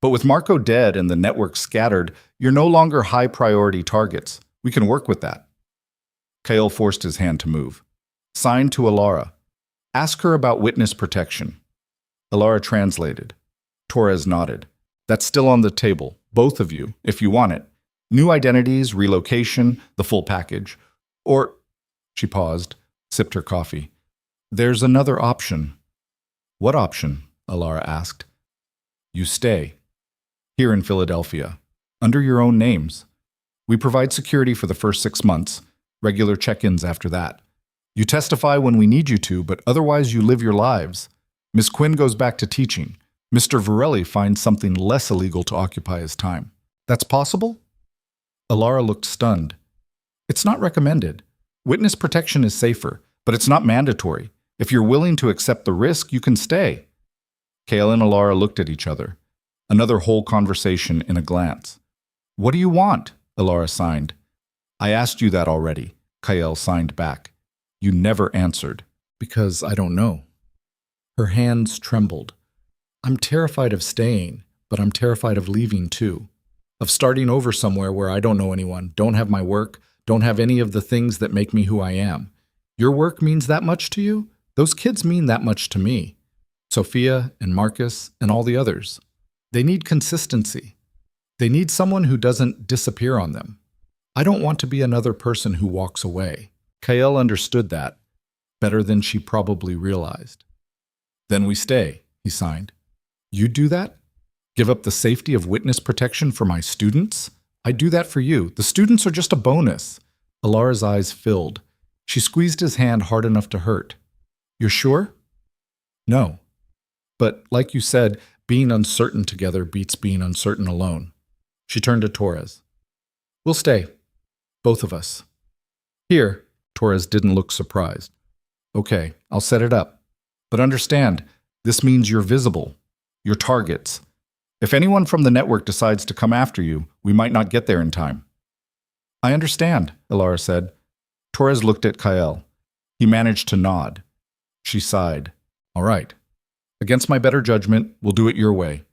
But with Marco dead and the network scattered, you're no longer high-priority targets. We can work with that." Kael forced his hand to move. "Signed to Alara. Ask her about witness protection." Alara translated. Torres nodded. "That's still on the table, both of you, if you want it. New identities, relocation, the full package. Or," she paused, sipped her coffee. "There's another option." "What option?" Alara asked. "You stay. Here in Philadelphia. Under your own names. We provide security for the first 6 months, regular check-ins after that. You testify when we need you to, but otherwise you live your lives. Miss Quinn goes back to teaching. Mr. Varelli finds something less illegal to occupy his time." "That's possible?" Alara looked stunned. "It's not recommended. Witness protection is safer, but it's not mandatory. If you're willing to accept the risk, you can stay." Kael and Alara looked at each other. Another whole conversation in a glance. "What do you want?" Alara signed. "I asked you that already," Kael signed back. "You never answered." "Because I don't know." Her hands trembled. "I'm terrified of staying, but I'm terrified of leaving too. Of starting over somewhere where I don't know anyone, don't have my work, don't have any of the things that make me who I am. Your work means that much to you? Those kids mean that much to me. Sophia and Marcus and all the others. They need consistency. They need someone who doesn't disappear on them. I don't want to be another person who walks away. Kael understood that better than she probably realized. Then we stay, he signed. You'd do that? Give up the safety of witness protection for my students? I'd do that for you. The students are just a bonus. Alara's eyes filled. She squeezed his hand hard enough to hurt. You're sure? No. But like you said, being uncertain together beats being uncertain alone. She turned to Torres. We'll stay. Both of us. Here. Torres didn't look surprised. Okay, I'll set it up. But understand, this means you're visible. You're targets. If anyone from the network decides to come after you, we might not get there in time. I understand, Alara said. Torres looked at Kael. He managed to nod. She sighed. All right. Against my better judgment, we'll do it your way.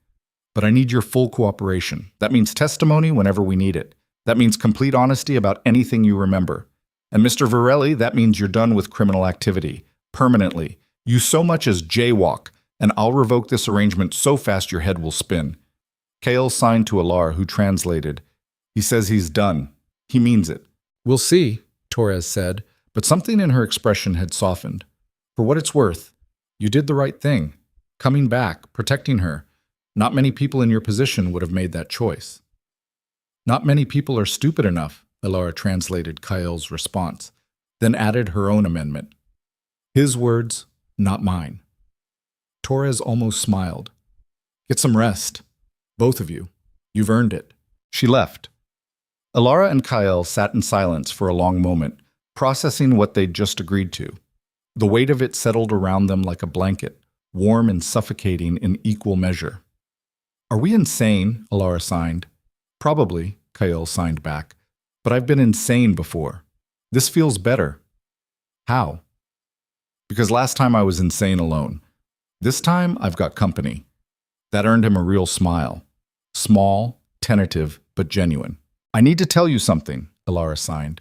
But I need your full cooperation. That means testimony whenever we need it. That means complete honesty about anything you remember. And Mr. Varelli, that means you're done with criminal activity. Permanently. You so much as jaywalk, and I'll revoke this arrangement so fast your head will spin. Kael signed to Alar, who translated. He says he's done. He means it. We'll see, Torres said, but something in her expression had softened. For what it's worth, you did the right thing. Coming back, protecting her. Not many people in your position would have made that choice. Not many people are stupid enough, Alara translated Kael's response, then added her own amendment. His words, not mine. Torres almost smiled. Get some rest. Both of you. You've earned it. She left. Alara and Kael sat in silence for a long moment, processing what they'd just agreed to. The weight of it settled around them like a blanket, warm and suffocating in equal measure. Are we insane? Alara signed. Probably, Kael signed back. But I've been insane before. This feels better. How? Because last time I was insane alone. This time I've got company. That earned him a real smile. Small, tentative, but genuine. I need to tell you something, Alara signed.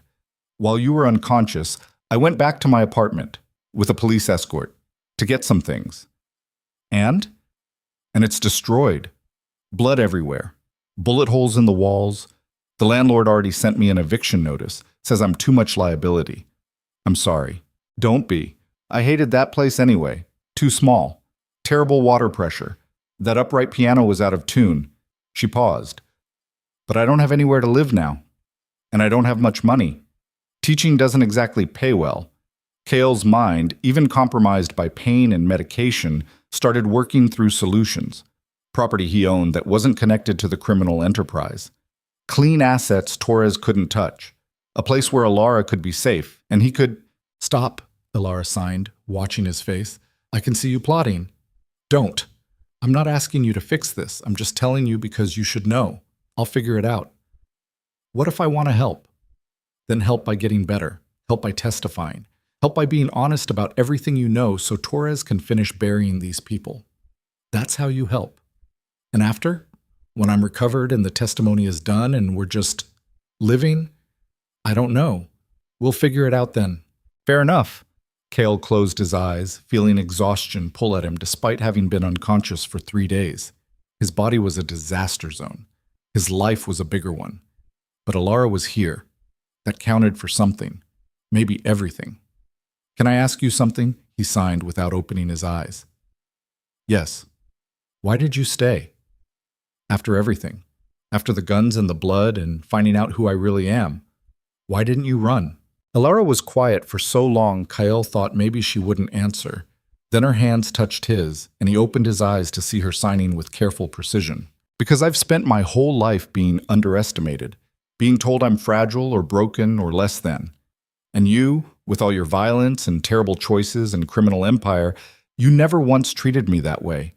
While you were unconscious, I went back to my apartment with a police escort to get some things. And it's destroyed. Blood everywhere. Bullet holes in the walls. The landlord already sent me an eviction notice. Says I'm too much liability. I'm sorry. Don't be. I hated that place anyway. Too small. Terrible water pressure. That upright piano was out of tune. She paused. But I don't have anywhere to live now. And I don't have much money. Teaching doesn't exactly pay well. Kael's mind, even compromised by pain and medication, started working through solutions. Property he owned that wasn't connected to the criminal enterprise. Clean assets Torres couldn't touch. A place where Alara could be safe, and he could... Stop, Alara signed, watching his face. I can see you plotting. Don't. I'm not asking you to fix this. I'm just telling you because you should know. I'll figure it out. What if I want to help? Then help by getting better. Help by testifying. Help by being honest about everything you know so Torres can finish burying these people. That's how you help. And after, when I'm recovered and the testimony is done and we're just living, I don't know. We'll figure it out then. Fair enough. Kael closed his eyes, feeling exhaustion pull at him despite having been unconscious for 3 days. His body was a disaster zone. His life was a bigger one. But Alara was here. That counted for something. Maybe everything. Can I ask you something? He signed without opening his eyes. Yes. Why did you stay? After everything. After the guns and the blood and finding out who I really am. Why didn't you run? Alara was quiet for so long Kael thought maybe she wouldn't answer. Then her hands touched his, and he opened his eyes to see her signing with careful precision. Because I've spent my whole life being underestimated, being told I'm fragile or broken or less than. And you, with all your violence and terrible choices and criminal empire, you never once treated me that way.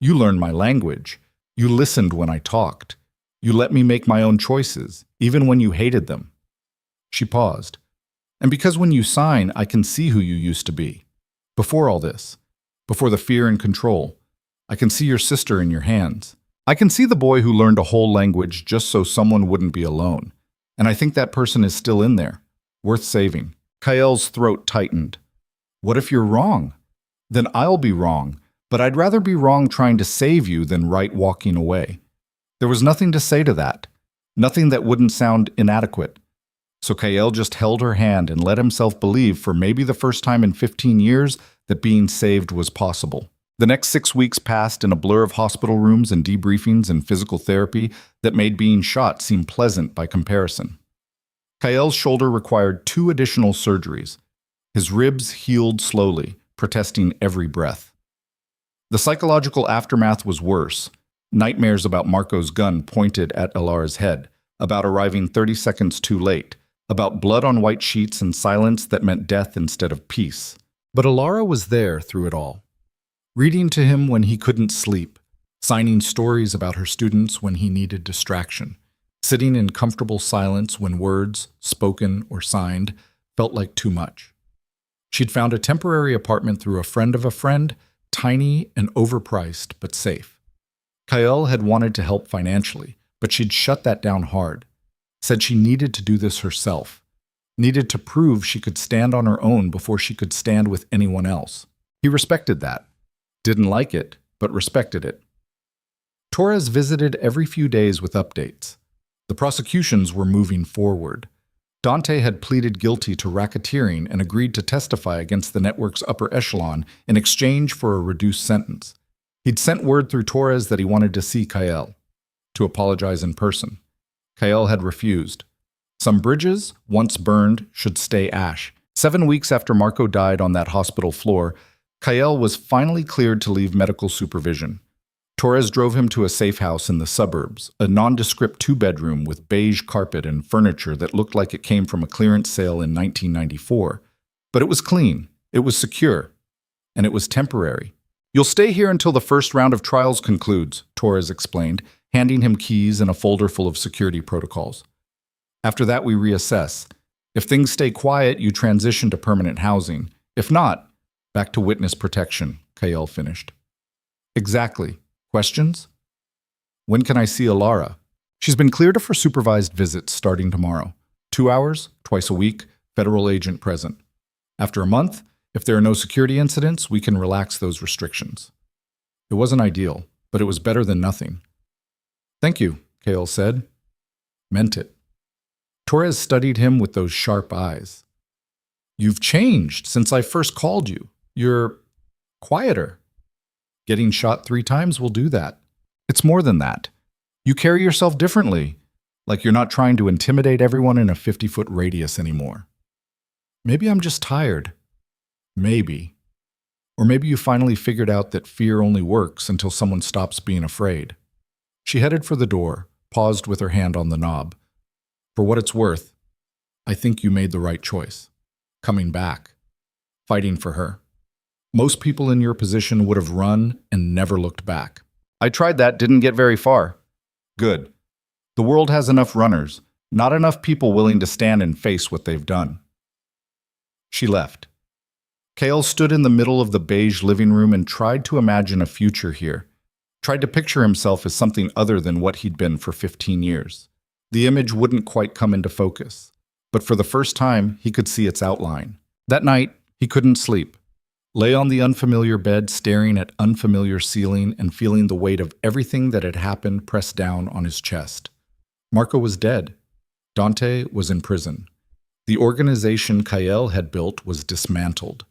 You learned my language. You listened when I talked. You let me make my own choices, even when you hated them. She paused. And because when you sign, I can see who you used to be. Before all this. Before the fear and control. I can see your sister in your hands. I can see the boy who learned a whole language just so someone wouldn't be alone. And I think that person is still in there. Worth saving. Kael's throat tightened. What if you're wrong? Then I'll be wrong, but I'd rather be wrong trying to save you than right walking away. There was nothing to say to that, nothing that wouldn't sound inadequate. So Kael just held her hand and let himself believe for maybe the first time in 15 years that being saved was possible. The next 6 weeks passed in a blur of hospital rooms and debriefings and physical therapy that made being shot seem pleasant by comparison. Kael's shoulder required 2 additional surgeries. His ribs healed slowly, protesting every breath. The psychological aftermath was worse. Nightmares about Marco's gun pointed at Alara's head, about arriving 30 seconds too late, about blood on white sheets and silence that meant death instead of peace. But Alara was there through it all, reading to him when he couldn't sleep, signing stories about her students when he needed distraction, sitting in comfortable silence when words, spoken or signed, felt like too much. She'd found a temporary apartment through a friend of a friend, tiny and overpriced but safe. Kael had wanted to help financially, but she'd shut that down hard, said she needed to do this herself, needed to prove she could stand on her own before she could stand with anyone else. He respected that. Didn't like it, but respected it. Torres visited every few days with updates. The prosecutions were moving forward. Dante had pleaded guilty to racketeering and agreed to testify against the network's upper echelon in exchange for a reduced sentence. He'd sent word through Torres that he wanted to see Kael, to apologize in person. Kael had refused. Some bridges, once burned, should stay ash. 7 weeks after Marco died on that hospital floor, Kael was finally cleared to leave medical supervision. Torres drove him to a safe house in the suburbs, a nondescript 2-bedroom with beige carpet and furniture that looked like it came from a clearance sale in 1994. But it was clean, it was secure, and it was temporary. You'll stay here until the first round of trials concludes, Torres explained, handing him keys and a folder full of security protocols. After that, we reassess. If things stay quiet, you transition to permanent housing. If not, back to witness protection, Kael finished. Exactly. Questions? When can I see Alara? She's been cleared for supervised visits starting tomorrow. 2 hours, twice a week, federal agent present. After a month, if there are no security incidents, we can relax those restrictions. It wasn't ideal, but it was better than nothing. Thank you, Kael said. Meant it. Torres studied him with those sharp eyes. You've changed since I first called you. You're quieter. Getting shot 3 times will do that. It's more than that. You carry yourself differently, like you're not trying to intimidate everyone in a 50-foot radius anymore. Maybe I'm just tired. Maybe. Or maybe you finally figured out that fear only works until someone stops being afraid. She headed for the door, paused with her hand on the knob. For what it's worth, I think you made the right choice. Coming back. Fighting for her. Most people in your position would have run and never looked back. I tried that, didn't get very far. Good. The world has enough runners, not enough people willing to stand and face what they've done. She left. Kael stood in the middle of the beige living room and tried to imagine a future here. Tried to picture himself as something other than what he'd been for 15 years. The image wouldn't quite come into focus, but for the first time, he could see its outline. That night, he couldn't sleep. Lay on the unfamiliar bed, staring at unfamiliar ceiling and feeling the weight of everything that had happened pressed down on his chest. Marco was dead. Dante was in prison. The organization Kael had built was dismantled.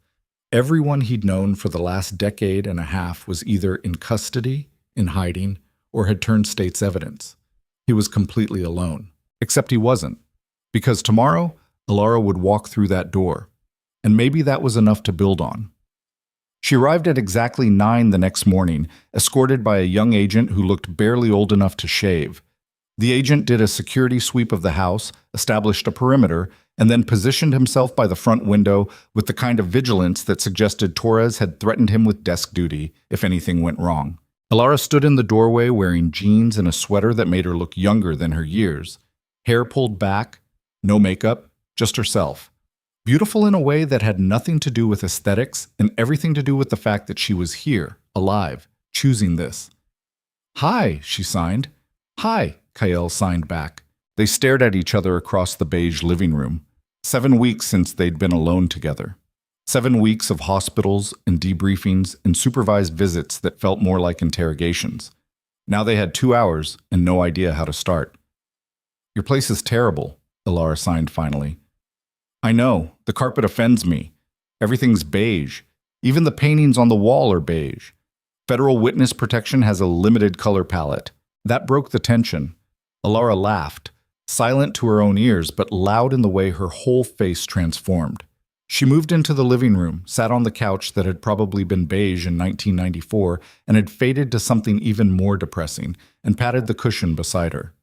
Everyone he'd known for the last decade and a half was either in custody, in hiding, or had turned state's evidence. He was completely alone. Except he wasn't. Because tomorrow, Alara would walk through that door. And maybe that was enough to build on. She arrived at exactly 9 the next morning, escorted by a young agent who looked barely old enough to shave. The agent did a security sweep of the house, established a perimeter, and then positioned himself by the front window with the kind of vigilance that suggested Torres had threatened him with desk duty if anything went wrong. Alara stood in the doorway wearing jeans and a sweater that made her look younger than her years. Hair pulled back, no makeup, just herself. Beautiful in a way that had nothing to do with aesthetics and everything to do with the fact that she was here, alive, choosing this. Hi, she signed. Hi, Kael signed back. They stared at each other across the beige living room. 7 weeks since they'd been alone together. 7 weeks of hospitals and debriefings and supervised visits that felt more like interrogations. Now they had 2 hours and no idea how to start. Your place is terrible, Ilara signed finally. I know, the carpet offends me. Everything's beige. Even the paintings on the wall are beige. Federal witness protection has a limited color palette. That broke the tension. Ilara laughed, silent to her own ears, but loud in the way her whole face transformed. She moved into the living room, sat on the couch that had probably been beige in 1994 and had faded to something even more depressing, and patted the cushion beside her.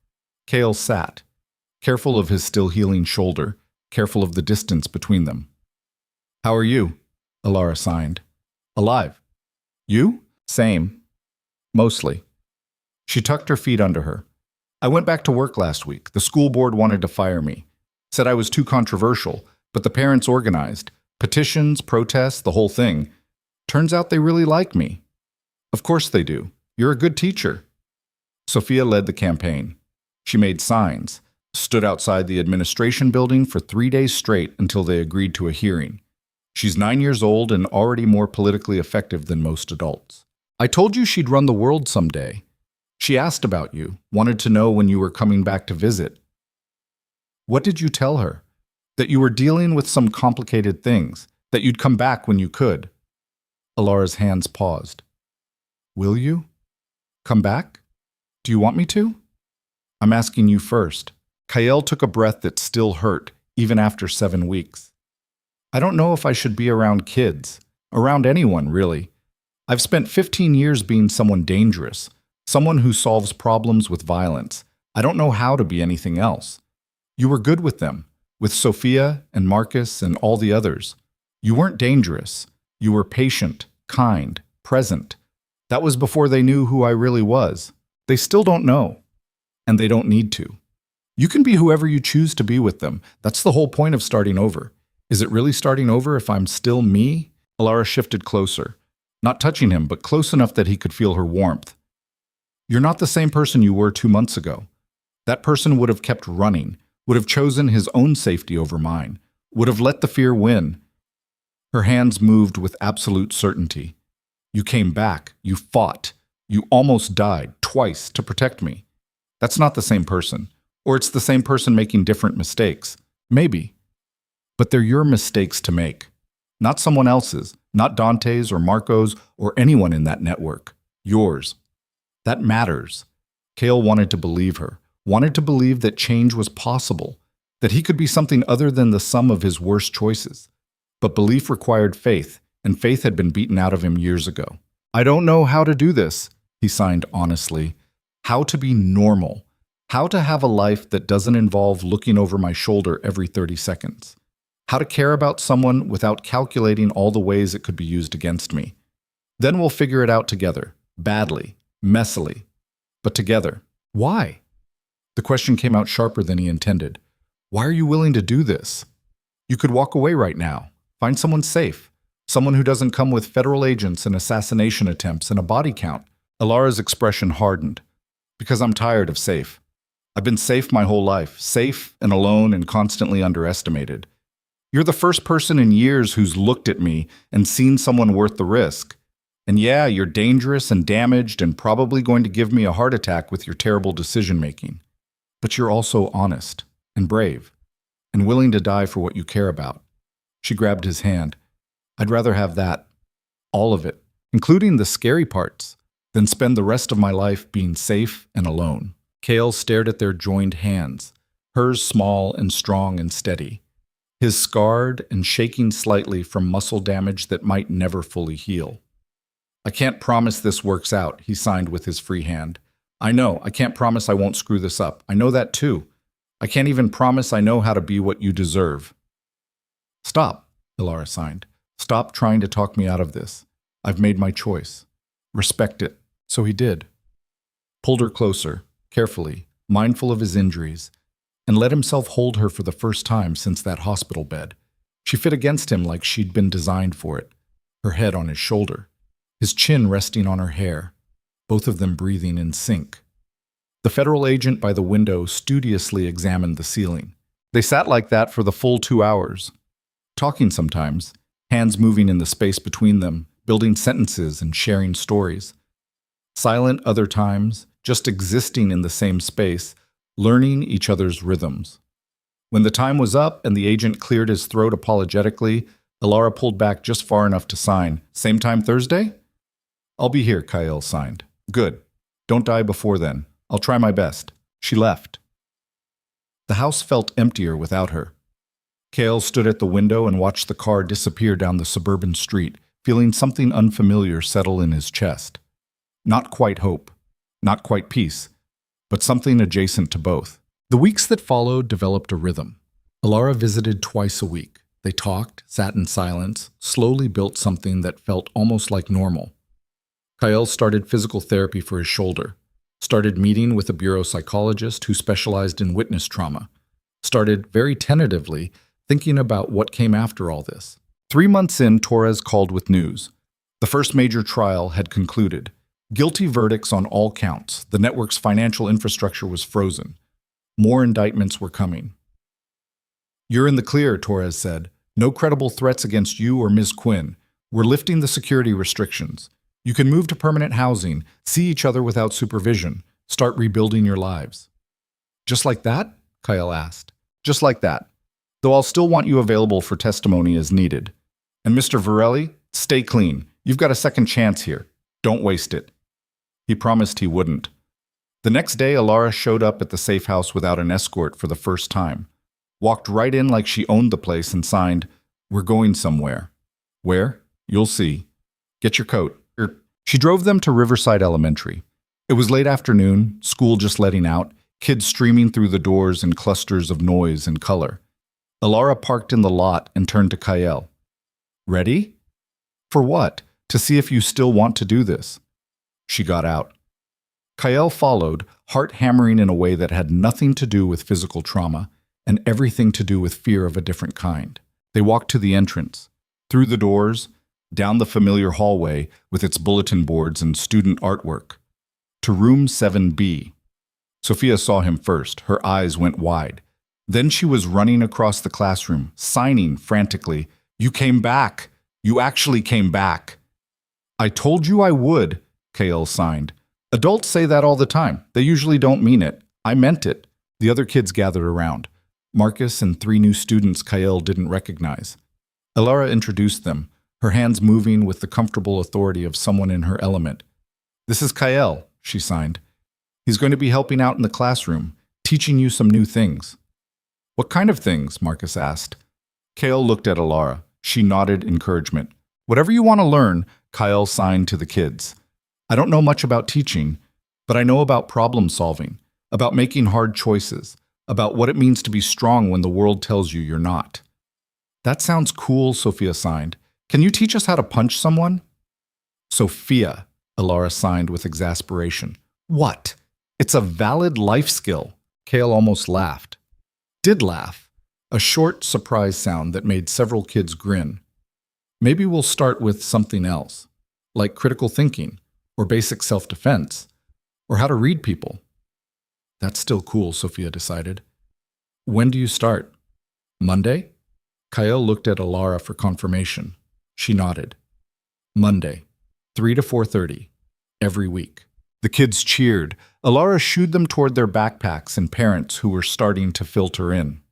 Cale sat, careful of his still healing shoulder, careful of the distance between them. How are you? Ilara signed. Alive. You? Same. Mostly. She tucked her feet under her. I went back to work last week. The school board wanted to fire me. Said I was too controversial, but the parents organized. Petitions, protests, the whole thing. Turns out they really like me. Of course they do. You're a good teacher. Sophia led the campaign. She made signs, stood outside the administration building for 3 days straight until they agreed to a hearing. She's 9 years old and already more politically effective than most adults. I told you she'd run the world someday. She asked about you, wanted to know when you were coming back to visit. What did you tell her? That you were dealing with some complicated things, that you'd come back when you could. Ilara's hands paused. Will you? Come back? Do you want me to? I'm asking you first. Kael took a breath that still hurt, even after 7 weeks. I don't know if I should be around kids, around anyone, really. I've spent 15 years being someone dangerous, someone who solves problems with violence. I don't know how to be anything else. You were good with them, with Sophia and Marcus and all the others. You weren't dangerous. You were patient, kind, present. That was before they knew who I really was. They still don't know. And they don't need to. You can be whoever you choose to be with them. That's the whole point of starting over. Is it really starting over if I'm still me? Ilara shifted closer, not touching him, but close enough that he could feel her warmth. You're not the same person you were 2 months ago. That person would have kept running, would have chosen his own safety over mine, would have let the fear win. Her hands moved with absolute certainty. You came back, you fought, you almost died twice to protect me. That's not the same person. Or it's the same person making different mistakes. Maybe. But they're your mistakes to make. Not someone else's, not Dante's or Marco's or anyone in that network. Yours. That matters. Cale wanted to believe her, wanted to believe that change was possible, that he could be something other than the sum of his worst choices. But belief required faith, and faith had been beaten out of him years ago. I don't know how to do this, he signed honestly. How to be normal. How to have a life that doesn't involve looking over my shoulder every 30 seconds. How to care about someone without calculating all the ways it could be used against me. Then we'll figure it out together. Badly. Messily. But together. Why? The question came out sharper than he intended. Why are you willing to do this? You could walk away right now. Find someone safe. Someone who doesn't come with federal agents and assassination attempts and a body count. Ilara's expression hardened. Because I'm tired of safe. I've been safe my whole life. Safe and alone and constantly underestimated. You're the first person in years who's looked at me and seen someone worth the risk. And yeah, you're dangerous and damaged and probably going to give me a heart attack with your terrible decision-making. But you're also honest and brave and willing to die for what you care about. She grabbed his hand. I'd rather have that. All of it, including the scary parts, than spend the rest of my life being safe and alone. Cale stared at their joined hands, hers small and strong and steady, his scarred and shaking slightly from muscle damage that might never fully heal. I can't promise this works out, he signed with his free hand. I know, I can't promise I won't screw this up. I know that too. I can't even promise I know how to be what you deserve. Stop, Ilara signed. Stop trying to talk me out of this. I've made my choice. Respect it. So he did. Pulled her closer, carefully, mindful of his injuries, and let himself hold her for the first time since that hospital bed. She fit against him like she'd been designed for it, her head on his shoulder, his chin resting on her hair, both of them breathing in sync. The federal agent by the window studiously examined the ceiling. They sat like that for the full 2 hours, talking sometimes, hands moving in the space between them, building sentences and sharing stories. Silent other times, just existing in the same space, learning each other's rhythms. When the time was up and the agent cleared his throat apologetically, Alara pulled back just far enough to sign, "Same time Thursday?" "I'll be here," Kyle signed. "Good. Don't die before then. I'll try my best." She left. The house felt emptier without her. Kale stood at the window and watched the car disappear down the suburban street, feeling something unfamiliar settle in his chest. Not quite hope, not quite peace, but something adjacent to both. The weeks that followed developed a rhythm. Alara visited twice a week. They talked, sat in silence, slowly built something that felt almost like normal. Kyle started physical therapy for his shoulder, started meeting with a bureau psychologist who specialized in witness trauma, started very tentatively thinking about what came after all this. 3 months in, Torres called with news. The first major trial had concluded. Guilty verdicts on all counts. The network's financial infrastructure was frozen. More indictments were coming. "You're in the clear," Torres said. "No credible threats against you or Ms. Quinn. We're lifting the security restrictions. You can move to permanent housing, see each other without supervision, start rebuilding your lives." "Just like that?" Kyle asked. "Just like that. Though I'll still want you available for testimony as needed. And Mr. Varelli, stay clean. You've got a second chance here. Don't waste it." He promised he wouldn't. The next day, Alara showed up at the safe house without an escort for the first time. Walked right in like she owned the place and signed, "We're going somewhere." "Where? You'll see. Get your coat." She drove them to Riverside Elementary. It was late afternoon, school just letting out, kids streaming through the doors in clusters of noise and color. Alara parked in the lot and turned to Kyle. "Ready?" "For what? To see if you still want to do this." She got out. Kyle followed, heart hammering in a way that had nothing to do with physical trauma and everything to do with fear of a different kind. They walked to the entrance, through the doors, down the familiar hallway with its bulletin boards and student artwork, to room 7B. Sophia saw him first. Her eyes went wide. Then she was running across the classroom, signing frantically, "You came back! You actually came back!" "I told you I would," Kale signed. "Adults say that all the time. They usually don't mean it. I meant it." The other kids gathered around. Marcus and 3 new students Kyle didn't recognize. Alara introduced them, her hands moving with the comfortable authority of someone in her element. "This is Kyle," she signed. "He's going to be helping out in the classroom, teaching you some new things." "What kind of things?" Marcus asked. Kale looked at Alara. She nodded encouragement. "Whatever you want to learn," Kyle signed to the kids. "I don't know much about teaching, but I know about problem solving, about making hard choices, about what it means to be strong when the world tells you you're not." "That sounds cool," Sophia signed. "Can you teach us how to punch someone?" "Sophia," Alara signed with exasperation. "What? It's a valid life skill." Kale almost laughed. Did laugh. A short, surprise sound that made several kids grin. "Maybe we'll start with something else, like critical thinking, or basic self-defense, or how to read people." "That's still cool," Sophia decided. "When do you start?" "Monday?" Kyle looked at Alara for confirmation. She nodded. "Monday, 3 to 4:30, every week." The kids cheered. Alara shooed them toward their backpacks and parents who were starting to filter in.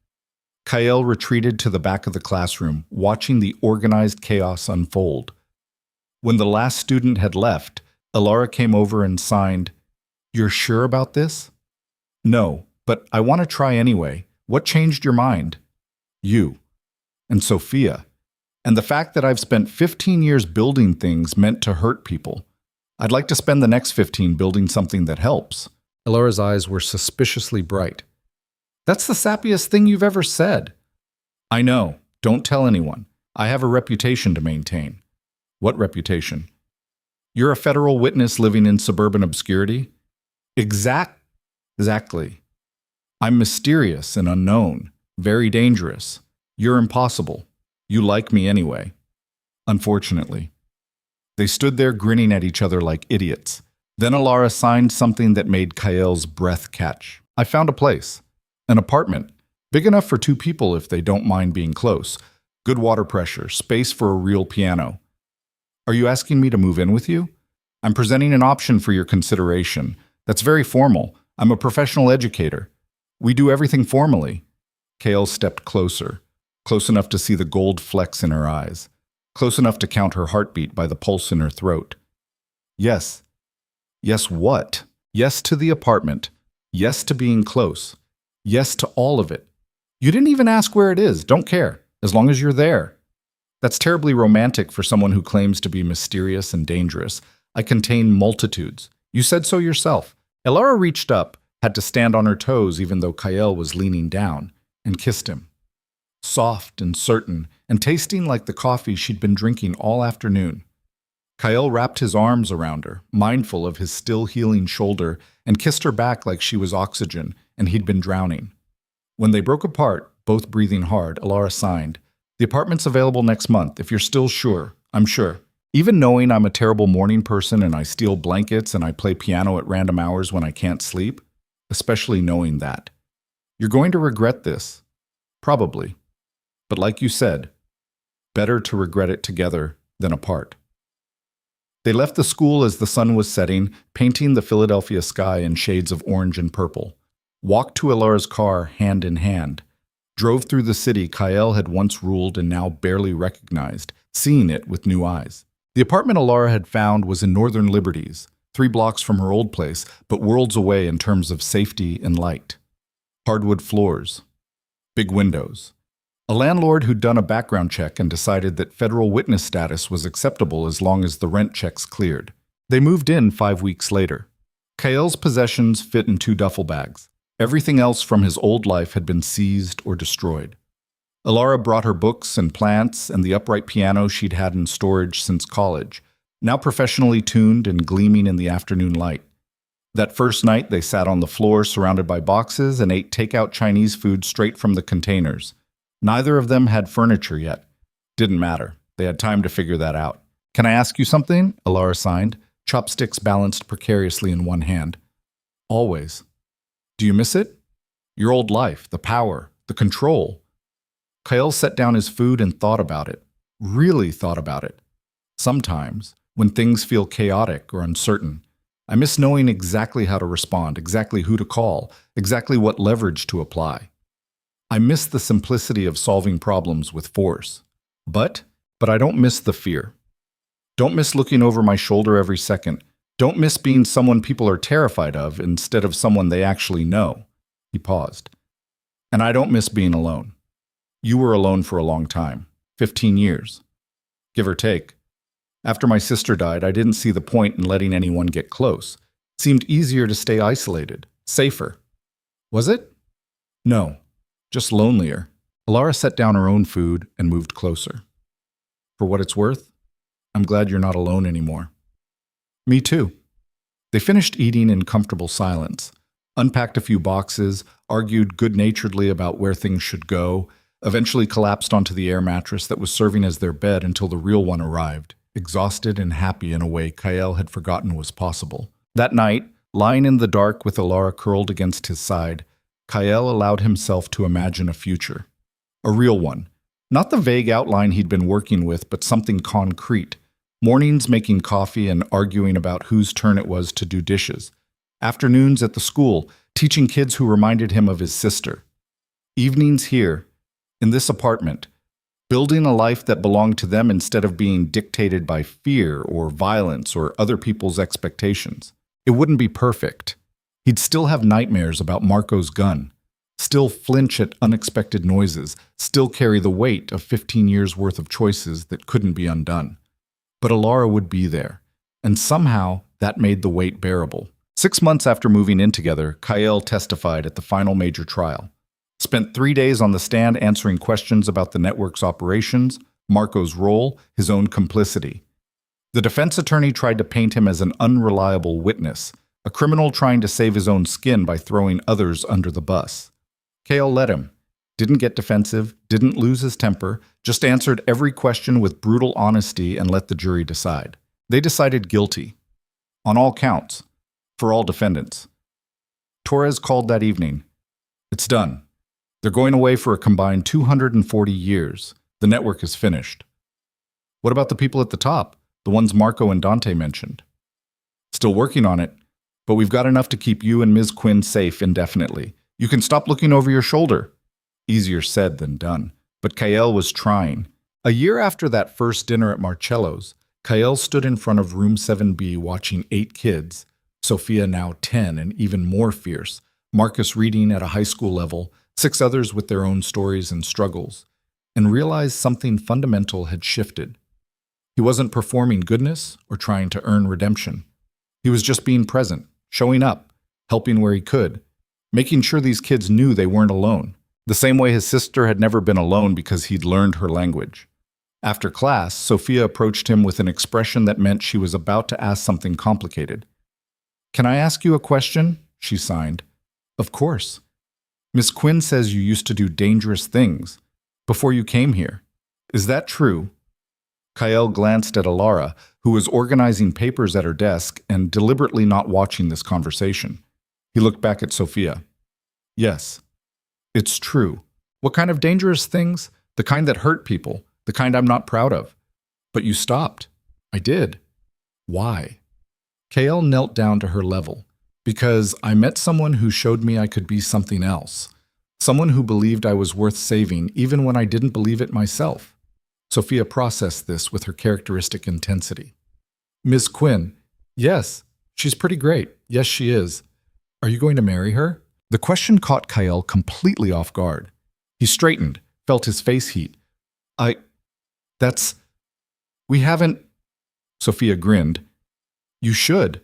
Kyle retreated to the back of the classroom, watching the organized chaos unfold. When the last student had left, Alara came over and signed, "You're sure about this?" "No, but I want to try anyway. What changed your mind?" "You. And Sophia. And the fact that I've spent 15 years building things meant to hurt people. I'd like to spend the next 15 building something that helps." Alara's eyes were suspiciously bright. "That's the sappiest thing you've ever said." "I know. Don't tell anyone. I have a reputation to maintain." "What reputation?" "You're a federal witness living in suburban obscurity." Exactly. "I'm mysterious and unknown, very dangerous. You're impossible. You like me anyway." "Unfortunately." They stood there grinning at each other like idiots. Then Alara signed something that made Kyle's breath catch. "I found a place. An apartment. Big enough for two people if they don't mind being close. Good water pressure, space for a real piano. Are you asking me to move in with you? I'm presenting an option for your consideration. That's very formal. I'm a professional educator. We do everything formally. Kale stepped closer, close enough to see the gold flecks in her eyes, close enough to count her heartbeat by the pulse in her throat. Yes. Yes, what? Yes to the apartment. Yes to being close. Yes to all of it. You didn't even ask where it is. Don't care. As long as you're there. That's terribly romantic for someone who claims to be mysterious and dangerous. I contain multitudes. You said so yourself. Elara reached up, had to stand on her toes even though Kael was leaning down, and kissed him. Soft and certain, and tasting like the coffee she'd been drinking all afternoon. Kael wrapped his arms around her, mindful of his still healing shoulder, and kissed her back like she was oxygen and he'd been drowning. When they broke apart, both breathing hard, Elara signed, "The apartment's available next month, if you're still sure. I'm sure. Even knowing I'm a terrible morning person and I steal blankets and I play piano at random hours when I can't sleep, especially knowing that. You're going to regret this. Probably. But like you said, better to regret it together than apart." They left the school as the sun was setting, painting the Philadelphia sky in shades of orange and purple. Walked to Elara's car hand in hand. Drove through the city Kael had once ruled and now barely recognized, seeing it with new eyes. The apartment Elara had found was in Northern Liberties, 3 blocks from her old place, but worlds away in terms of safety and light. Hardwood floors. Big windows. A landlord who'd done a background check and decided that federal witness status was acceptable as long as the rent checks cleared. They moved in 5 weeks later. Kael's possessions fit in 2 duffel bags. Everything else from his old life had been seized or destroyed. Elara brought her books and plants and the upright piano she'd had in storage since college, now professionally tuned and gleaming in the afternoon light. That first night, they sat on the floor surrounded by boxes and ate takeout Chinese food straight from the containers. Neither of them had furniture yet. Didn't matter. They had time to figure that out. "Can I ask you something?" Elara signed, chopsticks balanced precariously in one hand. "Always." "Do you miss it? Your old life, the power, the control." Kael set down his food and thought about it. Really thought about it. "Sometimes, when things feel chaotic or uncertain, I miss knowing exactly how to respond, exactly who to call, exactly what leverage to apply. I miss the simplicity of solving problems with force. But I don't miss the fear. Don't miss looking over my shoulder every second. Don't miss being someone people are terrified of instead of someone they actually know." He paused. "And I don't miss being alone. You were alone for a long time, 15 years. Give or take. After my sister died, I didn't see the point in letting anyone get close. It seemed easier to stay isolated, safer. Was it? No. Just lonelier." Elara set down her own food and moved closer. "For what it's worth, I'm glad you're not alone anymore." "Me too." They finished eating in comfortable silence, unpacked a few boxes, argued good-naturedly about where things should go, eventually collapsed onto the air mattress that was serving as their bed until the real one arrived, exhausted and happy in a way Kael had forgotten was possible. That night, lying in the dark with Elara curled against his side, Kael allowed himself to imagine a future. A real one. Not the vague outline he'd been working with, but something concrete. Mornings making coffee and arguing about whose turn it was to do dishes. Afternoons at the school, teaching kids who reminded him of his sister. Evenings here, in this apartment, building a life that belonged to them instead of being dictated by fear or violence or other people's expectations. It wouldn't be perfect. He'd still have nightmares about Marco's gun, still flinch at unexpected noises, still carry the weight of 15 years' worth of choices that couldn't be undone. But Elara would be there, and somehow that made the weight bearable. 6 months after moving in together, Kael testified at the final major trial. Spent 3 days on the stand answering questions about the network's operations, Marco's role, his own complicity. The defense attorney tried to paint him as an unreliable witness, a criminal trying to save his own skin by throwing others under the bus. Kael let him. Didn't get defensive, didn't lose his temper, just answered every question with brutal honesty and let the jury decide. They decided guilty. On all counts. For all defendants. Torres called that evening. "It's done. They're going away for a combined 240 years. The network is finished. What about the people at the top, the ones Marco and Dante mentioned? Still working on it, but we've got enough to keep you and Ms. Quinn safe indefinitely. You can stop looking over your shoulder. Easier said than done, but Kael was trying. A year after that first dinner at Marcello's, Kael stood in front of room 7B watching 8 kids, Sophia now 10 and even more fierce, Marcus reading at a high school level, 6 others with their own stories and struggles, and realized something fundamental had shifted. He wasn't performing goodness or trying to earn redemption. He was just being present, showing up, helping where he could, making sure these kids knew they weren't alone, the same way his sister had never been alone because he'd learned her language. After class, Sophia approached him with an expression that meant she was about to ask something complicated. "Can I ask you a question?" she signed. "Of course. Miss Quinn says you used to do dangerous things before you came here. Is that true?" Kael glanced at Alara, who was organizing papers at her desk and deliberately not watching this conversation. He looked back at Sophia. "Yes, it's true. What kind of dangerous things? The kind that hurt people, the kind I'm not proud of. But you stopped." "I did." "Why?" Kael knelt down to her level. "Because I met someone who showed me I could be something else. Someone who believed I was worth saving even when I didn't believe it myself." Sophia processed this with her characteristic intensity. "Miss Quinn, yes, she's pretty great. Yes, she is. Are you going to marry her?" The question caught Kael completely off guard. He straightened, felt his face heat. We haven't." Sophia grinned. "You should.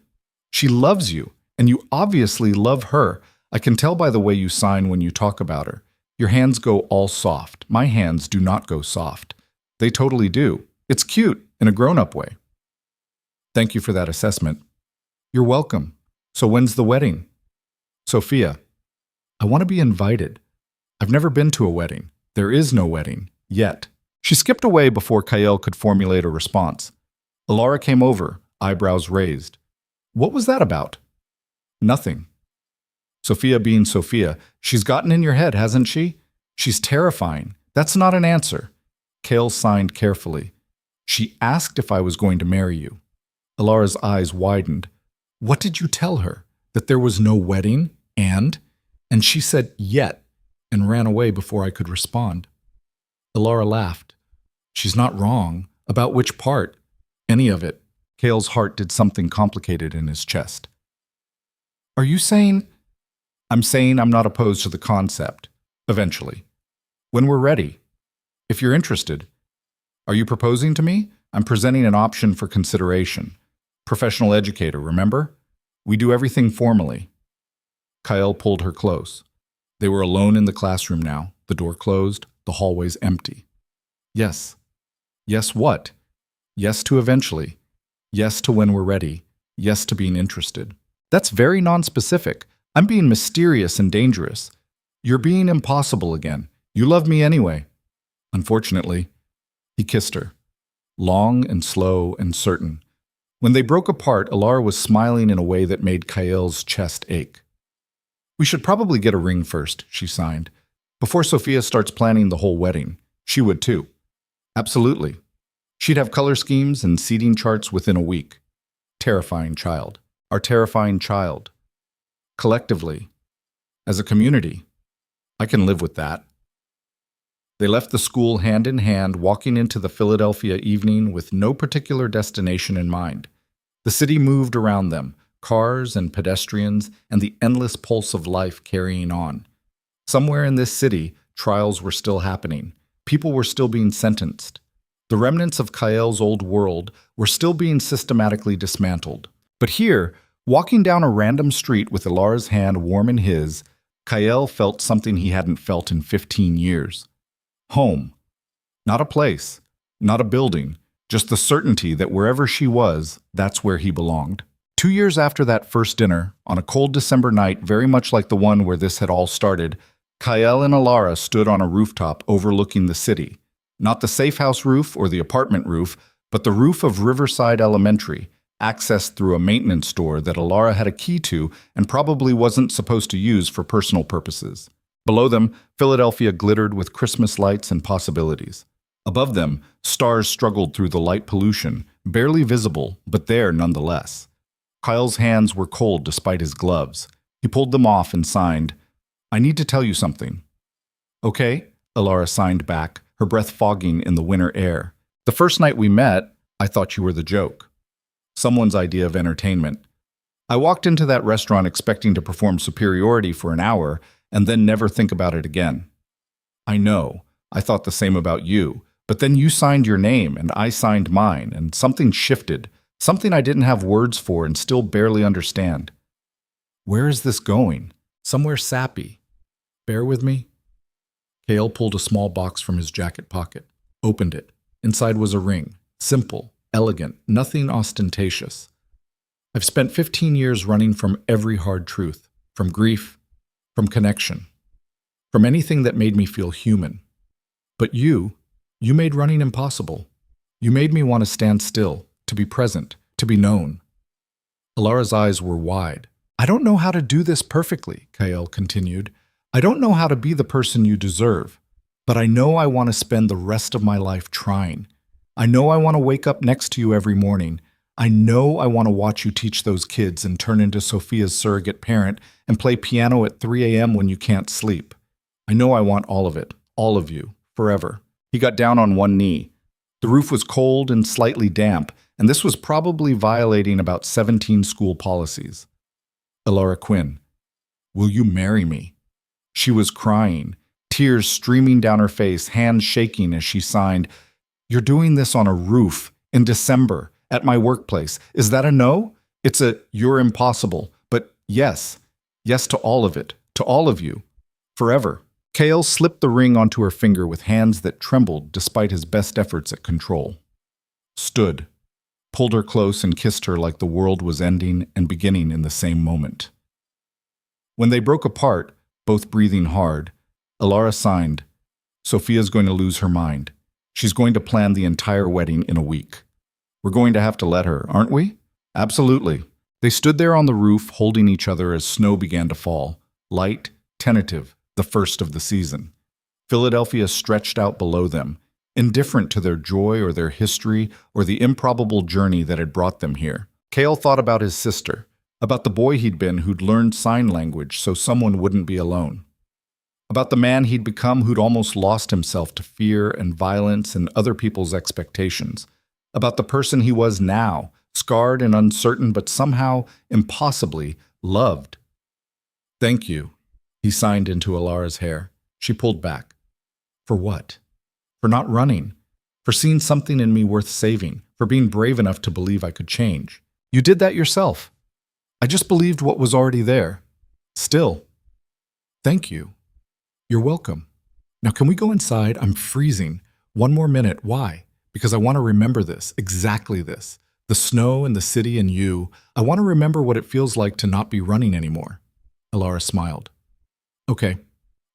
She loves you, and you obviously love her. I can tell by the way you sign when you talk about her. Your hands go all soft. My hands do not go soft. They totally do. It's cute, in a grown-up way." "Thank you for that assessment." "You're welcome. So when's the wedding?" "Sophia, I want to be invited. I've never been to a wedding. There is no wedding. Yet." She skipped away before Kael could formulate a response. Alara came over, eyebrows raised. "What was that about?" "Nothing." Sophia being Sophia, "She's gotten in your head, hasn't she? She's terrifying. That's not an answer." Kael signed carefully. "She asked if I was going to marry you." Alara's eyes widened. "What did you tell her? That there was no wedding? And she said, 'Yet,' and ran away before I could respond." Alara laughed. "She's not wrong. About which part?" "Any of it." Kael's heart did something complicated in his chest. "Are you saying—" "I'm saying I'm not opposed to the concept. Eventually. When we're ready. If you're interested. Are you proposing to me? I'm presenting an option for consideration. Professional educator, remember? We do everything formally." Kael pulled her close. They were alone in the classroom now, the door closed, the hallways empty. "Yes." "Yes what?" "Yes to eventually. Yes to when we're ready. Yes to being interested." "That's very nonspecific. I'm being mysterious and dangerous. You're being impossible again. You love me anyway." "Unfortunately." He kissed her. Long and slow and certain. When they broke apart, Alara was smiling in a way that made Kael's chest ache. "We should probably get a ring first," she signed. "Before Sophia starts planning the whole wedding. She would too." "Absolutely. She'd have color schemes and seating charts within a week." Terrifying child. Our terrifying child. Collectively. As a community. I can live with that. They left the school hand in hand, walking into the Philadelphia evening with no particular destination in mind. The city moved around them, cars and pedestrians, and the endless pulse of life carrying on. Somewhere in this city, trials were still happening. People were still being sentenced. The remnants of Kael's old world were still being systematically dismantled. But here, walking down a random street with Alara's hand warm in his, Kael felt something he hadn't felt in 15 years. Home. Not a place, not a building, just the certainty that wherever she was, that's where he belonged. 2 years after that first dinner, on a cold December night very much like the one where this had all started, Kael and Alara stood on a rooftop overlooking the city. Not the safe house roof or the apartment roof, but the roof of Riverside Elementary, accessed through a maintenance door that Alara had a key to and probably wasn't supposed to use for personal purposes. Below them, Philadelphia glittered with Christmas lights and possibilities. Above them, stars struggled through the light pollution, barely visible, but there nonetheless. Kyle's hands were cold despite his gloves. He pulled them off and signed, "I need to tell you something." "Okay," Alara signed back, her breath fogging in the winter air. "The first night we met, I thought you were the joke. Someone's idea of entertainment. I walked into that restaurant expecting to perform superiority for an hour and then never think about it again. I know, I thought the same about you, but then you signed your name and I signed mine, and something shifted, something I didn't have words for and still barely understand. Where is this going? Somewhere sappy. Bear with me." Kale pulled a small box from his jacket pocket, opened it. Inside was a ring, simple, elegant, nothing ostentatious. "I've spent 15 years running from every hard truth, from grief, from connection, from anything that made me feel human. But you made running impossible. You made me want to stand still, to be present, to be known." Alara's eyes were wide. "I don't know how to do this perfectly," Kyle continued. "I don't know how to be the person you deserve, but I know I want to spend the rest of my life trying. I know I want to wake up next to you every morning. I know I want to watch you teach those kids and turn into Sophia's surrogate parent and play piano at 3 a.m. when you can't sleep. I know I want all of it, all of you, forever." He got down on one knee. The roof was cold and slightly damp, and this was probably violating about 17 school policies. "Alara Quinn, will you marry me?" She was crying, tears streaming down her face, hands shaking as she signed, "You're doing this on a roof, in December, at my workplace. Is that a no? It's a, you're impossible, but yes, yes to all of it, to all of you, forever." Kale slipped the ring onto her finger with hands that trembled despite his best efforts at control. Stood, pulled her close and kissed her like the world was ending and beginning in the same moment. When they broke apart, both breathing hard, Alara signed, "Sophia's going to lose her mind. She's going to plan the entire wedding in a week. We're going to have to let her, aren't we?" "Absolutely." They stood there on the roof holding each other as snow began to fall, light, tentative, the first of the season. Philadelphia stretched out below them, indifferent to their joy or their history or the improbable journey that had brought them here. Kale thought about his sister, about the boy he'd been who'd learned sign language so someone wouldn't be alone. About the man he'd become who'd almost lost himself to fear and violence and other people's expectations. About the person he was now, scarred and uncertain but somehow, impossibly, loved. "Thank you." He signed into Alara's hair. She pulled back. "For what?" "For not running. For seeing something in me worth saving. For being brave enough to believe I could change. You did that yourself. I just believed what was already there. Still. Thank you." "You're welcome. Now can we go inside? I'm freezing. One more minute. Why? Because I want to remember this, exactly this. The snow and the city and you. I want to remember what it feels like to not be running anymore." Alara smiled. "Okay,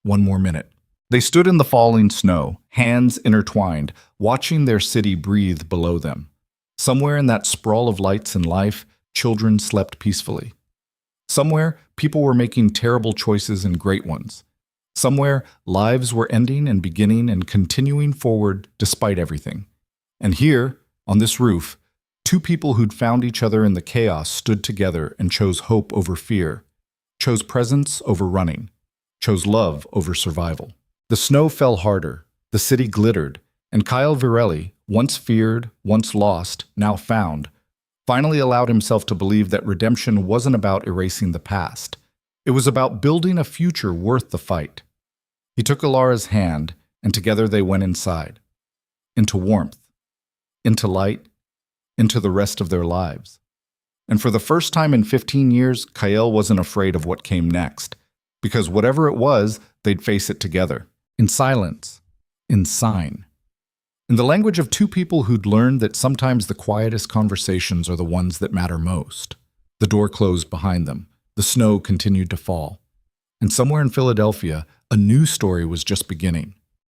one more minute." They stood in the falling snow, hands intertwined, watching their city breathe below them. Somewhere in that sprawl of lights and life, children slept peacefully. Somewhere, people were making terrible choices and great ones. Somewhere, lives were ending and beginning and continuing forward despite everything. And here, on this roof, two people who'd found each other in the chaos stood together and chose hope over fear, chose presence over running, chose love over survival. The snow fell harder, the city glittered, and Kyle Virelli, once feared, once lost, now found, finally allowed himself to believe that redemption wasn't about erasing the past. It was about building a future worth the fight. He took Alara's hand, and together they went inside. Into warmth, into light, into the rest of their lives. And for the first time in 15 years, Kyle wasn't afraid of what came next, because whatever it was, they'd face it together, in silence, in sign. In the language of two people who'd learned that sometimes the quietest conversations are the ones that matter most. The door closed behind them. The snow continued to fall. And somewhere in Philadelphia, a new story was just beginning.